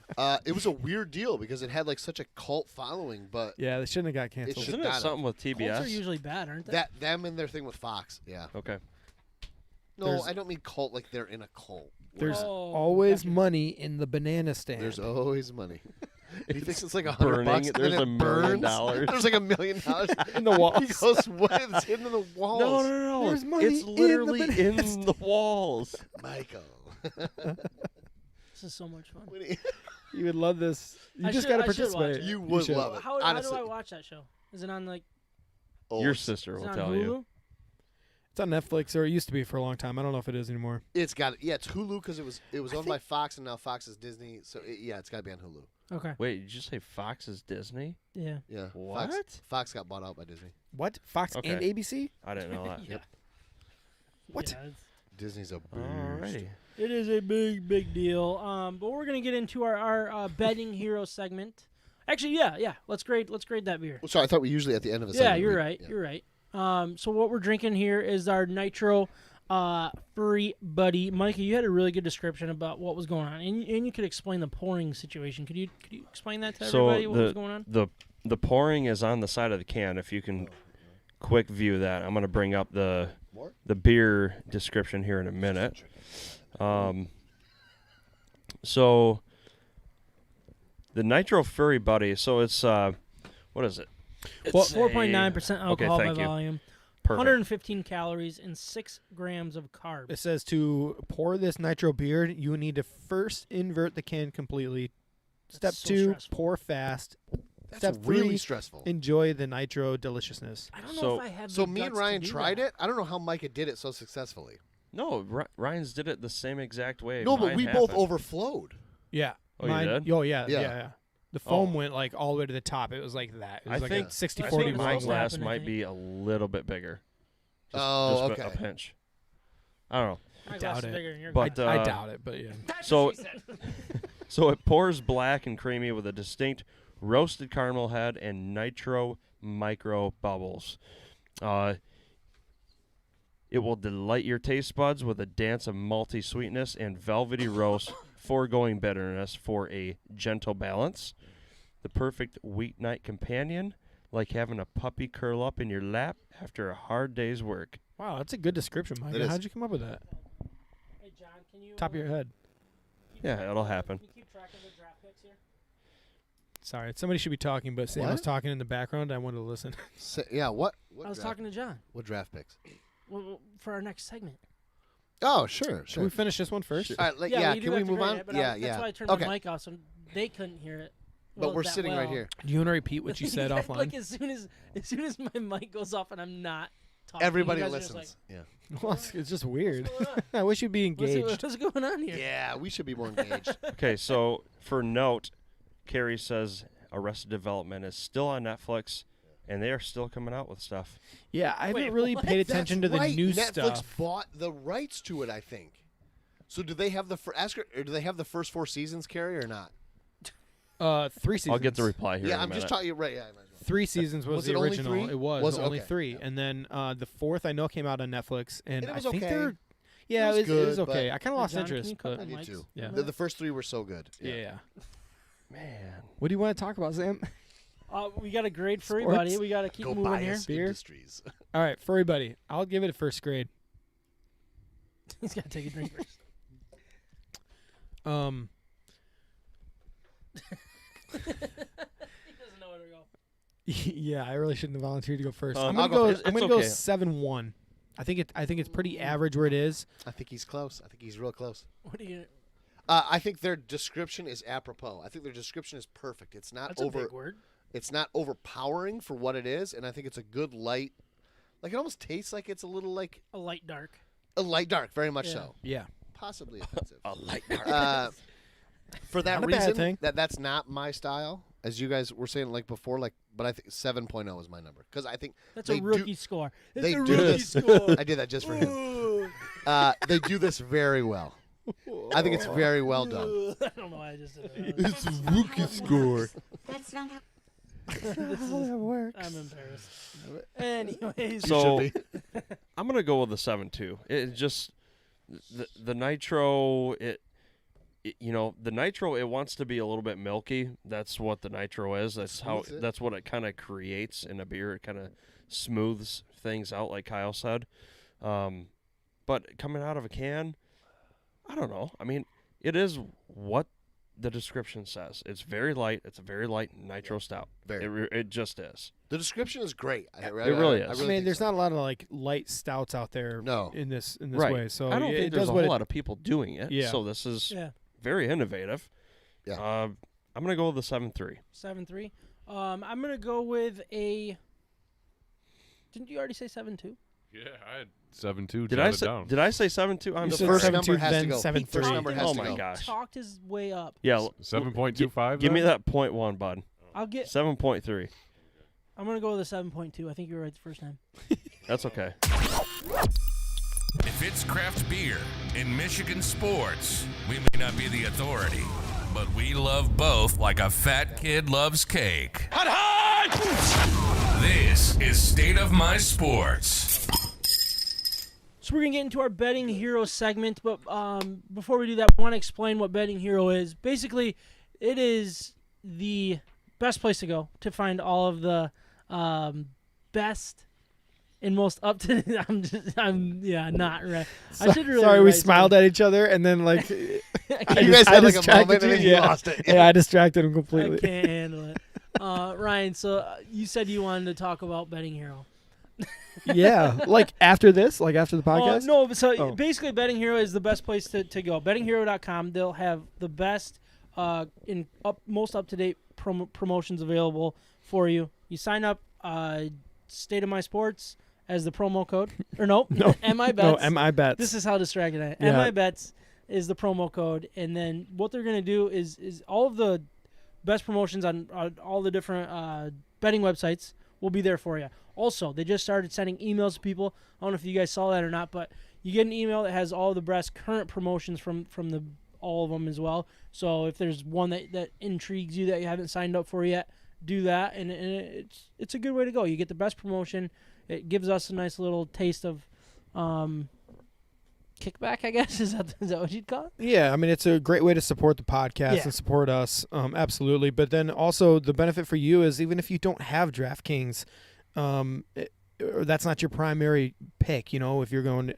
It was a weird deal because it had such a cult following, but Yeah, they shouldn't have got canceled. should Isn't not it have. something with Colts TBS? are usually bad, aren't they? that them and their thing with Fox. Yeah. Okay. No, There's- I don't mean cult like they're in a cult. There's Oh, always gotcha. money in the banana stand. There's always money. He thinks it's like $100. burning. And There's then $1 it million. burns. There's like $1 million in the walls. He goes, "What is hidden in the walls?" No. There's money It's in the literally banana in the walls. Michael. This is so much fun. What do you- You would love this. You I just should- got to I should watch participate. it. You would should. love it. How do honestly. I watch that show? Is it on like? Oh, Your it's- sister Is will it on tell Hulu? you. It's on Netflix, or it used to be for a long time. I don't know if it is anymore. It's got it's Hulu because it was owned by Fox and now Fox is Disney. So it's got to be on Hulu. Okay. Wait, did you say Fox is Disney? Yeah. Yeah. What? Fox got bought out by Disney. What? Fox Okay. and ABC? I didn't know that. Yeah. What? Yeah, Disney's a beast. Alrighty. it is a big deal. But we're gonna get into our betting hero segment. Actually, yeah. Let's grade that beer. Well, sorry, I thought we usually at the end of the Yeah, segment. you're we- right. yeah. You're right. So what we're drinking here is our Nitro Furry Buddy. Micah, you had a really good description about what was going on, and you could explain the pouring situation. Could you explain that to So everybody? What was going on? the pouring is on the side of the can. If you can quick view that, I'm going to bring up the More? beer description here in a minute. So the Nitro Furry Buddy. So it's what is it? Well, It's 4.9% alcohol by thank you. volume, Perfect. 115 calories, and 6 grams of carbs. It says to pour this nitro beer, you need to first invert the can completely. Step That's so 2, stressful. pour fast. That's Step really 3, stressful. enjoy the nitro deliciousness. I don't know So- if I have. So the me and guts to Ryan do tried that. it. I don't know how Micah did it so successfully. No, Ryan's did it the same exact way. No, but mine we both happened. overflowed. Yeah. Oh, you did? Oh, yeah. Yeah. The foam Oh. went like all the way to the top. It was like that. It was I like think a 60 I 40 think was my supposed to volume. glass happen, I might think. be a little bit bigger. Oh, just okay. a pinch. I don't know. My I glass doubt is it. bigger than your But glass. I doubt it, but yeah. so so it pours black and creamy with a distinct roasted caramel head and nitro micro bubbles. It will delight your taste buds with a dance of malty sweetness and velvety roast, foregoing bitterness for a gentle balance. The perfect weeknight companion, like having a puppy curl up in your lap after a hard day's work. Wow, that's a good description, Mike. It is. How'd you come up with that? Hey, John, can you Top of your head. Yeah, it'll happen. Can you keep track of the draft picks here? Sorry, somebody should be talking, but Sam What? was talking in the background. I wanted to listen. Yeah, what I was draft, talking to John what draft picks? for our next segment. Oh, sure, Should sure. we finish this one first? All right, yeah, do can we have to move grade on? it, but Yeah, That's why I turned Okay. my mic off, so they couldn't hear it. But we're that sitting right well. here. Do you want to repeat what you said Yeah, offline? Like as soon as my mic goes off and I'm not talking, Everybody you guys are just listens. Yeah. Well, it's just weird. What's going on? I wish you'd be engaged. What's going on here? Yeah, we should be more engaged. Okay, so for note, Carrie says Arrested Development is still on Netflix, and they are still coming out with stuff. Yeah, I haven't Wait, really what? paid attention to the right. new Netflix stuff. bought the rights to it, I think. So do they have the or do they have the first 4 seasons, Carrie, or not? 3 seasons. I'll get the reply here. Yeah, in a I'm just minute. talking. Right. Yeah. I might as well. 3 seasons was Was the it only original. 3? It was, Was it? only Okay. 3, and then the 4th I know came out on Netflix, and And it I was think okay. they're. Yeah, was it was good, okay. but- I kind of lost John, can interest, you cut but my Me mics? too. Yeah. The first 3 were so good. yeah. Man. What do you want to talk about, Sam? We got a grade for Sports? everybody. We got to keep Go moving buy here. us Beer? Industries. All right, furry buddy. I'll give it a first grade. He's got to take a drink first. He doesn't know where to go. Yeah, I really shouldn't have volunteered to go first. Um, I'm I'll gonna go go. first. I'm It's gonna go okay. 7-1. I think it's pretty average where it is. I think he's close. I think he's real close. What are you? I think their description is apropos. I think their description is perfect. It's not That's over. a big word. It's not overpowering for what it is, and I think it's a good light. Like it almost tastes like it's a little like A light dark. a light dark, very much Yeah. so. Yeah. Possibly offensive. A light dark. For that Not a bad reason, thing. that's not my style, as you guys were saying like before. Like, but I think 7.0 is my number because I think That's they a rookie score. It's they a do rookie this. score. I did that just for him. Ooh. They do this very well. I think it's very well done. I don't know why I just did that. It's a rookie score. That's not how. This is, that works. I'm embarrassed. Anyways, So should I'm gonna go with the 7-2. It just the nitro. The nitro. It wants to be a little bit milky. That's what the nitro is. That's how. Smooths it. That's what it kind of creates in a beer. It kind of smooths things out, like Kyle said. But coming out of a can, I don't know. I mean, it is what the description says. It's very light. It's a very light nitro stout. Very. It just is. The description is great. It really is. I really mean, think there's so. not a lot of like light stouts out there. No. In this Right. way, so I don't it think does there's a what whole it- lot of people doing it. Yeah. So this is yeah, very innovative. Yeah. I'm gonna go with the 7-3. 7-3. I'm gonna go with a. Didn't you already say 7-2? Yeah, I had 7-2. Did I say? Did I say 7-2? I'm You The said sorry. first 7-2, number has to then go. 7-3. First number has Oh to my go. gosh. Talked his way up. Yeah. 7.25. Give me then? that 0.1, bud. I'll get. 7.3. I'm gonna go with a 7.2. I think you were right the first time. That's okay. If it's craft beer in Michigan sports, we may not be the authority, but we love both like a fat kid loves cake. This is State of My Sports. So we're gonna get into our betting hero segment, but before we do that, I want to explain what betting hero is. Basically, it is the best place to go to find all of the best and most up to. Not right. I should really. Sorry, we write smiled at each other, and then like You guys had like a moment and then you lost it. Yeah, I distracted him I completely. can't handle it. Ryan, so you said you wanted to talk about betting hero. Yeah, like after this, like after the podcast. No, but so Oh. basically, Betting Hero is the best place to go. BettingHero.com. They'll have the best, most up to date promotions available for you. You sign up, State of My Sports as the promo code, or no, MI Bets. No, MI Bets. This is how distracted I am. Yeah. MI Bets is the promo code, and then what they're gonna do is all of the best promotions on all the different betting websites will be there for you. Also, they just started sending emails to people. I don't know if you guys saw that or not, but you get an email that has all the best current promotions from all of them as well. So if there's one that intrigues you that you haven't signed up for yet, do that, and it's a good way to go. You get the best promotion. It gives us a nice little taste of kickback, I guess. Is that what you'd call it? Yeah, I mean, it's a great way to support the podcast Yeah. and support us, absolutely. But then also the benefit for you is even if you don't have DraftKings, or that's not your primary pick, if you're going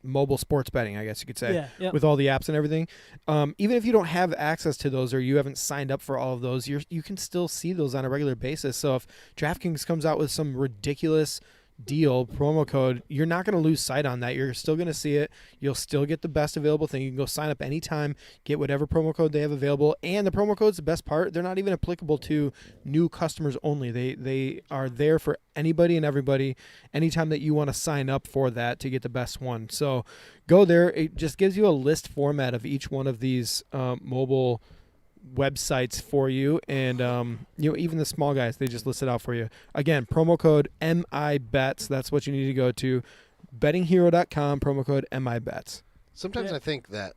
mobile sports betting, I guess you could say, Yeah. Yep. with all the apps and everything. Even if you don't have access to those or you haven't signed up for all of those, you can still see those on a regular basis. So if DraftKings comes out with some ridiculous deal, promo code, you're not going to lose sight on that. You're still going to see it. You'll still get the best available thing. You can go sign up anytime, get whatever promo code they have available. And the promo code's the best part. They're not even applicable to new customers only. They are there for anybody and everybody anytime that you want to sign up for that to get the best one. So go there. It just gives you a list format of each one of these mobile websites for you, and even the small guys, they just list it out for you. Again, promo code MIBETS. That's what you need to go to. bettinghero.com, promo code MIBETS. Sometimes Yeah. I think that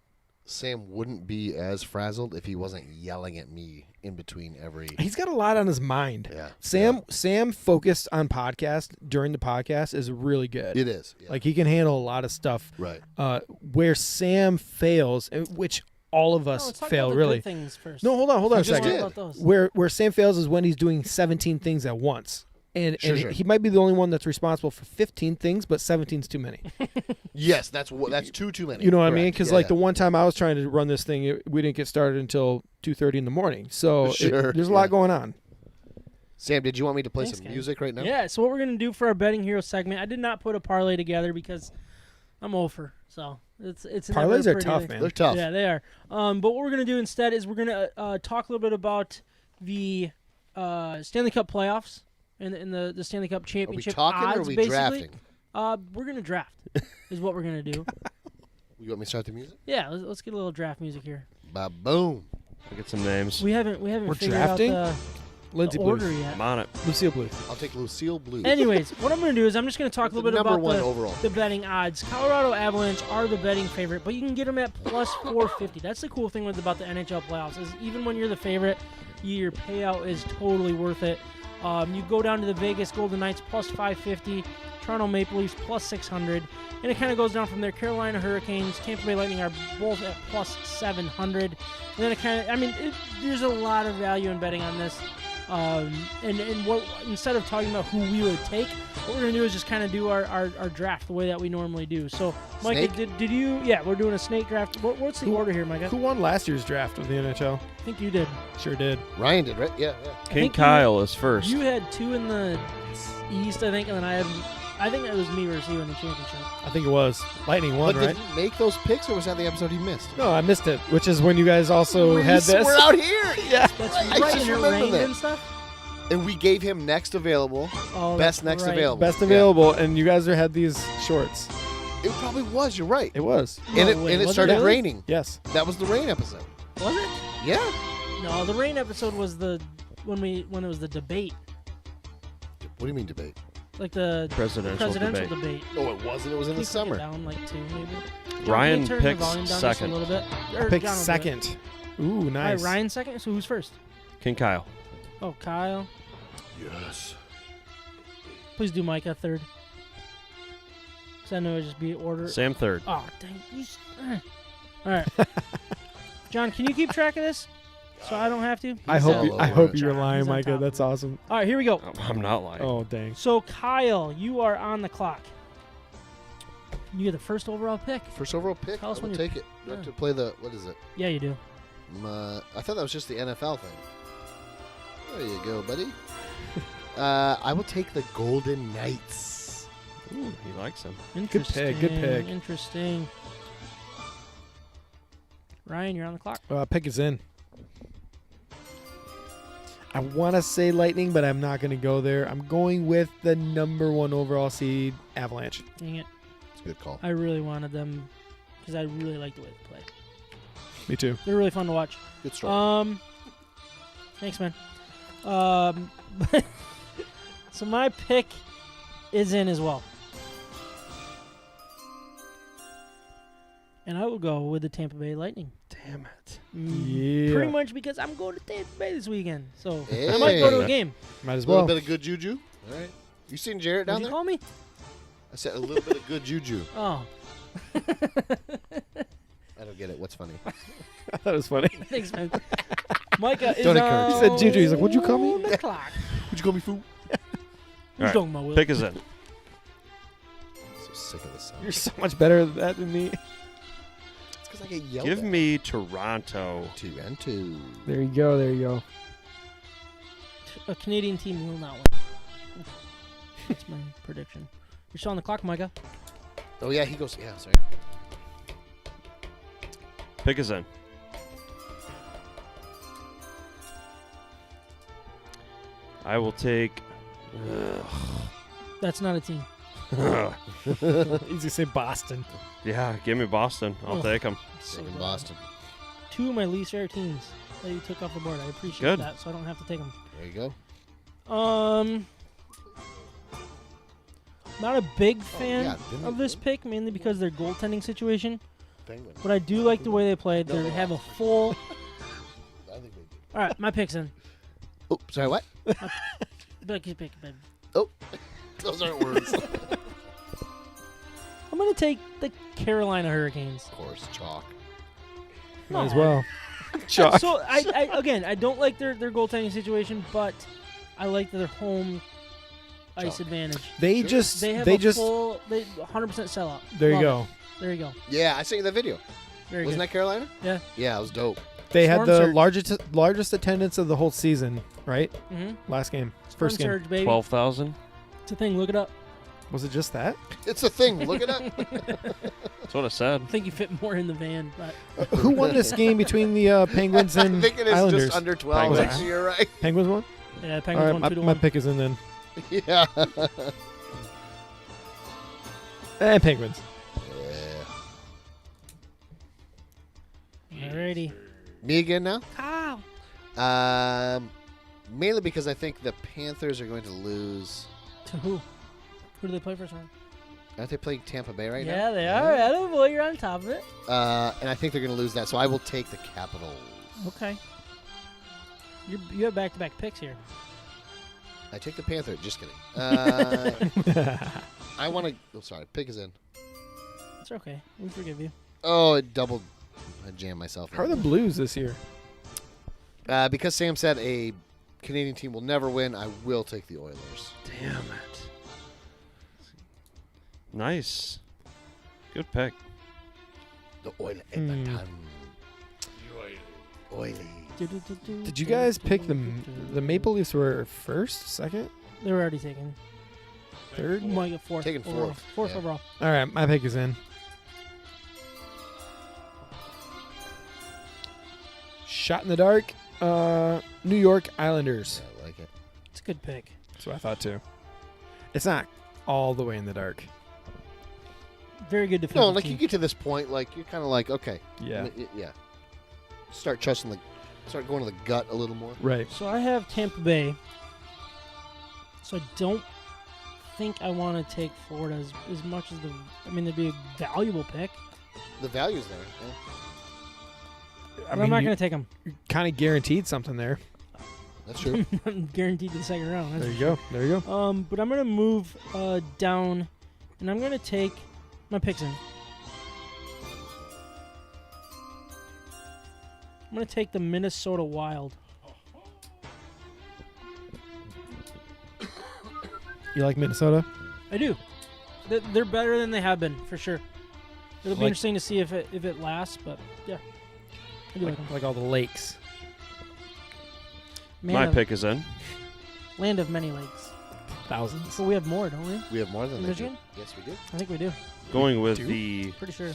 Sam wouldn't be as frazzled if he wasn't yelling at me in between every. He's got a lot on his mind. Yeah. Sam focused on podcast during the podcast is really good. It is. Yeah. Like he can handle a lot of stuff. Right. Where Sam fails, which all of us let's talk fail about the really. good things first. No, hold on a just second. did. About those. Where Sam fails is when he's doing 17 things at once. And Sure. he might be the only one that's responsible for 15 things, but 17's too many. Yes, that's too many. You know what I mean? Correct. Because Yeah, the one time I was trying to run this thing, we didn't get started until 2:30 in the morning. So Sure, there's a lot yeah. going on. Sam, did you want me to play Thanks, some guys. music right now? Yeah, so what we're going to do for our Betting Hero segment, I did not put a parlay together because I'm over. So it's never Parlays are pretty tough, thing. man. They're tough. Yeah, they are. But what we're going to do instead is we're going to talk a little bit about the Stanley Cup playoffs and the Stanley Cup Are we championship talking odds, or are we basically. drafting? We're going to draft is what we're going to do. You want me to start the music? Yeah, let's get a little draft music here. Ba boom. I'll get some names. We haven't We're figured drafting? out Lindsay the Blues. order yet. I'm on it. Lucille Blues. I'll take Lucille Blue. Anyways, what I'm going to do is I'm just going to talk a little bit number about one the overall. the betting odds. Colorado Avalanche are the betting favorite, but you can get them at plus 450. That's the cool thing about the NHL playoffs is even when you're the favorite, your payout is totally worth it. You go down to the Vegas Golden Knights plus 550, Toronto Maple Leafs plus 600, and it kind of goes down from there. Carolina Hurricanes, Tampa Bay Lightning are both at plus 700. And then it kind of, there's a lot of value in betting on this. And what instead of talking about who we would take, what we're gonna do is just kind of do our draft the way that we normally do. So, Micah, did you? Yeah, we're doing a snake draft. What's the order here, Micah? Who won last year's draft of the NHL? I think you did. Sure did. Ryan did, right? Yeah. King think Kyle is first. You had 2 in the East, I think, and then I think it was me versus you in the championship. I think it was. Lightning won, But right? did he make those picks, or was that the episode he missed? No, I missed it, which is when you guys also had this. We're out here. Yeah. That's I right, just and it remember rained that. and stuff. And we gave him next available, Oh, best that's next right. available. Best Yeah. available, and you guys had these shorts. It probably was. You're right. It was. And No, wait, it was it started really? raining. Yes. That was the rain episode. Was it? Yeah. No, the rain episode was when it was the debate, What do you mean debate? like the Presidential debate. debate. No, it wasn't. It was in Can the you click it summer. down like 2 maybe? John, Ryan can you turn the picks volume down second. Just a little bit. Or Pick John will do it. second. Ooh, All nice. right, Ryan second. So who's first? King Kyle. Oh, Kyle. Yes. Please do Micah third. Because I know it'd just be order. Sam third. Oh, dang. All right. John, can you keep track of this? So I don't have to? I all hope over it. you're John, lying, he's on Micah. top That's of it. awesome. All right, here we go. I'm not lying. Oh, dang. So, Kyle, you are on the clock. You get the first overall pick. First overall pick. Tell us I when will you're- take it. Do I have yeah. to play the, what is it? Yeah, you do. I thought that was just the NFL thing. There you go, buddy. I will take the Golden Knights. Ooh, he likes him. Interesting. Good pick. Interesting. Ryan, you're on the clock. Pick is in. I want to say Lightning, but I'm not going to go there. I'm going with the number 1 overall seed, Avalanche. Dang it. It's a good call. I really wanted them because I really like the way they play. Me too. They're really fun to watch. Good story. Thanks, man. So my pick is in as well. And I will go with the Tampa Bay Lightning. Damn it. Pretty Yeah. much because I'm going to Tampa Bay this weekend. So I might go to a Hey. game. Might as a little well. bit of good juju. All right. You seen Jarrett What down did you there? call me? I said a little bit of good juju. Oh. I don't get it. What's funny? I thought it was funny. Thanks, man. Micah is Don't encourage He said juju. He's like, what'd you call me? on the clock. Would you call me fool? Who's right. talking about, Will? Pick is in. So sick of this sound. You're so much better at that than me. It's because I get yelled Give at. me Toronto. 2-2. There you go. There you go. A Canadian team will not win. That's my prediction. You're still on the clock, Micah. Oh, yeah, he goes. Yeah, sorry. Pick is in. I will take. That's not a team. He's gonna say Boston. Yeah, give me Boston. I'll Ugh. take them. So Taking bad. Boston. Two of my least favorite teams that you took off the board. I appreciate Good. that, so I don't have to take them. There you go. Not a big fan yeah, didn't of they this win? pick, mainly because their goaltending situation. Penguin. But I do like the way they played. They have a full. I think they do. All right, my pick's in. Oh, sorry, what? Pick, baby. Oh, those aren't words. Of I'm gonna take the Carolina Hurricanes. course, chalk. Might as No. well. Chalk. So I don't like their goaltending situation, but I like their home ice Chalk. advantage. They Sure. just. They have They a just. full, 100% sellout. There you Love go. it. There you go. Yeah, I sent you the video. Very Wasn't good. that Carolina? Yeah. Yeah, it was dope. They had Storm the surge. largest attendance of the whole season, right? Mm-hmm. Last game, first game. Surge, baby. 12,000. It's a thing. Look it up. Was it just that? It's a thing. Look it up. That's what I said. I think you fit more in the van, but Who won this game between the Penguins I and think it is Islanders? just under 12. Penguins. Actually, you're right. Penguins won. yeah, All Penguins right, won 2-1. my pick is in then. Yeah. And Penguins. Yeah. Alrighty. Me again now? Kyle. Mainly because I think the Panthers are going to lose. To who? Who do they play first round? Aren't they playing Tampa Bay right now? Yeah, they are. Atta boy, you're on top of it. And I think they're going to lose that, so I will take the Capitals. Okay. You have back-to-back picks here. I take the Panther. Just kidding. I want to. Oh, sorry. Pick is in. It's okay. We forgive you. Oh, it doubled. I jammed myself. How are the Blues this year? Because Sam said a Canadian team will never win, I will take the Oilers. Damn it. Nice. Good pick. The Oilers. Oily. Did you guys pick the Maple Leafs were first, second, They were already taken. third? You might get fourth. Taking overall. fourth, Fourth yeah. overall. All right, my pick is in. Shot in the dark. New York Islanders. Yeah, I like it. It's a good pick. That's what I thought too. It's not all the way in the dark. Very good defensive No, like team. you get to this point, like you're kind of like, okay, Yeah. yeah. Start going to the gut a little more. Right. So I have Tampa Bay. So I don't think I want to take Florida as much as they'd be a valuable pick. The value's there. Yeah. But I'm not going to take them. Kind of guaranteed something there. That's true. I'm guaranteed to the second round. that's There you for go. There you go. sure. But I'm going to move down, and I'm going to take my picks in. I'm going to take the Minnesota Wild. You like Minnesota? I do. They're better than they have been, for sure. It'll be Like- interesting to see if it lasts, but yeah. I do like them. Like all the lakes. My pick is in. Land of many lakes. Thousands. So we have more, don't we? We have more than In they do. Michigan? Yes, we do. I think we do. Going with Dude. the Pretty sure.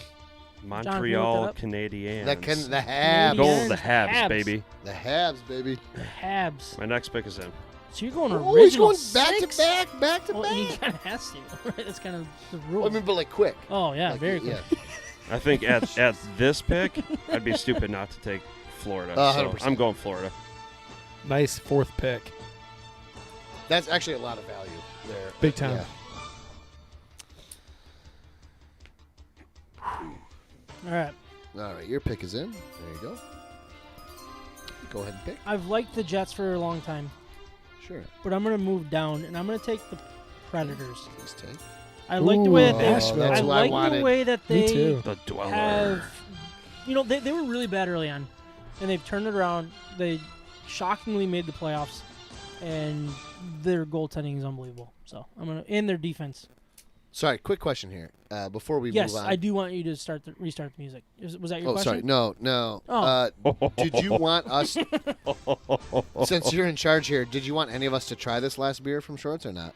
Montreal look that up? Canadiens. The Canadiens. Habs. Go with the Habs. Habs, baby. The Habs, baby. The Habs. My next pick is in. So you're going Oh, he's original going back six? to back, back to Well, he back. kind of has to, right? That's kind of the rule. I mean, but like quick. Oh, yeah, Like, very quick. yeah. I think at this pick, I'd be stupid not to take Florida. So 100%. I'm going Florida. Nice fourth pick. That's actually a lot of value there. Big time. Yeah. All right. All right, your pick is in. There you go. Go ahead and pick. I've liked the Jets for a long time, Sure. but I'm going to move down, and I'm going to take the Predators. Please take. I like the way that Nashville. they. That's I who I like the wanted. way that Me they too. The Dweller. have. You know, they were really bad early on, and they've turned it around. They shockingly made the playoffs, and their goaltending is unbelievable. So and their defense. Sorry, quick question here. Before we Yes, move on. I do want you to restart the music. Was that your Oh, question? sorry. No. Oh. Did you want us, since you're in charge here, did you want any of us to try this last beer from Shorts or not?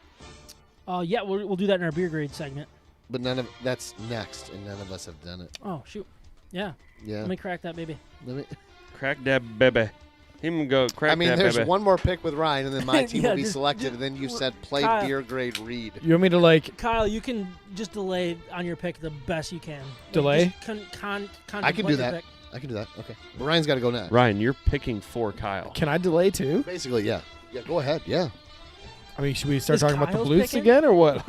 Yeah, we'll do that in our beer grade segment. But that's next, and none of us have done it. Oh shoot. Yeah. Yeah. Let me crack that baby. Crack that baby. Him go crack I mean, that there's baby. one more pick with Ryan, and then my team Yeah, will be just- selected, and then you said play Kyle. beer grade read. You want me to like Kyle, you can just delay on your pick the best you can. Like, Delay? just I can contemplate do your that. pick. I can do that. Okay. But Ryan's got to go next. Ryan, you're picking for Kyle. can I delay too? Basically, yeah. Yeah, go ahead. Yeah. I mean, should we start Is talking about the Kyle's Blues picking? again or what?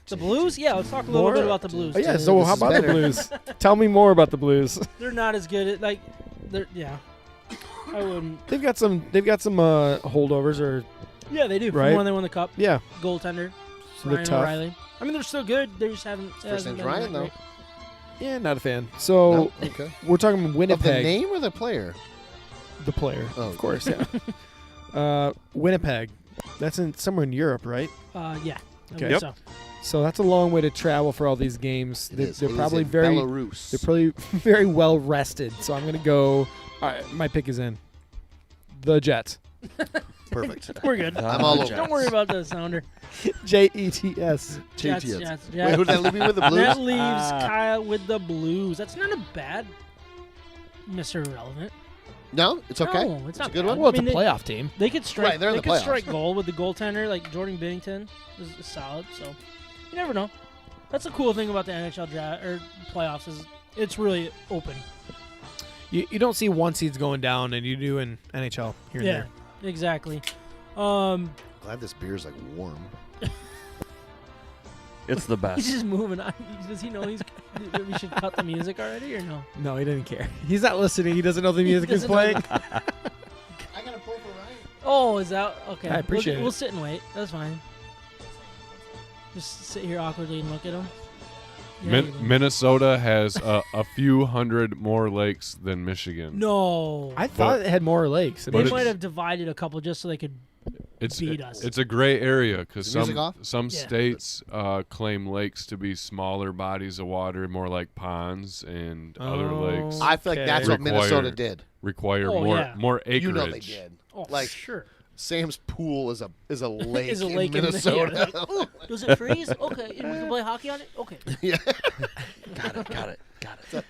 The Blues? Yeah, let's talk a little More? bit about the Blues. Yeah, Yeah, so this how is about the better. Blues? Tell me more about the Blues. They're not as good at yeah. I wouldn't. They've got some holdovers or Yeah, they do. From Right. when they won the cup, yeah, goaltender so they're Ryan tough. O'Reilly. I mean, they're still good. They just haven't. First hasn't name's been Ryan, that though. great. Yeah, not a fan. So No? Okay. we're talking Of the Winnipeg, name or the player? the player, Oh, of course. Yeah. Winnipeg. That's somewhere in Europe, right? Yeah. I Okay. believe Yep. So. So that's a long way to travel for all these games. It is. They're It is probably in very Belarus. they're probably very well rested. So I'm gonna go. All right, my pick is in. The Jets. Perfect. We're good. I'm all over. Don't worry about the sounder. Jets. Jets, JTS. Jets, Wait, who did that leave me with the Blues? That leaves Kyle with the Blues. That's not a bad Mr. Irrelevant. No, it's okay. No, it's not a good bad. one. Well, I mean, it's a playoff team. They could strike. Right, they're in they the could playoffs. strike goal with the goaltender, like Jordan Binnington is solid. So you never know. That's the cool thing about the NHL draft or playoffs is it's really open. You don't see one seeds going down, and you do in NHL here and Yeah, there. exactly. Glad this beer's like warm. It's the He's best. just moving on. Does he know that we should cut the music already or no? No, he didn't care. He's not listening. He doesn't know the music is doesn't know playing. I gotta pull for Ryan. Oh, is that okay? I appreciate we'll it. sit and wait. That's fine. Just sit here awkwardly and look at him. Yeah, you go. Minnesota has a few hundred more lakes than Michigan. No, I thought it had more lakes. they but might it's- have divided a couple just so they could beat us. It's a gray area because Is the music off? some Yeah. states claim lakes to be smaller bodies of water, more like ponds, and other lakes I feel like that's Okay. what Minnesota Required. did. require Oh, yeah. more acreage. You know they did. oh, like- sure. Sam's pool is a lake, Is a lake in Minnesota. yeah, like, "Ooh, does it freeze? Okay, and we can play hockey on it. Okay. Yeah. Got it.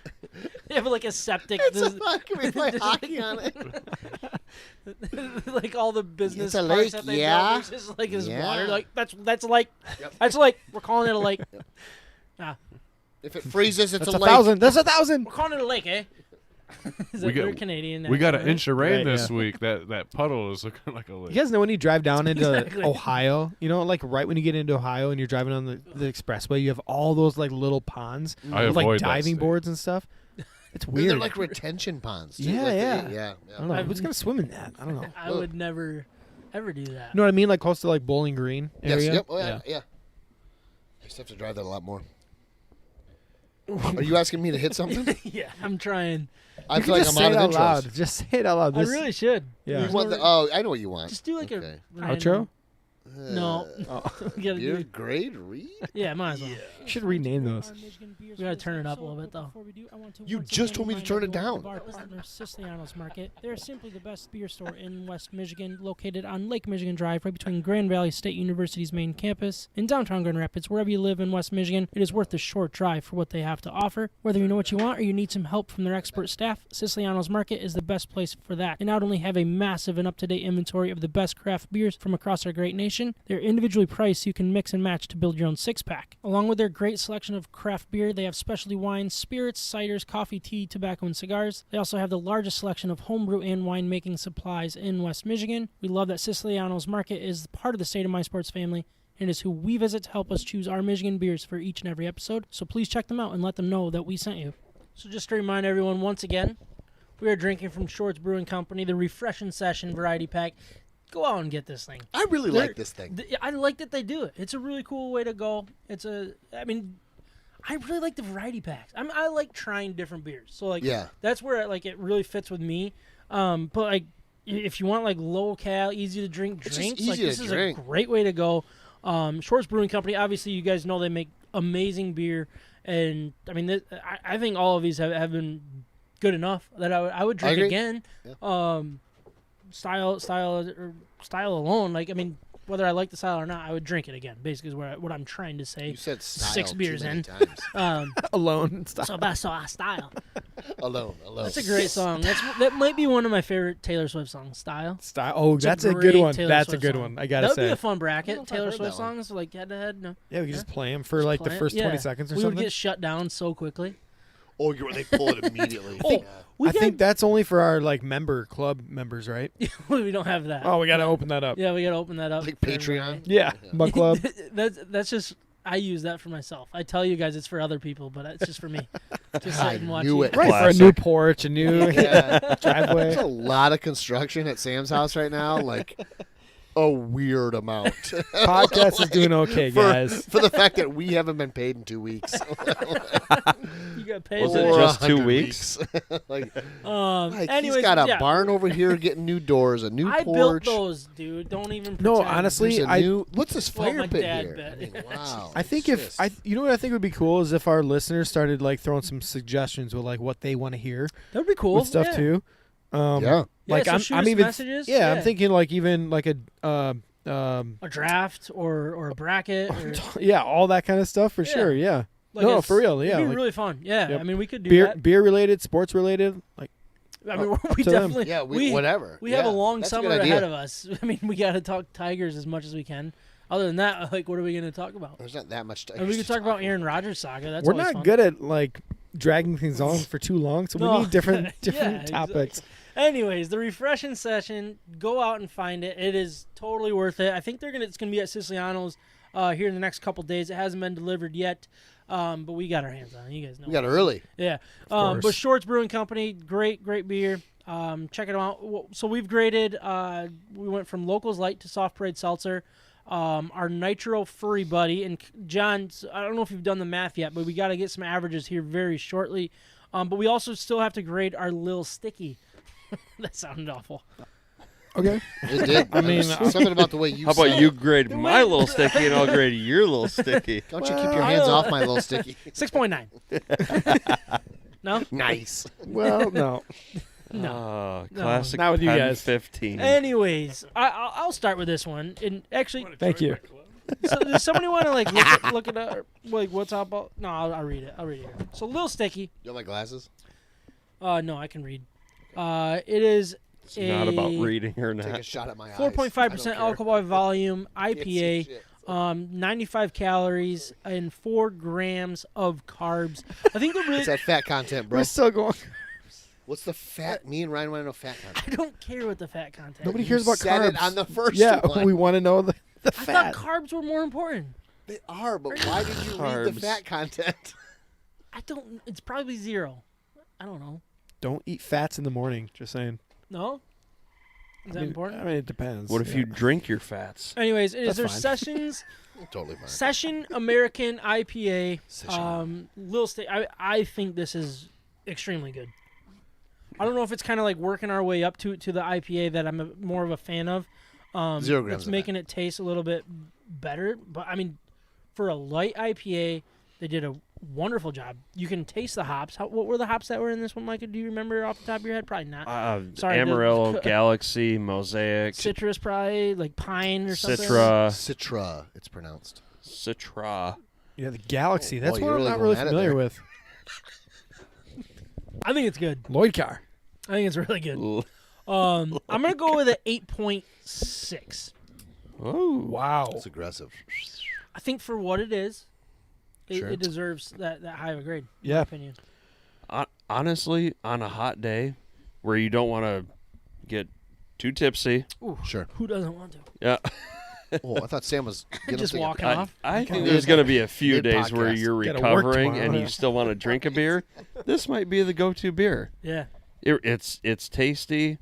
They have like a septic. It's a can we play hockey on it? Like all the business It's a parks lake, that they yeah. built, there's just like this Yeah. water. Like that's like that's like we're calling it a lake. If it freezes, it's That's a a lake. thousand. That's 1,000. We're calling it a lake, eh? Is We that, got- we're Canadian. We got an right? inch of rain Right, this yeah. week. That puddle is looking like a lake. You guys know when you drive down into Exactly. Ohio, you know, like right when you get into Ohio and you're driving on the expressway, you have all those like little ponds I with like avoid that diving state. boards and stuff. It's They're weird. like retention ponds. Too. Yeah, Like yeah. yeah. I don't know. I've- Who's gonna swim in that? I don't know. I would never, ever do that. You know what I mean? Like close to like Bowling Green Yes. area. Yep. Oh, yeah. I used to have to drive that a lot more. Are you asking me to hit something? Yeah, I'm trying. I You feel can like just I'm say out it of out intros. loud. Just say it out loud. I This- really should. Yeah. You want the, oh, I know what you want. Just do like Okay. a Outro? No. Oh. You gotta Beer do, grade read? yeah, might as well. You should rename those. We gotta turn it up a little bit, though. You just told me to turn it down. Our partner, Siciliano's Market. They're simply the best beer store in West Michigan, located on Lake Michigan Drive, right between Grand Valley State University's main campus in downtown Grand Rapids. Wherever you live in West Michigan, it is worth the short drive for what they have to offer. Whether you know what you want or you need some help from their expert staff, Siciliano's Market is the best place for that. They not only have a massive and up-to-date inventory of the best craft beers from across our great nation, they're individually priced so you can mix and match to build your own six-pack. Along with their great selection of craft beer, they have specialty wines, spirits, ciders, coffee, tea, tobacco, and cigars. They also have the largest selection of homebrew and winemaking supplies in West Michigan. We love that Siciliano's Market is part of the State of My Sports family and is who we visit to help us choose our Michigan beers for each and every episode. So please check them out and let them know that we sent you. So just to remind everyone once again, we are drinking from Shorts Brewing Company, the Refreshin Session Variety Pack. go out and get this thing. I really like this thing. I like that they do it. It's a really cool way to go. I really like the variety packs. I like trying different beers. So like, that's where it really fits with me. But like, if you want like low cal, easy to drink drinks, like this is a great way to go. Shorts Brewing Company. Obviously, you guys know they make amazing beer, and I mean, I think all of these have been good enough that I would drink again. Yeah. Style alone, like I mean, whether I like the style or not, I would drink it again. Basically, is what I'm trying to say. You said style 6 beers in. Alone style. So that's style. Alone. That's a great song. That might be one of my favorite Taylor Swift songs. Style. Oh, that's a good one. That's a good one. I gotta say. That would be a fun bracket. Taylor Swift songs, like head to head. No. Yeah, we could just play them for like the first 20 seconds or something. We would get shut down so quickly. Oh, they pull it immediately. I think that's only for our like club members, right? We don't have that. Oh, we got to open that up. Yeah, we got to open that up. Like Patreon? Yeah, Mug Club. That's just, I use that for myself. I tell you guys it's for other people, but it's just for me. Just sit and watch knew it. Right, for a new porch, a new driveway. There's a lot of construction at Sam's house right now, like a weird amount. Podcast is doing okay, guys. For the fact that we haven't been paid in 2 weeks. You got paid. Was it just 2 weeks? Anyways, he's got a barn over here getting new doors, a new porch. I built those, dude. Don't even pretend. No, honestly, what's this fire pit here? Bet. I mean, wow. I think you know what I think would be cool is if our listeners started like throwing some suggestions with like what they want to hear. That would be cool. With stuff too. Like so I'm even messages. Yeah, I'm thinking like even like a draft or a bracket. Or, all that kind of stuff for sure. Yeah. Like no, for real. Yeah, it'd be really fun. Yeah, Yep. I mean we could do that. Beer related, sports related, like. I mean, we definitely. Yeah, whatever. We have a long summer ahead of us. I mean, we got to talk Tigers as much as we can. Other than that, like, what are we going to talk about? There's not that much. And we could talk about Aaron Rodgers saga. That's we're always not fun. good at like dragging things on for too long, so we need different topics. Exactly. Anyways, the Refreshin Session. Go out and find it. It is totally worth it. I think it's gonna be at Siciliano's here in the next couple days. It hasn't been delivered yet, but we got our hands on it. You guys know. We got it early. Yeah. But Shorts Brewing Company, great beer. Check it out. So we've graded. We went from Locals Light to Soft Parade Seltzer. Our Nitro Furry Buddy, and John, I don't know if you've done the math yet, but we got to get some averages here very shortly. But we also still have to grade our Lil Sticky. That sounded awful. Okay. It did. I mean, something about the way you. How about you grade my Little Sticky and I'll grade your Little Sticky? Don't you keep your hands off my Little Sticky? 6.9. No. Nice. Well, no. No. Classic. Not with you guys. 15. Anyways, I'll start with this one. And actually, thank you. So does somebody want to like look at like what's up? No, I'll read it. I'll read it here. So Lil Sticky. You have my glasses? No, I can read. It is. It's not about reading or not. Take a shot at my eyes. 4.5% alcohol by volume IPA. 95 calories and 4 grams of carbs. I think it's that fat content, bro. We're still going. What's the fat? Me and Ryan want to know fat content. I don't care what the fat content. Nobody is. cares about said carbs. It on the first yeah, one. we want to know the I fat. thought carbs were more important. They are, but why did you read the fat content? I don't. It's probably 0. I don't know. Don't eat fats in the morning. Just saying. No. Is that important? I mean, it depends. What if you drink your fats? Anyways, is That's there fine. Sessions? Totally fine. Session American IPA. Session. Lil Stick. I think this is extremely good. I don't know if it's kind of like working our way up to the IPA that I'm more of a fan of. 0 grams. It's making it taste a little bit better. But, I mean, for a light IPA, they did a wonderful job. You can taste the hops. What were the hops that were in this one, Micah? Do you remember off the top of your head? Probably not. Sorry, Amarillo, Galaxy, Mosaic. Citrus, probably, like pine or something. Citra, it's pronounced. Citra. Yeah, the Galaxy. That's you're what I'm really not going really at it familiar there. with. I think it's good. Lloyd Carr. I think it's really good. I'm going to go with an 8.6. Oh. Wow. It's aggressive. I think for what it is, Sure. it deserves that high of a grade, in Yeah. my opinion. Honestly, on a hot day where you don't want to get too tipsy. Ooh, Sure. who doesn't want to? Yeah. Oh, I thought Sam was Just walking off. I think there's going to be a few days where Mid-podcast. you're Gotta work recovering tomorrow, and yeah. you still want to drink a beer. This might be the go-to beer. Yeah. It's tasty.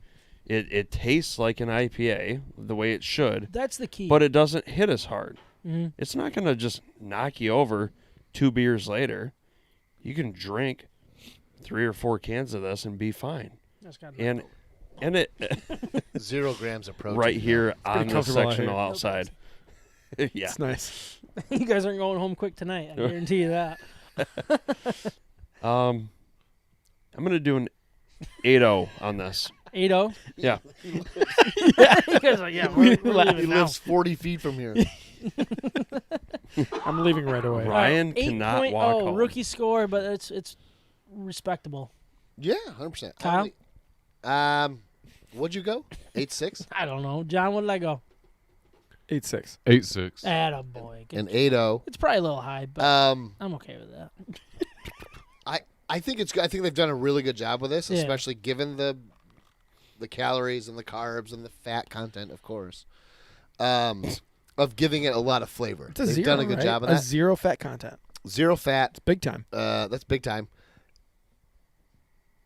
It tastes like an IPA the way it should, That's the key. but it doesn't hit as hard. Mhm. It's not going to just knock you over 2 beers later. You can drink 3 or 4 cans of this and be fine. That's got And it 0 grams of protein. right here on the comfortable out sectional here. outside. Yeah. It's nice. you guys aren't going home quick tonight. I guarantee you that. I'm going to do an 8-0 on this. 8-0. Yeah. You guys are, yeah, we're He leaving now. lives 40 feet from here. I'm leaving right away. Ryan cannot walk home. Rookie score, but it's respectable. Yeah, 100%. Kyle? What'd you go? 8-6? I don't know. John, what did I go? 8-6. 8-6. Attaboy. Good. An 8-0. It's probably a little high, but I'm okay with that. I think it's good. I think they've done a really good job with this, Yeah. especially given the calories and the carbs and the fat content, of course, of giving it a lot of flavor. It's a They've 0, done a good right? job of A that. 0 fat content. 0 fat. Big time. That's big time.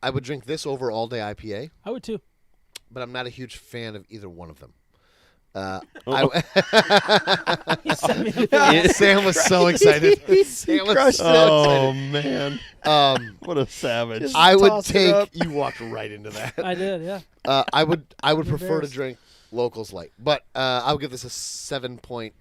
I would drink this over all day IPA, I would too. but I'm not a huge fan of either one of them. Sam was so excited. Sam was so Oh, man. excited. What a savage. I would tossed it up. take. You walked right into that. I did, yeah. I would prefer to embarrassed. drink Locals Light, but I would give this a 7.05.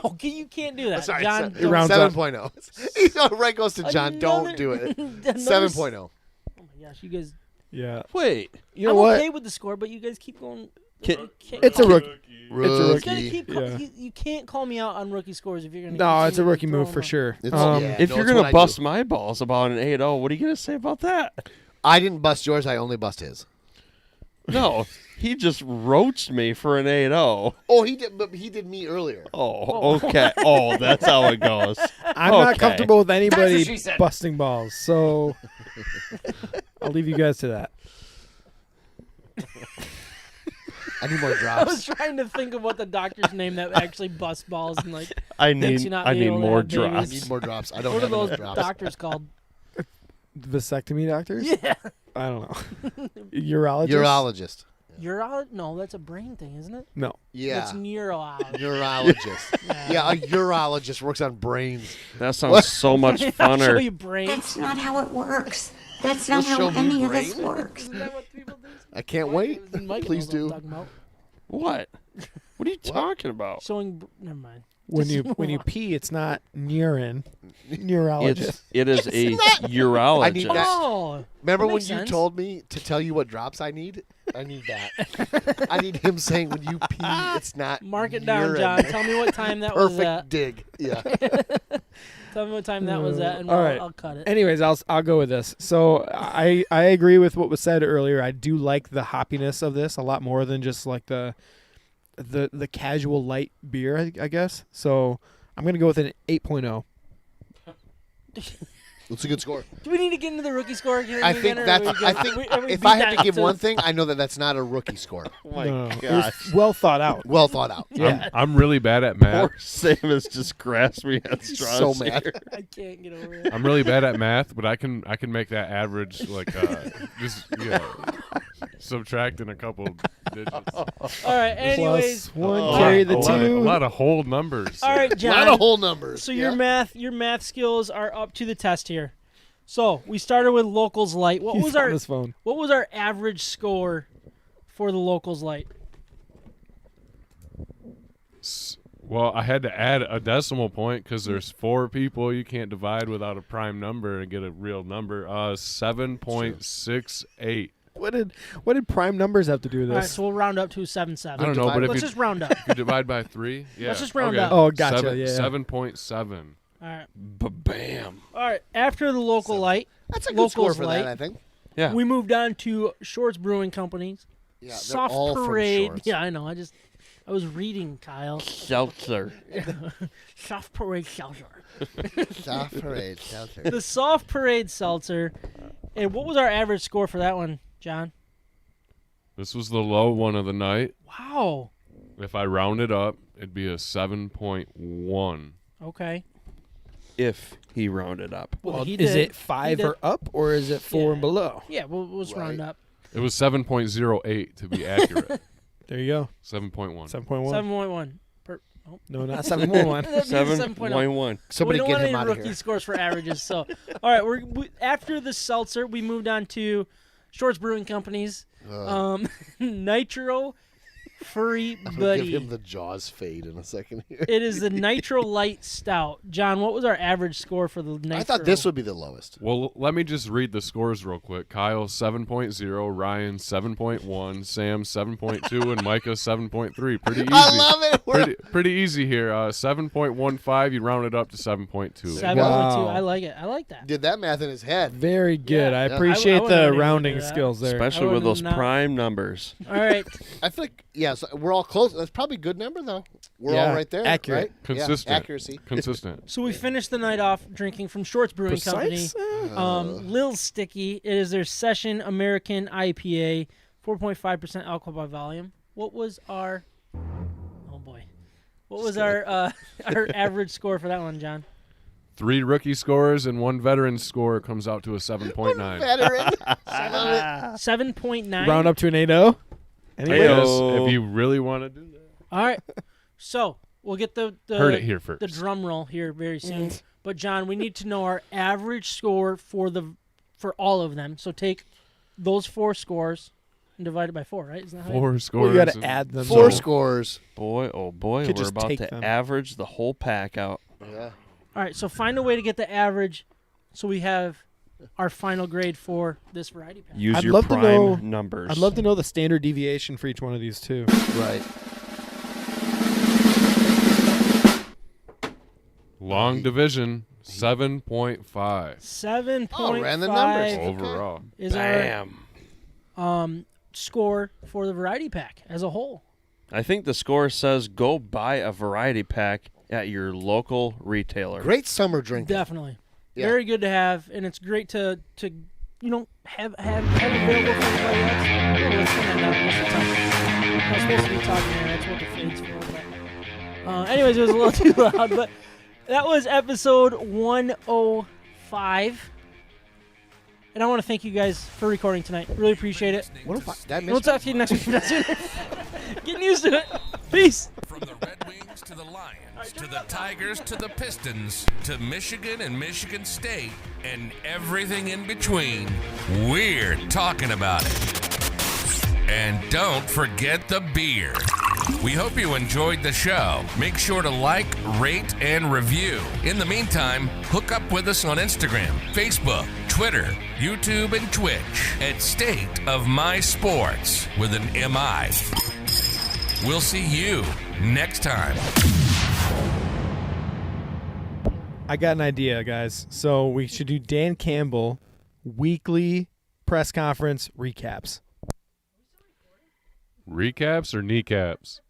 Okay, you can't do that. Sorry, John, It rounds up. 7.0. Right goes to John. Don't do it. 7.0. Oh my gosh, you guys. Yeah. Wait. You know I'm what? okay with the score, but you guys keep going. It's a rookie. You gotta Rookie. keep. Yeah. You can't call me out on rookie scores if you're gonna. No, it's a continue to rookie throw move them for out. sure. It's- If yeah. No, you're it's going what to I bust do. my balls about an 8-0, what are you going to say about that? I didn't bust yours. I only bust his. No, he just roached me for an 8-0. Oh, he did. But he did me earlier. Oh, okay. Oh, that's how it goes. I'm not Okay. comfortable with anybody busting balls, so I'll leave you guys to that. I need more I was drops. trying to think of what the doctor's name that actually busts balls and like. I Makes need you not I be need able to more have babies. I drops. need more drops. I don't What are have those enough drops. doctors called? Vasectomy doctors? Yeah. I don't know. Urologist? Urologist. No, that's a brain thing, isn't it? No. Yeah. It's neurologist. Neurologist. Yeah, a urologist works on brains. That sounds so much Show funner. you brains. That's not how it works. That's not You'll show how me any of this brain? works. Isn't that what people do? I can't wait. Mike Please knows what I'm do. talking about. What? What are you talking about? Showing. Never mind. When Just you move when you on. pee, it's not urine. Urologist. It is a urologist. I need that. Oh, Remember that when makes you sense. told me to tell you what drops I need? I need that. I need him saying when you pee, it's not mark it down, urine. John. Tell me what time that was Perfect at. dig. Yeah. Tell me what time that was at, and All I'll, right. I'll cut it. Anyways, I'll go with this. So I agree with what was said earlier. I do like the hoppiness of this a lot more than just like the casual light beer, I guess. So I'm gonna go with an 8.0. It's a good score. Do we need to get into the rookie score again? I think that's. I think if I had to give one thing, I know that that's not a rookie score. Oh my No, it gosh. was well thought out. Well thought out. Yeah. I'm really bad at math. Poor Sam is just grasping at straws. So mad. here. I can't get over it. I'm really bad at math, but I can make that average like just subtracting a couple digits. All right. Anyways, Plus one, Oh, carry the a lot two. a lot of whole numbers. all right, A John. lot of whole numbers. So yeah. your math skills are up to the test here. So we started with Locals Light. What He's was on our his phone. average score for the Locals Light? Well, I had to add a decimal point because there's 4 people. You can't divide without a prime number and get a real number. 7.68. What did prime numbers have to do with All right, this? so we'll round up to 7.7. I don't know, but if Let's you just round up. you divide by 3, yeah. Let's just round okay. up. Oh, gotcha, yeah. 7.7. All right. Bam. All right. After the Local Light, That's a good score Locals for Light. that, I think. Yeah. we moved on to Shorts Brewing Company's Yeah, they're Soft all from Parade. Shorts. Yeah, I know. I was reading, Kyle. Seltzer. Soft Parade Seltzer. Soft Parade, Seltzer. The Soft Parade Seltzer. And what was our average score for that one, John? This was the low one of the night. Wow. If I round it up, it'd be a 7.1. Okay. If he rounded up. Well, he is did. it 5 He did. or up, or is it 4 and Yeah. below? Yeah, we'll just round Right. up. It was 7.08 to be accurate. There you go. 7.1. 7.1. 7.1. No, not 7.1. 7.1. Somebody we don't get want him any out of rookie here. scores for averages. So, all right, after the seltzer, we moved on to Shorts Brewing Company's Nitro Furry I'm gonna Buddy. give him the Jaws fade in a second here. It is the Nitro Light Stout. John, what was our average score for the Nitro? I thought this would be the lowest. Well, let me just read the scores real quick. Kyle 7.0, Ryan 7.1, Sam 7.2, and Micah 7.3. Pretty easy. I love it. Pretty easy here. 7.15, you round it up to 7.2. 7.2. Wow. I like it. I like that. Did that math in his head. Very good. Yeah. I Yeah. appreciate I wouldn't have the been able to rounding do that. skills there. Especially I with those would've not- prime numbers. All right. I think, so we're all close. That's probably a good number, though. We're Yeah, all right there. accurate. Right? Consistent. Yeah, accuracy. Consistent. So we finished the night off drinking from Shorts Brewing Precise? Company. Lil Sticky. It is their Session American IPA, 4.5% alcohol by volume. What was our? Oh boy, what was our average score for that one, John? 3 rookie scores and 1 veteran score comes out to a 7.9. Veteran. 7.9. Round up to an 8-0. Anyway, Yes, Heyo. if you really want to do that. All right. So we'll get the Heard it here first. the drum roll here very soon. But John, we need to know our average score for all of them. So take those 4 scores and divide it by 4, right? Isn't that how 4 scores. well, you got to and- add them. 4 So- scores. Boy, oh boy, Could we're just about take to them. average the whole pack out. Yeah. All right, so find a way to get the average so we have our final grade for this variety pack. Use I'd your love to prime know- numbers. I'd love to know the standard deviation for each one of these too. Right. Long division, 7.5 7.5 Oh, ran the numbers. Okay. overall. is Bam. our score for the variety pack as a whole. I think the score says go buy a variety pack at your local retailer. Great summer drink. Definitely. Yeah. Very good to have, and it's great to have available for everybody else. Oh, let's turn that down just a touch. I was supposed to be talking there. That's what the fade's for. But, anyways, it was a little too loud, but that was episode 105. And I want to thank you guys for recording tonight. Really appreciate it. What if I We'll talk to you next week. Getting used to it. Peace. From the Red Wings to the Lions, to the Tigers, to the Pistons, to Michigan and Michigan State, and everything in between, we're talking about it. And don't forget the beer. We hope you enjoyed the show. Make sure to like, rate, and review. In the meantime, hook up with us on Instagram, Facebook, Twitter, YouTube, and Twitch at State of My Sports with an MI. We'll see you next time. I got an idea, guys. So we should do Dan Campbell weekly press conference recaps. Recaps or kneecaps?